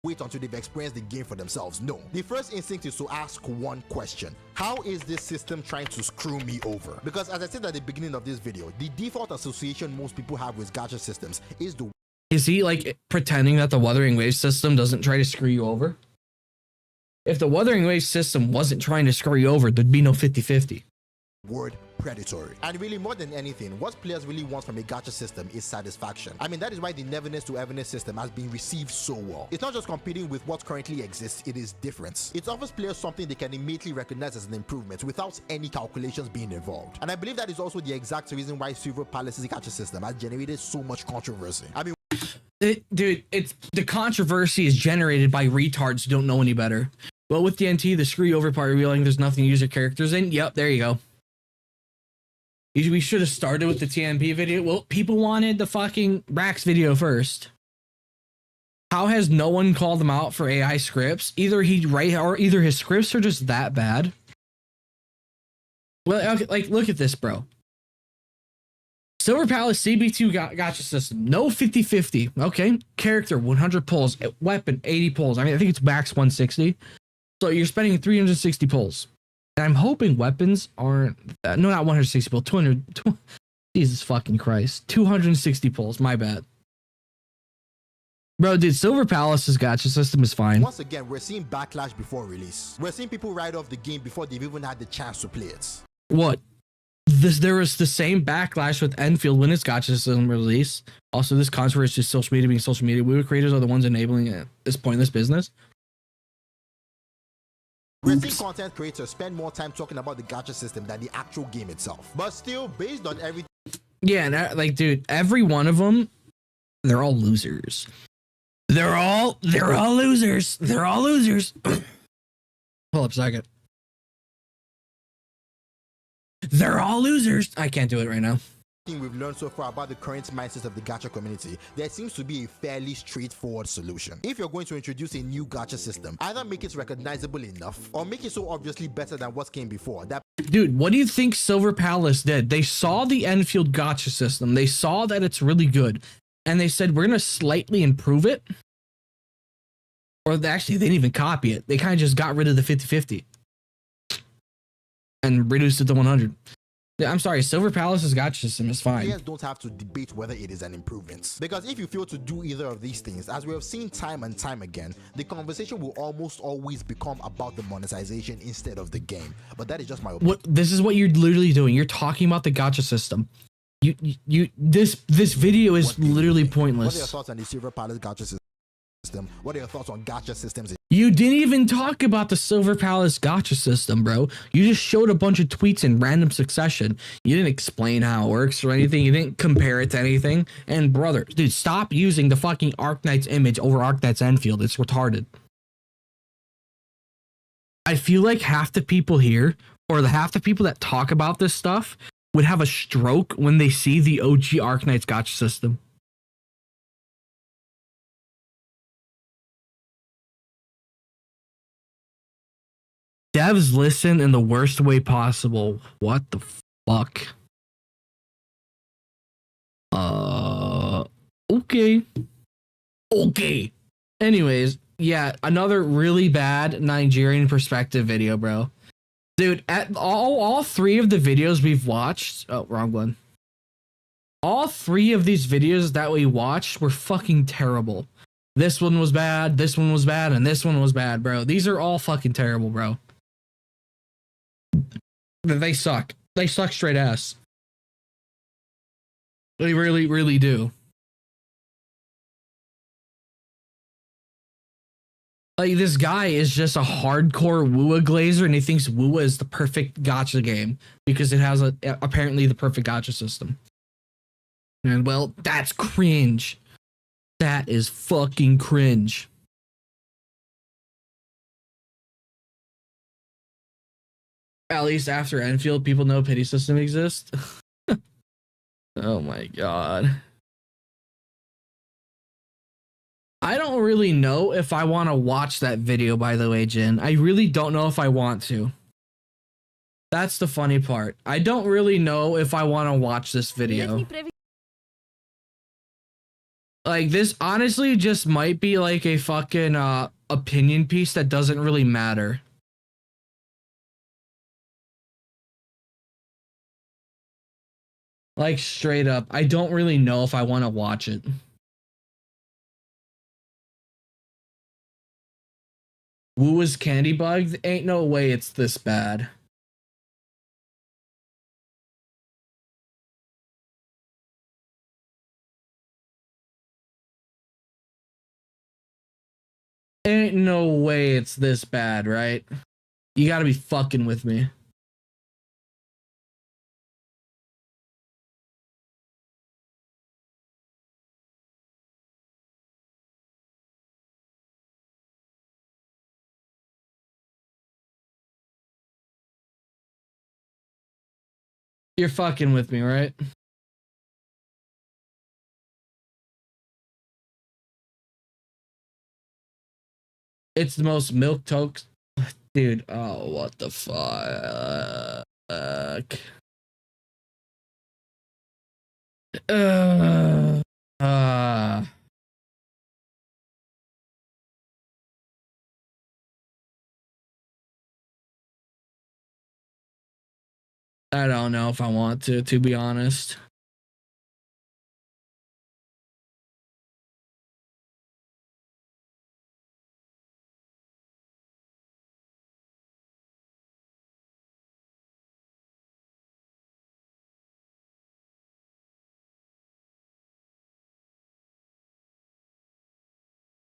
wait until they've experienced the game for themselves. No. The first instinct is to ask one question. How is this system trying to screw me over? Because as I said at the beginning of this video, the default association most people have with gacha systems is the... Is he like pretending that the Wuthering Waves system doesn't try to screw you over? If the Wuthering Waves system wasn't trying to screw you over, there'd be no 50-50. word predatory. And really, more than anything, what players really want from a gacha system is satisfaction. I mean, that is why the neverness to everness system has been received so well. It's not just competing with what currently exists, it is different. It offers players something they can immediately recognize as an improvement without any calculations being involved. And I believe that is also the exact reason why Silver Palace's gacha system has generated so much controversy. I mean, dude, it's the controversy is generated by retards who don't know any better. Well, with TNT, the screw you over part revealing there's nothing to use your characters in. Yep, there you go. We should have started with the TNP video. Well, people wanted the fucking Brax video first. How has no one called them out for AI scripts? Either either his scripts are just that bad. Well, okay, like, look at this, bro. Silver Palace CB2 gacha system. No 50-50. Okay. Character 100 pulls. Weapon 80 pulls. I mean, I think it's max 160. So you're spending 360 pulls. And I'm hoping weapons aren't... no, not 160 pulls. 200... Jesus fucking Christ. 260 pulls. My bad. Bro, dude, Silver Palace's gacha system is fine. Once again, we're seeing backlash before release. We're seeing people write off the game before they've even had the chance to play it. What? There was the same backlash with Endfield when its gacha system release. Also, this controversy is social media being social media. Wuwa creators are the ones enabling it. This pointless business. We're seeing content creators spend more time talking about the gacha system than the actual game itself. But still, based on everything... Yeah, and like, dude, every one of them, they're all losers. They're all losers. They're all losers. Hold up a second. They're all losers. I can't do it right now. We've learned so far about the current mindset of the gacha community, there seems to be a fairly straightforward solution. If you're going to introduce a new gacha system, either make it recognizable enough or make it so obviously better than what came before. Dude, what do you think Silver Palace did? They saw the Endfield gacha system. They saw that it's really good. And they said, we're going to slightly improve it. Or actually, they didn't even copy it. They kind of just got rid of the 50-50. And reduced it to 100. Yeah, I'm sorry, Silver Palace's gacha system is fine. Players don't have to debate whether it is an improvement. Because if you fail to do either of these things, as we have seen time and time again, the conversation will almost always become about the monetization instead of the game. But that is just my opinion. This is what you're literally doing. You're talking about the gacha system. This video is literally pointless. What are your thoughts on the Silver Palace gacha system? What are your thoughts on gacha systems? You didn't even talk about the Silver Palace gacha system, bro. You just showed a bunch of tweets in random succession. You didn't explain how it works or anything. You didn't compare it to anything. And brother, dude, stop using the fucking Arknights image over Arknightsendfield. It's retarded. I feel like half the people here, or half the people that talk about this stuff, would have a stroke when they see the OG Arknights gacha system. Devs listen in the worst way possible. What the fuck? Okay. Okay. Anyways, yeah, another really bad Nigerian perspective video, bro. Dude, at all three of the videos we've watched... Oh, wrong one. All three of these videos that we watched were fucking terrible. This one was bad, this one was bad, and this one was bad, bro. These are all fucking terrible, bro. They suck. They suck straight ass. They really, really do. Like, this guy is just a hardcore Wuwa glazer, and he thinks Wuwa is the perfect gacha game because it has apparently the perfect gacha system. And well, that's cringe. That is fucking cringe. At least after Endfield, people know pity system exists. Oh my god. I don't really know if I want to watch that video, by the way, Jin. I really don't know if I want to. That's the funny part. I don't really know if I want to watch this video. Like, this honestly just might be like a fucking opinion piece that doesn't really matter. Like, straight up, I don't really know if I want to watch it. Wuwa's Candy Bug? Ain't no way it's this bad. Ain't no way it's this bad, right? You gotta be fucking with me. You're fucking with me, right? It's the most milk toast. Dude, oh, what the fuck? I don't know if I want to be honest.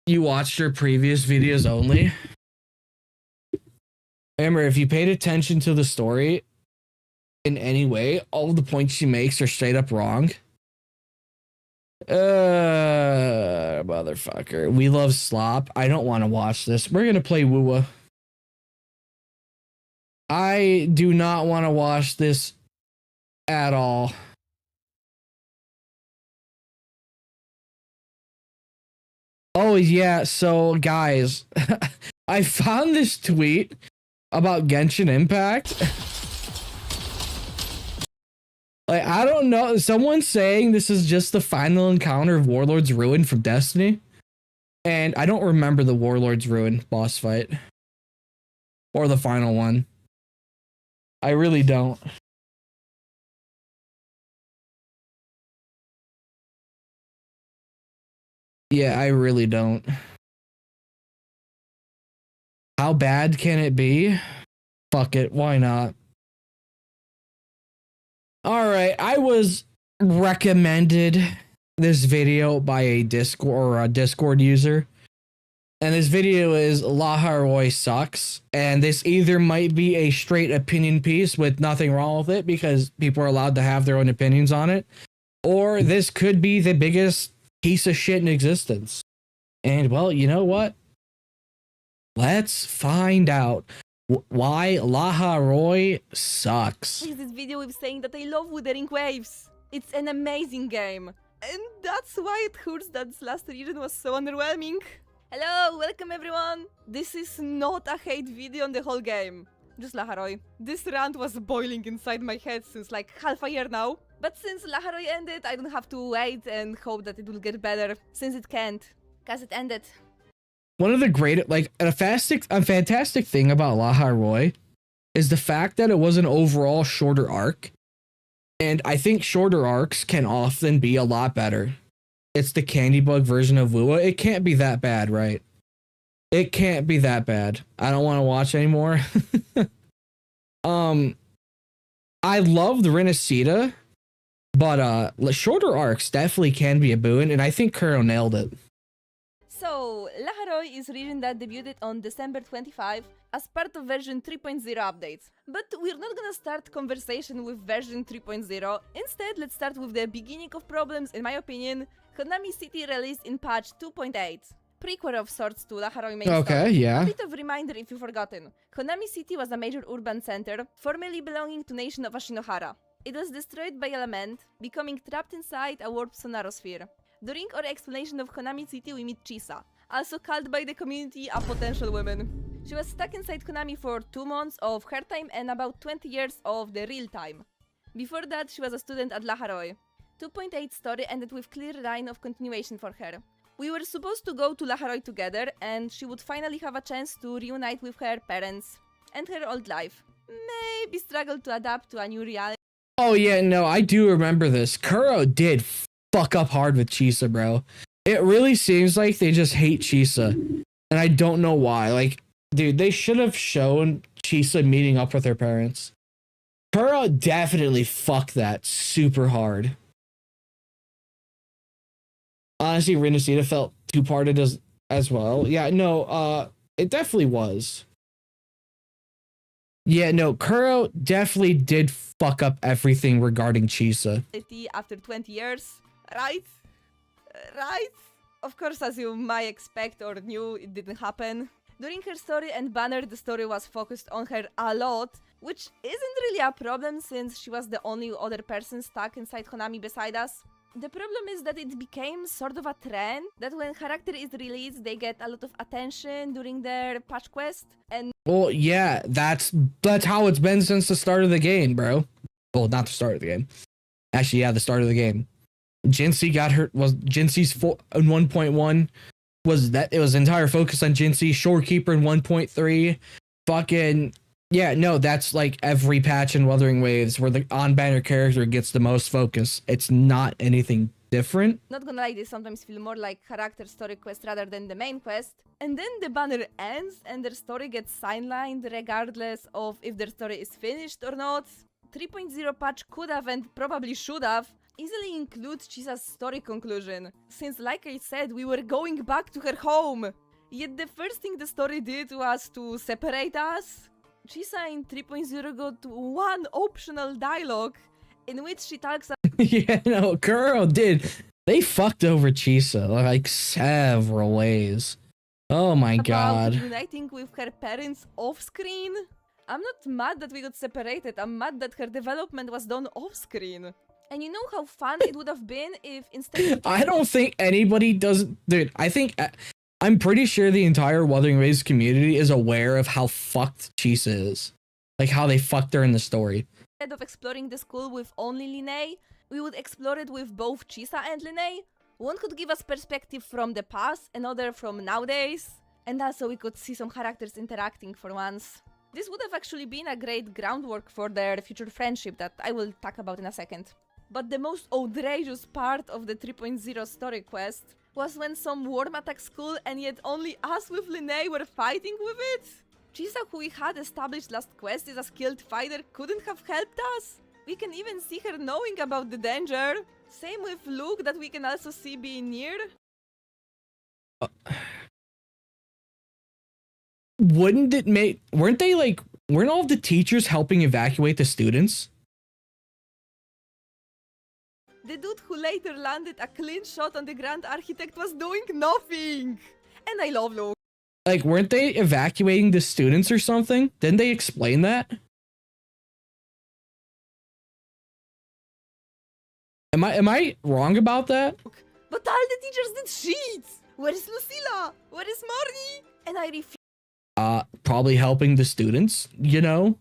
You watched her previous videos only? Remember, if you paid attention to the story in any way, all of the points she makes are straight up wrong. Motherfucker. We love slop. I don't want to watch this. We're gonna play Wuwa. I do not want to watch this at all. Oh yeah, so guys, I found this tweet about Genshin Impact. Like, I don't know, someone's saying this is just the final encounter of Warlord's Ruin from Destiny. And I don't remember the Warlord's Ruin boss fight. Or the final one. I really don't. Yeah, I really don't. How bad can it be? Fuck it, why not? Alright, I was recommended this video by a Discord user. And this video is Laharoi sucks. And this either might be a straight opinion piece with nothing wrong with it because people are allowed to have their own opinions on it. Or this could be the biggest piece of shit in existence. And well, you know what? Let's find out why Laharoi sucks. This video with saying that I love Wuthering Waves. It's an amazing game. And that's why it hurts that this last region was so underwhelming. Hello, welcome everyone. This is not a hate video on the whole game. Just Laharoi. This rant was boiling inside my head since like half a year now. But since Laharoi ended, I don't have to wait and hope that it will get better, since it can't. Cause it ended. One of the great, like, a fantastic thing about Laharoi is the fact that it was an overall shorter arc. And I think shorter arcs can often be a lot better. It's the Candy Bug version of Wuwa. It can't be that bad, right? It can't be that bad. I don't want to watch anymore. I love the Renacita, but shorter arcs definitely can be a boon, and I think Kuro nailed it. So, Laharoi is a region that debuted on December 25 as part of version 3.0 updates. But we're not gonna start conversation with version 3.0. Instead, let's start with the beginning of problems, in my opinion. Konami City released in patch 2.8. Prequel of sorts to Laharoi main Okay, story. yeah. A bit of reminder if you've forgotten. Konami City was a major urban center, formerly belonging to nation of Ashinohara. It was destroyed by Element, becoming trapped inside a warp sonarosphere. During our explanation of Konami City, we meet Chisa, also called by the community a potential woman. She was stuck inside Konami for 2 months of her time and about 20 years of the real time. Before that, she was a student at Laharoi. 2.8 story ended with clear line of continuation for her. We were supposed to go to Laharoy together, and she would finally have a chance to reunite with her parents and her old life. Maybe struggle to adapt to a new reality. Oh yeah, no, I do remember this. Kuro did fuck up hard with Chisa, bro. It really seems like they just hate Chisa, and I don't know why. Like, dude, they should have shown Chisa meeting up with her parents. Kuro definitely fucked that super hard. Honestly, Rinasita felt two-parted as well. Yeah, no, it definitely was. Yeah, no, Kuro definitely did fuck up everything regarding Chisa. After 20 years, right? Right? Of course, as you might expect or knew, it didn't happen. During her story and banner, the story was focused on her a lot, which isn't really a problem since she was the only other person stuck inside Konami beside us. The problem is that it became sort of a trend that when character is released, they get a lot of attention during their patch quest, and well, yeah, that's how it's been since the start of the game, bro. Well, not the start of the game. Actually, yeah, the start of the game. Jinsei got hurt. Was Jinsei's 1.1 was that it was entire focus on Jinsei. Shorekeeper in 1.3. Fucking yeah, no, that's like every patch in Wuthering Waves where the on-banner character gets the most focus. It's not anything different. not gonna lie, they sometimes feel more like character story quest rather than the main quest. And then the banner ends and their story gets sidelined regardless of if their story is finished or not. 3.0 patch could have and probably should have easily include Chisa's story conclusion, since like I said, we were going back to her home. Yet the first thing the story did was to separate us. Chisa in 3.0 got one optional dialogue in which she talks Yeah, no, Kuro did. They fucked over Chisa like several ways. Oh my about god. uniting with her parents off-screen. I'm not mad that we got separated, I'm mad that her development was done off-screen. And you know how fun it would have been if instead of I don't think anybody does. Dude, I'm pretty sure the entire Wuthering Waves community is aware of how fucked Chisa is. Like how they fucked her in the story. instead of exploring the school with only Linnea, we would explore it with both Chisa and Linnea. One could give us perspective from the past, another from nowadays, and also we could see some characters interacting for once. This would have actually been a great groundwork for their future friendship that I will talk about in a second. But the most outrageous part of the 3.0 story quest was when some worm attacked school and yet only us with Linnea were fighting with it. Chisa, who we had established last quest is a skilled fighter, couldn't have helped us. We can even see her knowing about the danger. Same with Luke that we can also see being near. Weren't all of the teachers helping evacuate the students? The dude who later landed a clean shot on the Grand Architect was doing nothing! And I love Luke. Like, weren't they evacuating the students or something? Didn't they explain that? Am I wrong about that? But all the teachers did shit! Where is Lucilla? Where is Marnie? And I refuse Probably helping the students, you know?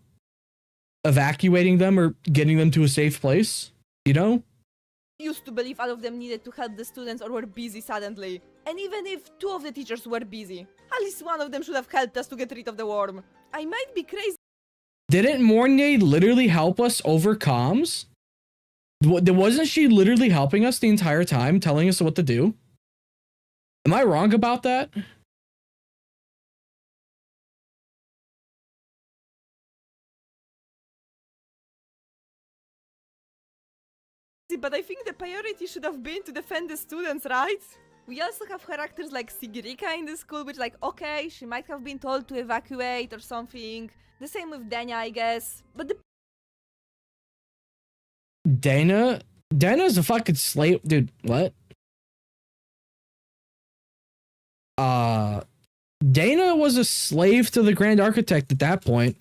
Evacuating them or getting them to a safe place, you know? to believe all of them needed to help the students or were busy suddenly. And even if two of the teachers were busy, at least one of them should have helped us to get rid of the worm. I might be crazy. Didn't Mornay literally help us over comms? Wasn't she literally helping us the entire time, telling us what to do? Am I wrong about that? But I think the priority should have been to defend the students, right? We also have characters like Sigirika in the school, which like, okay, she might have been told to evacuate or something. The same with Dana, I guess. But the Dana's a fucking slave, dude. What? Dana was a slave to the Grand Architect at that point.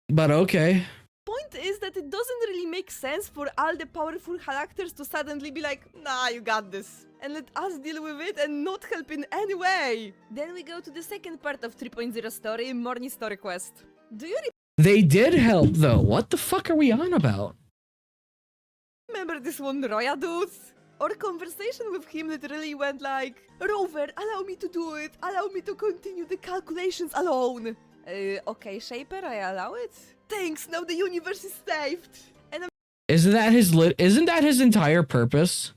But okay. point is that it doesn't really make sense for all the powerful characters to suddenly be like, nah, you got this, and let us deal with it and not help in any way. Then we go to the second part of 3.0 story, Morning Story Quest. Do you They did help though. What the fuck are we on about? Remember this one Roya dude? Our conversation with him literally went like, Rover, allow me to do it. Allow me to continue the calculations alone. Okay, Shaper, I allow it. Thanks, now the universe is saved. And I'm Isn't that his entire purpose?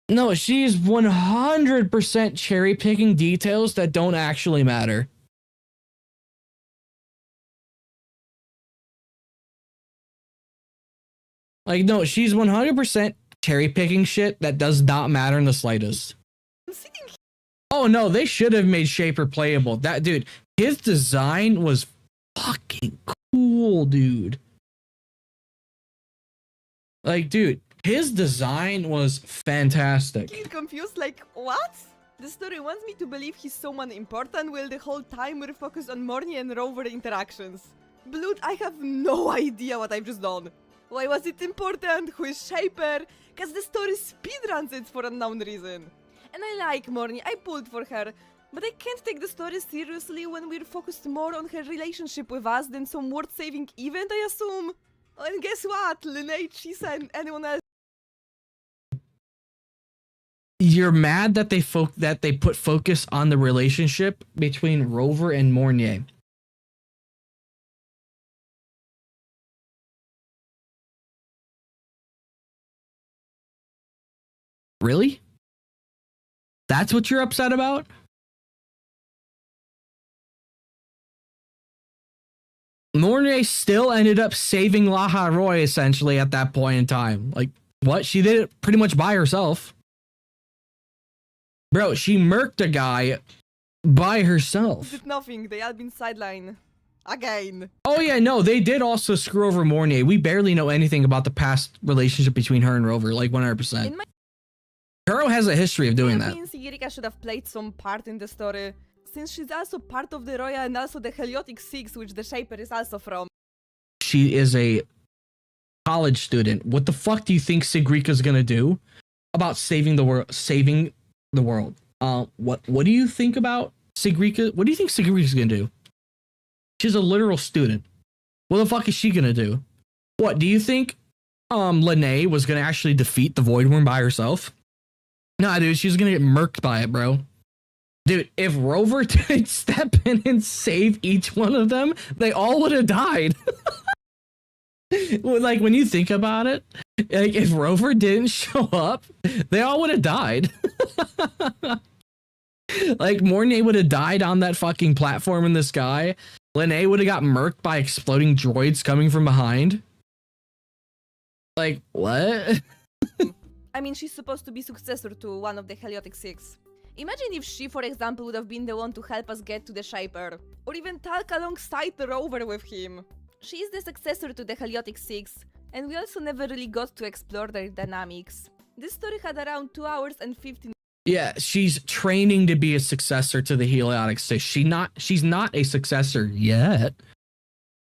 No, she's 100% cherry picking details that don't actually matter. Like, no, she's 100% cherry picking shit that does not matter in the slightest. sitting here. Oh no, they should have made Shaper playable. That dude, his design was fucking cool, dude. Like, dude, his design was fantastic. He's confused, like, what? The story wants me to believe he's someone important, while the whole time we're focused on Morny and Rover interactions. Blood, I have no idea what I've just done. Why was it important? Who is Shaper? Cause the story speedruns it for unknown reason. And I like Morny, I pulled for her, but I can't take the story seriously when we're focused more on her relationship with us than some world-saving event, I assume. And guess what? Lineage, Chisa, and anyone else. You're mad that they put focus on the relationship between Rover and Mornier. Really? That's what you're upset about? Mornay still ended up saving Laha Roy essentially at that point in time. Like, what? She did it pretty much by herself. Bro, she murked a guy by herself. Did nothing, they all been sidelined. Again. Oh yeah, no, they did also screw over Mornay. We barely know anything about the past relationship between her and Rover, like 100%. In my Kuro has a history of doing that. opinion, Sigirica should have played some part in the story, since she's also part of the Roya and also the Heliotic Six, which the Shaper is also from. She is a college student. What the fuck do you think Sigirica's gonna do about saving the world? What do you think about Sigirica? What do you think Sigirica's gonna do? She's a literal student. What the fuck is she gonna do? What do you think? Lene was gonna actually defeat the Void Worm by herself? Nah, dude, she's gonna get murked by it, bro. Dude, if Rover didn't step in and save each one of them, they all would have died. Like, when you think about it, like, if Rover didn't show up, they all would have died. Like, Mornay would have died on that fucking platform in the sky. Lene would have got murked by exploding droids coming from behind. Like, what? I mean, she's supposed to be successor to one of the Heliotic Six. Imagine if she, for example, would have been the one to help us get to the Shaper, or even talk alongside the Rover with him. She is the successor to the Heliotic Six, and we also never really got to explore their dynamics. This story had around 2 hours and 15 Yeah, she's training to be a successor to the Heliotic Six. She's not a successor yet.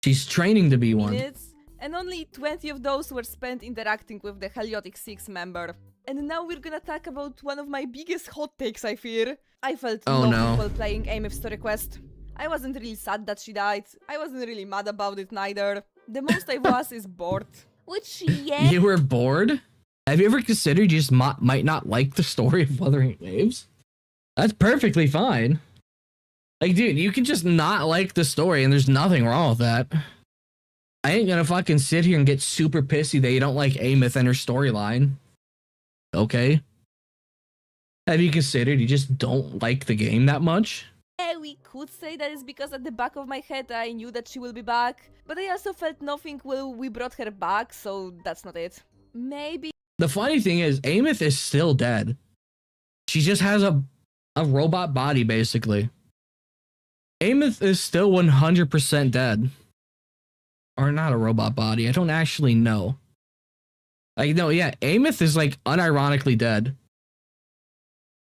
She's training to be one. minutes, and only 20 of those were spent interacting with the Heliotic Six member. And now we're gonna talk about one of my biggest hot takes, I fear. I felt Oh, no no. while playing Amy's story quest. I wasn't really sad that she died. I wasn't really mad about it neither. The most I was is bored. Which, yeah, You were bored? Have you ever considered you just might not like the story of Wuthering Waves? That's perfectly fine. Like, dude, you can just not like the story and there's nothing wrong with that. I ain't gonna fucking sit here and get super pissy that you don't like Amith and her storyline. Okay? Have you considered you just don't like the game that much? we could say that it's because at the back of my head I knew that she will be back. But I also felt nothing when we brought her back, so that's not it. Maybe. The funny thing is, Amith is still dead. She just has a robot body, basically. Amith is still 100% dead. Or not a robot body. I don't actually know. Like, no, yeah, Amith is, like, unironically dead.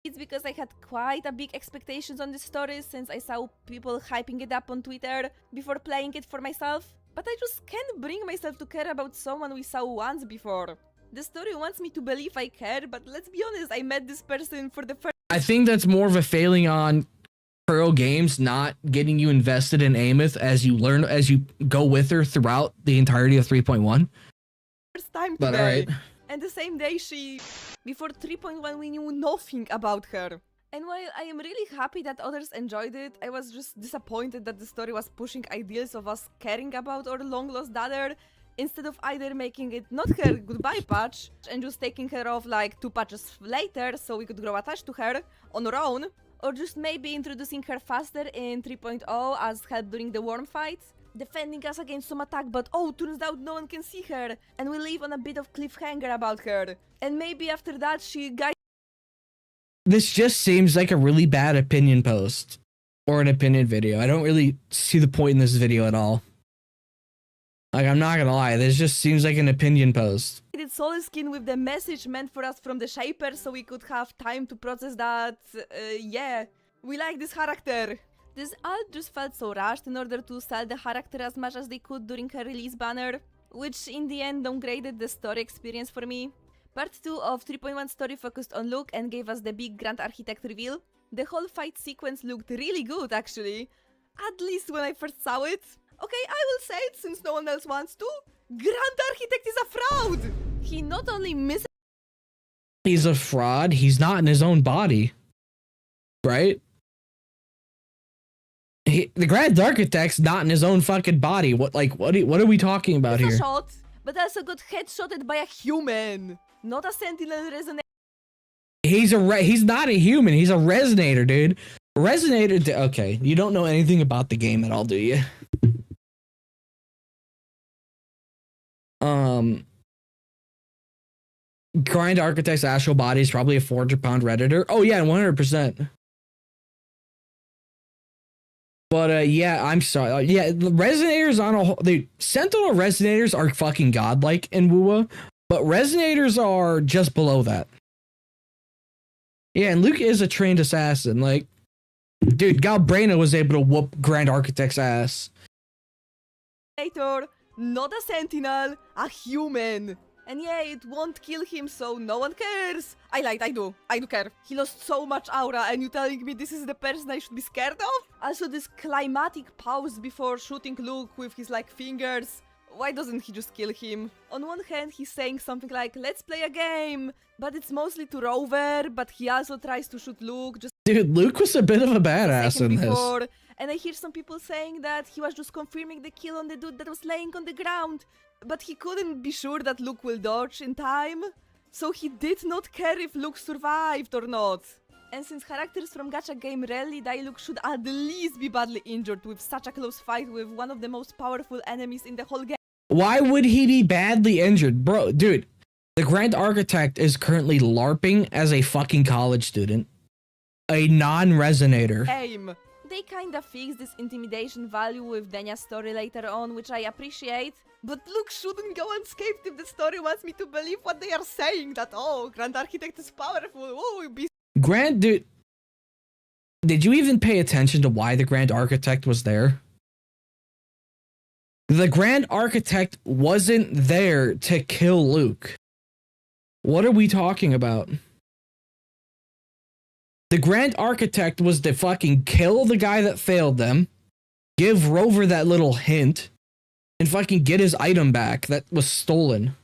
It's because I had quite a big expectations on this story since I saw people hyping it up on Twitter before playing it for myself. But I just can't bring myself to care about someone we saw once before. The story wants me to believe I care, but let's be honest, I met this person for the first. I think that's more of a failing on Kuro Games not getting you invested in Amith as you go with her throughout the entirety of 3.1. first time But today. alright. And the same day before 3.1 we knew nothing about her. And while I am really happy that others enjoyed it, I was just disappointed that the story was pushing ideals of us caring about our long-lost daughter, instead of either making it not her goodbye patch, and just taking her off like 2 patches later so we could grow attached to her on our own, or just maybe introducing her faster in 3.0 as help during the worm fight, defending us against some attack, but oh, turns out no one can see her, and we leave on a bit of cliffhanger about her. And maybe after that she guides. This just seems like a really bad opinion post or an opinion video. I don't really see the point in this video at all. Like, I'm not gonna lie, this just seems like an opinion post. Soul skin with the message meant for us from the Shaper so we could have time to process that. Yeah, we like this character. This alt just felt so rushed in order to sell the character as much as they could during her release banner, which in the end downgraded the story experience for me. Part 2 of 3.1 story focused on Luke and gave us the big Grand Architect reveal. The whole fight sequence looked really good actually, at least when I first saw it. Okay, I will say it since no one else wants to. Grand Architect is a fraud! He not only misses. He's a fraud, he's not in his own body. Right? The Grand Architect's not in his own fucking body. What are we talking about here? A shot, but also got headshotted by a human, not a Sentinel resonator. He's not a human, he's a resonator, dude. Resonator, okay, you don't know anything about the game at all, do you? Grand Architect's astral body is probably a 400-pound redditor. Oh yeah, 100%. But yeah, I'm sorry. Yeah, the resonators on a whole, the Sentinel resonators are fucking godlike in Wuwa, but resonators are just below that. Yeah, and Luke is a trained assassin. Like, dude, Galbraina was able to whoop Grand Architect's ass. Not a Sentinel, a human. And yeah, it won't kill him, so no one cares. I do care. He lost so much aura, and you telling me this is the person I should be scared of? Also, this climatic pause before shooting Luke with his, like, fingers. Why doesn't he just kill him? On one hand, he's saying something like, let's play a game, but it's mostly to Rover, but he also tries to shoot Luke. Just dude, Luke was a bit of a badass in before. this. And I hear some people saying that he was just confirming the kill on the dude that was laying on the ground. But he couldn't be sure that Luke will dodge in time, so he did not care if Luke survived or not. And since characters from gacha game rarely die, Luke should at least be badly injured with such a close fight with one of the most powerful enemies in the whole game. Why would he be badly injured? Bro, dude, the Grand Architect is currently LARPing as a fucking college student. A non-resonator. Aim. They kinda fixed this intimidation value with Denya's story later on, which I appreciate. But Luke shouldn't go unscathed if the story wants me to believe what they are saying, that, oh, Grand Architect is powerful, oh, be... Dude, did you even pay attention to why the Grand Architect was there? The Grand Architect wasn't there to kill Luke. What are we talking about? The Grand Architect was to fucking kill the guy that failed them, give Rover that little hint, and fucking get his item back that was stolen.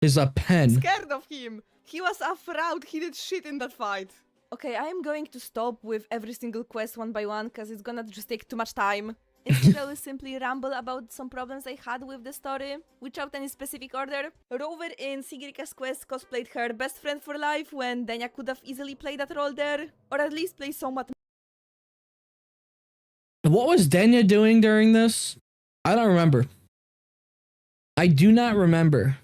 His pen. Scared of him. He was a fraud. He did shit in that fight. Okay, I am going to stop with every single quest one by one because it's gonna just take too much time. Instead, I will simply ramble about some problems I had with the story, without any specific order. Rover in Sigirica's quest cosplayed her best friend for life when Denya could have easily played that role there, or at least play somewhat. What was Denya doing during this? I don't remember. I do not remember.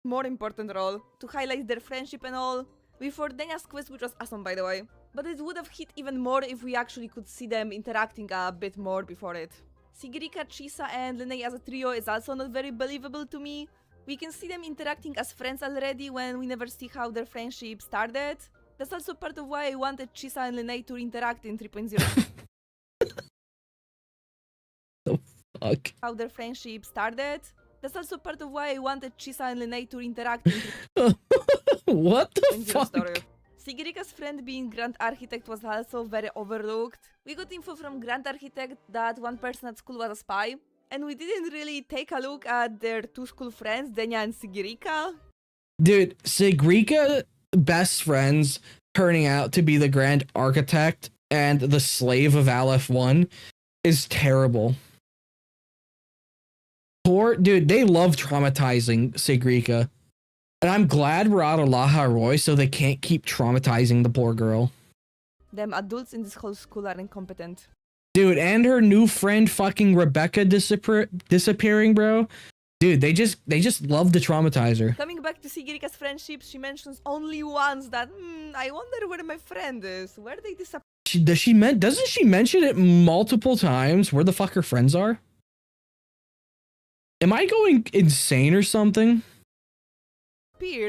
More important role, to highlight their friendship and all. Before Denya's quest, which was awesome by the way. But it would have hit even more if we actually could see them interacting a bit more before it. Sigirica, Chisa and Lene as a trio is also not very believable to me. We can see them interacting as friends already when we never see how their friendship started. That's also part of why I wanted Chisa and Lene to interact in 3.0. The fuck? How their friendship started. That's also part of why I wanted Chisa and Lene to interact in 3.0. What the fuck? Story. Sigirica's friend being Grand Architect was also very overlooked. We got info from Grand Architect that one person at school was a spy, And we didn't really take a look at their two school friends, Denya and Sigirika. Dude, Sigrika, best friends, turning out to be the Grand Architect and the slave of Aleph-1 is terrible. Poor dude, they love traumatizing Sigrika. And I'm glad we're out of Laha Roy so they can't keep traumatizing the poor girl. Them adults in this whole school are incompetent. Dude, and her new friend fucking Rebecca disappearing, bro. Dude, they just love to traumatize her. Coming back to Sigirika's friendships, she mentions only once that, I wonder where my friend is. Where they disappeared. Doesn't she mention it multiple times where the fuck her friends are? Am I going insane or something?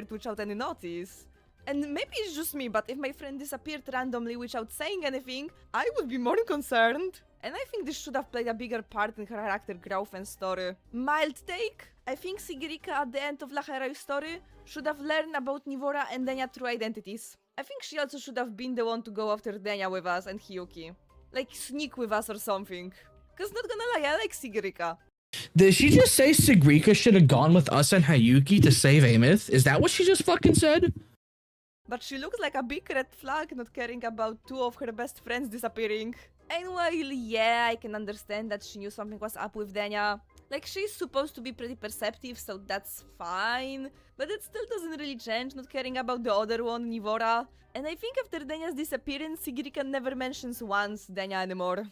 Without any notice. And maybe it's just me, but if my friend disappeared randomly without saying anything, I would be more concerned. And I think this should have played a bigger part in her character growth and story. Mild take? I think Sigirika at the end of Laharoi's story should have learned about Nivora and Denya true identities. I think she also should have been the one to go after Denya with us and Hiyuki. Like sneak with us or something. Cause not gonna lie, I like Sigirika. Did she just say Sigrika should have gone with us and Hayuki to save Amith? Is that what she just fucking said? But she looks like a big red flag not caring about two of her best friends disappearing. And while, yeah, I can understand that she knew something was up with Denya. Like, she's supposed to be pretty perceptive, so that's fine. But it still doesn't really change not caring about the other one, Nivora. And I think after Denya's disappearance, Sigirika never mentions once Denya anymore.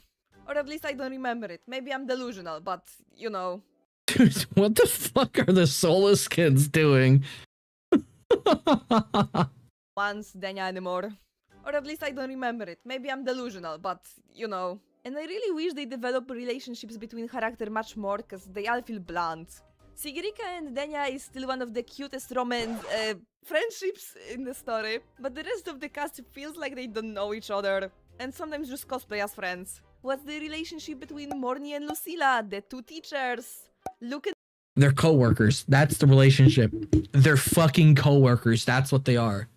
Or at least I don't remember it. Maybe I'm delusional, but, you know. Dude, what the fuck are the Solus kids doing? Once Denya anymore. Or at least I don't remember it. Maybe I'm delusional, but, you know. And I really wish they develop relationships between characters much more, cause they all feel bland. Sigirika and Denya is still one of the cutest romance friendships in the story, but the rest of the cast feels like they don't know each other, and sometimes just cosplay as friends. What's the relationship between Morny and Lucilla, the two teachers? Look at They're co-workers. That's the relationship. They're fucking co-workers. That's what they are.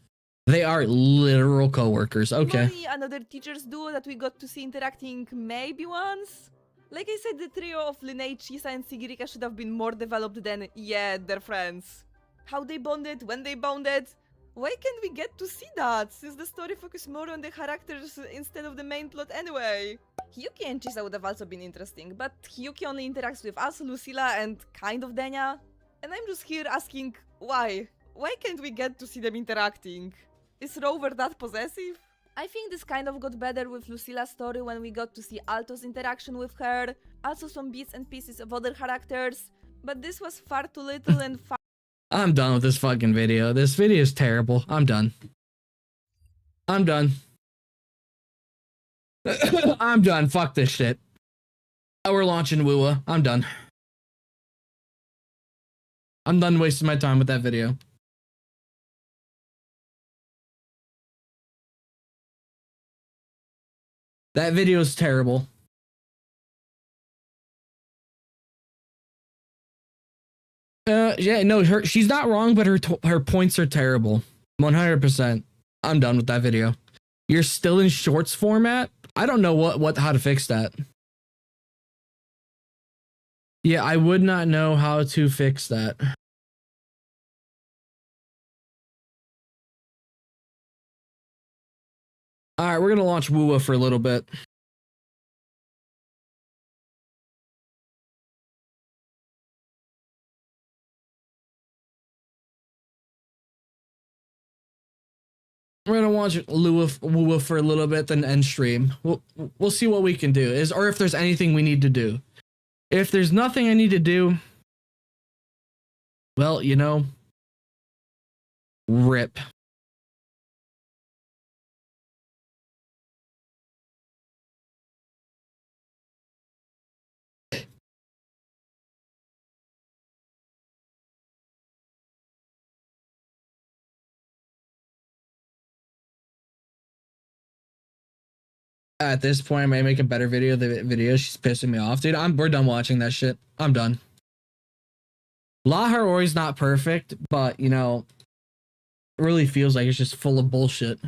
They are literal co-workers. Okay. Morny, another teachers duo that we got to see interacting maybe once. Like I said, the trio of Linnea, Chisa, and Sigirika should have been more developed than, yeah, they're friends. How they bonded, when they bonded. Why can't we get to see that, since the story focuses more on the characters instead of the main plot anyway? Hiyuki and Chisa would have also been interesting, but Hiyuki only interacts with us, Lucilla, and kind of Denya. And I'm just here asking, why? Why can't we get to see them interacting? Is Rover that possessive? I think this kind of got better with Lucilla's story when we got to see Alto's interaction with her, also some bits and pieces of other characters, but this was far too little and far. I'm done with this fucking video. This video is terrible. I'm done. I'm done. I'm done. Fuck this shit. Oh, we're launching Wuwa. I'm done. I'm done wasting my time with that video. That video is terrible. Yeah, no, she's not wrong, but her points are terrible. 100%. I'm done with that video. You're still in shorts format? I don't know how to fix that. Yeah, I would not know how to fix that. All right, we're going to launch Wuwa for a little bit. We're gonna watch Wuwa for a little bit, then end stream. We'll see what we can do, or if there's anything we need to do. If there's nothing I need to do, well, you know, rip. At this point, I might make a better video. The video, she's pissing me off, dude. We're done watching that shit. I'm done. Laharori's not perfect, but you know, it really feels like it's just full of bullshit.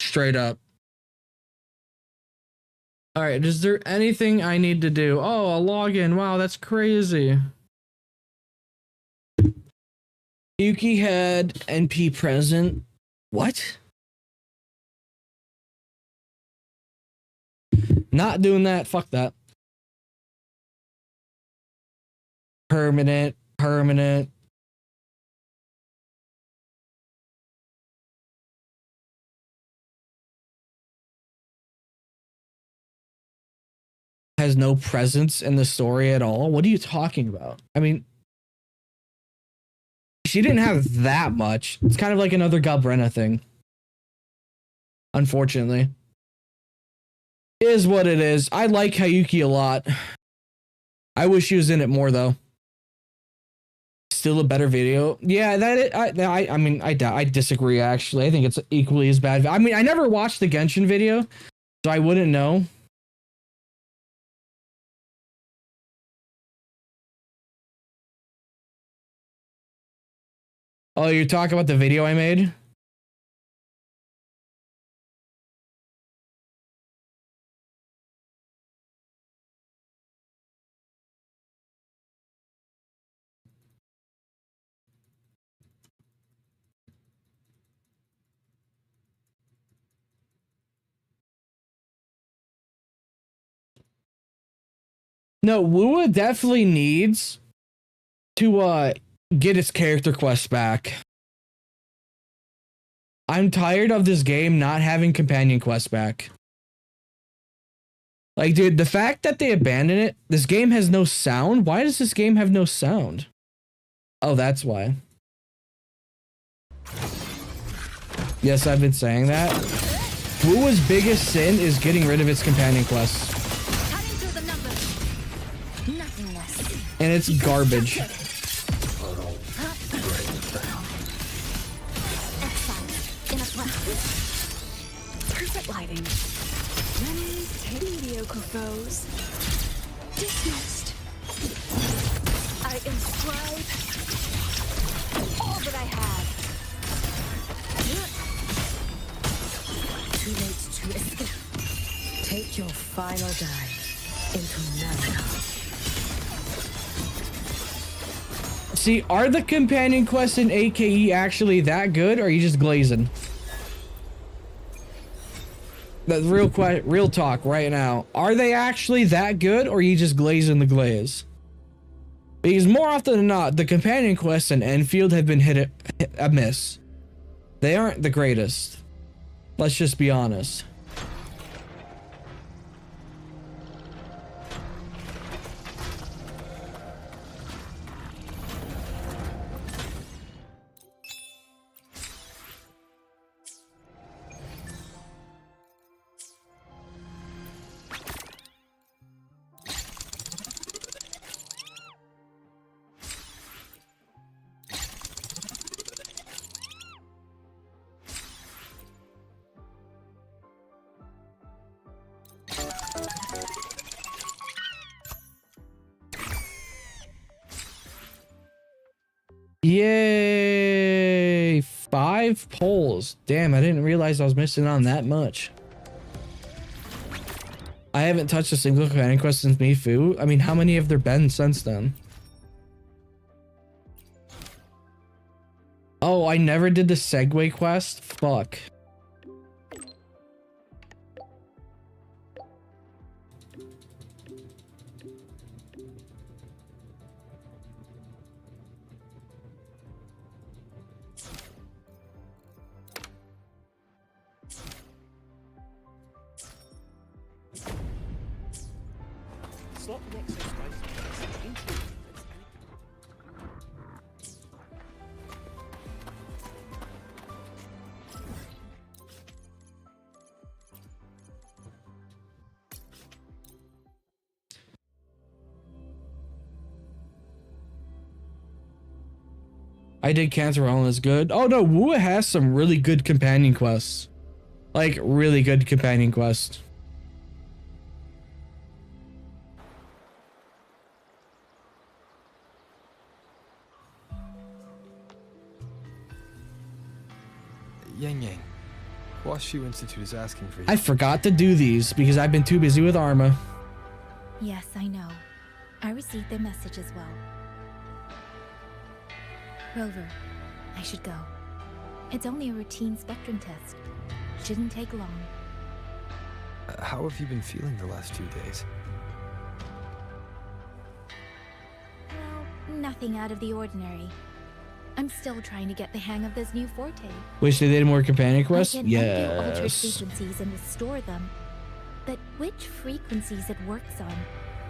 Straight up. All right, is there anything I need to do? Oh, a login. Wow, that's crazy. Yuki had NP present. What? Not doing that. Fuck that. Permanent. Permanent. Has no presence in the story at all. What are you talking about? I mean, she didn't have that much. It's kind of like another Galbrena thing. Unfortunately. It is what it is. I like Hayuki a lot. I wish she was in it more though. Still a better video. Yeah, I mean, I disagree actually. I think it's equally as bad. I mean, I never watched the Genshin video, so I wouldn't know. Oh, you're talking about the video I made? No, Wuwa definitely needs to get its character quest back. I'm tired of this game not having companion quests back. Like, dude, the fact that they abandoned it, this game has no sound. Why does this game have no sound? Oh, that's why. Yes, I've been saying that. Wuwa's biggest sin is getting rid of its companion quests. And it's garbage. Perfect lighting. Many mediocre foes. Dismissed. I inscribe all that I have. Too late to escape. Take your final dive into America. See, are the companion quests in AKE actually that good, or are you just glazing? The real talk right now. Are they actually that good, or are you just glazing the glaze? Because more often than not, the companion quests in Endfield have been hit a miss. They aren't the greatest. Let's just be honest. Yay! 5 polls. Damn, I didn't realize I was missing on that much. I haven't touched a single companion quest since Mifu. I mean, how many have there been since then? Oh, I never did the Segway quest? Fuck. I did Cancer Wellness good. Oh no, Wuwa has some really good companion quests. Like, really good companion quests. Yang Yang, Washu Institute is asking for you. I forgot to do these because I've been too busy with Arma. Yes, I know. I received their message as well. Rover, I should go. It's only a routine spectrum test. Shouldn't take long. How have you been feeling the last 2 days? Well, nothing out of the ordinary. I'm still trying to get the hang of this new forte. Wish they did more companion I quests? can undo altered Yes. frequencies and restore them. But which frequencies it works on,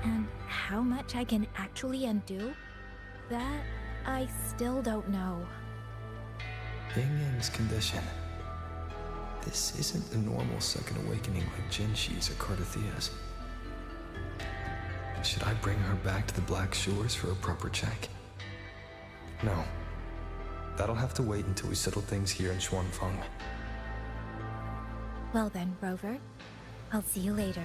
and how much I can actually undo, that I still don't know. Yang Yang's condition. This isn't a normal second awakening like Jinshi's or Cardathia's. Should I bring her back to the Black Shores for a proper check? No. That'll have to wait until we settle things here in Xuanfeng. Well then, Rover, I'll see you later.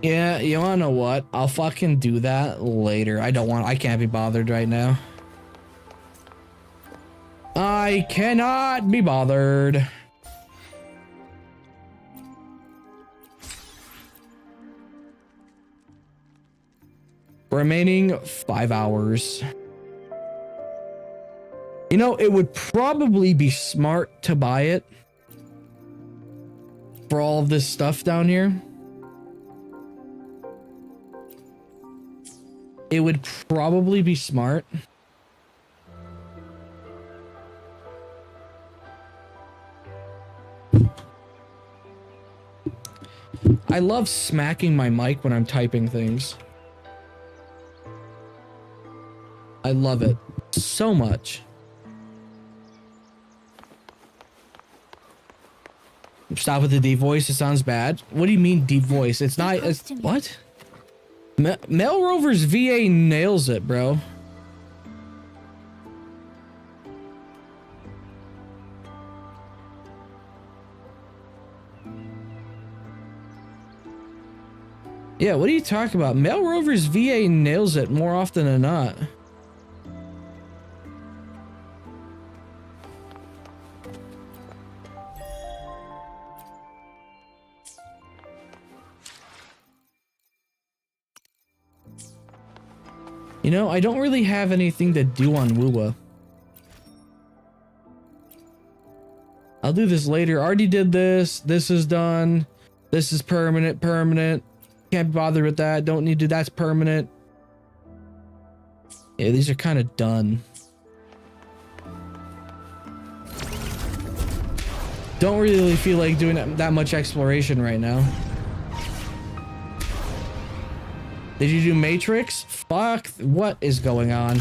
Yeah, you wanna know what? I'll fucking do that later. I can't be bothered right now. I cannot be bothered. Remaining 5 hours. You know, it would probably be smart to buy it for all of this stuff down here. It would probably be smart. I love smacking my mic when I'm typing things. I love it so much. Stop with the deep voice. It sounds bad. What do you mean deep voice? It's not. It's, what? Mel Rover's VA nails it, bro. Yeah, what are you talking about? Mel Rover's VA nails it more often than not. You know, I don't really have anything to do on Wuwa. I'll do this later. Already did this. This is done. This is permanent. Can't be bothered with that. Don't need to. That's permanent. Yeah, these are kind of done. Don't really feel like doing that much exploration right now. Did you do Matrix? Fuck, what is going on?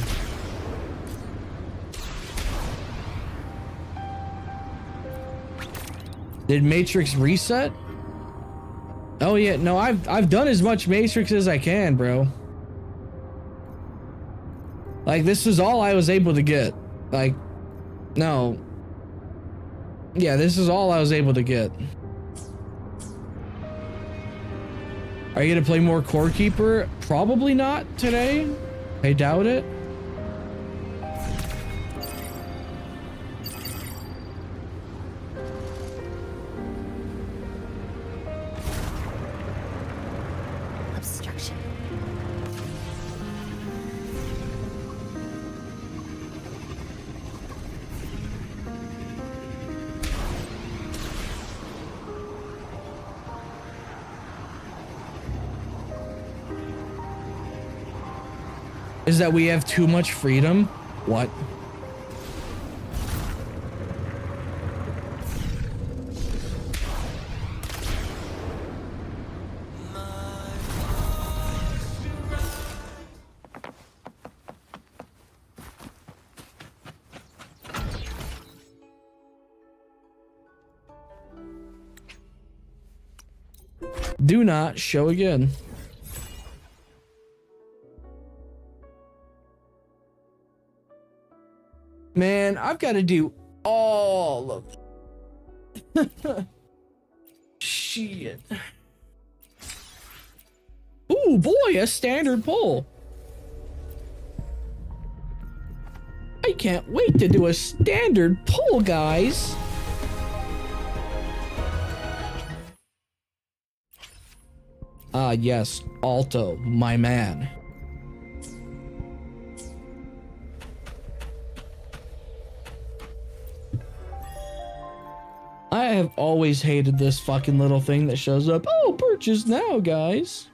Did Matrix reset? Oh yeah, no, I've done as much Matrix as I can, bro. Like, this is all I was able to get. Like, no. Yeah, this is all I was able to get. Are you gonna play more Core Keeper? Probably not today. I doubt it. Obstruction. Is that we have too much freedom? What? Do not show again. Man, I've got to do all of shit. Oh boy, a standard pull. I can't wait to do a standard pull, guys. Ah, yes, Alto, my man. I have always hated this fucking little thing that shows up. Oh, purchase now, guys.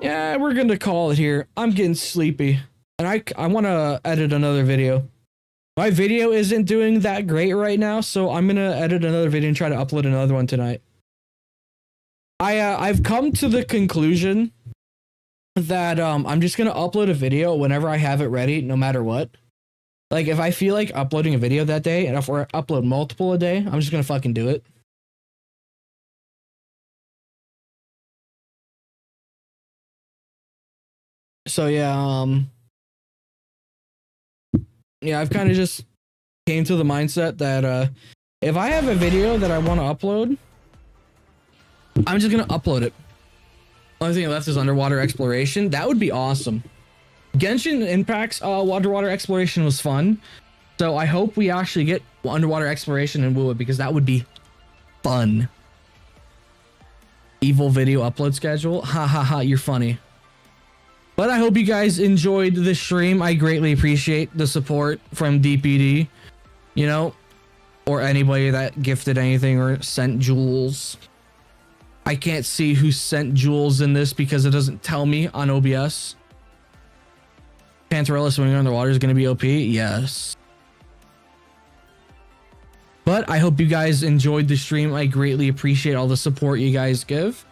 Yeah, we're gonna call it here. I'm getting sleepy, and I want to edit another video. My video isn't doing that great right now, so I'm gonna edit another video and try to upload another one tonight. I've come to the conclusion that I'm just gonna upload a video whenever I have it ready, no matter what. Like if I feel like uploading a video that day, and if I upload multiple a day, I'm just gonna fucking do it. So yeah, I've kind of just came to the mindset that if I have a video that I want to upload, I'm just gonna upload it. Only thing left is underwater exploration. That would be awesome. Genshin Impact's underwater exploration was fun, so I hope we actually get underwater exploration in Wuwa because that would be fun. Evil video upload schedule. Ha ha ha! You're funny. But I hope you guys enjoyed the stream. I greatly appreciate the support from DPD, you know, or anybody that gifted anything or sent jewels. I can't see who sent jewels in this because it doesn't tell me on OBS. Pantarella swimming underwater is going to be OP. Yes. But I hope you guys enjoyed the stream. I greatly appreciate all the support you guys give.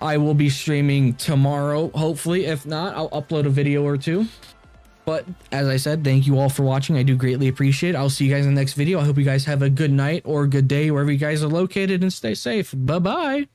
I will be streaming tomorrow, hopefully. If not, I'll upload a video or two. But as I said, thank you all for watching. I do greatly appreciate it. I'll see you guys in the next video. I hope you guys have a good night or a good day wherever you guys are located and stay safe. Bye-bye.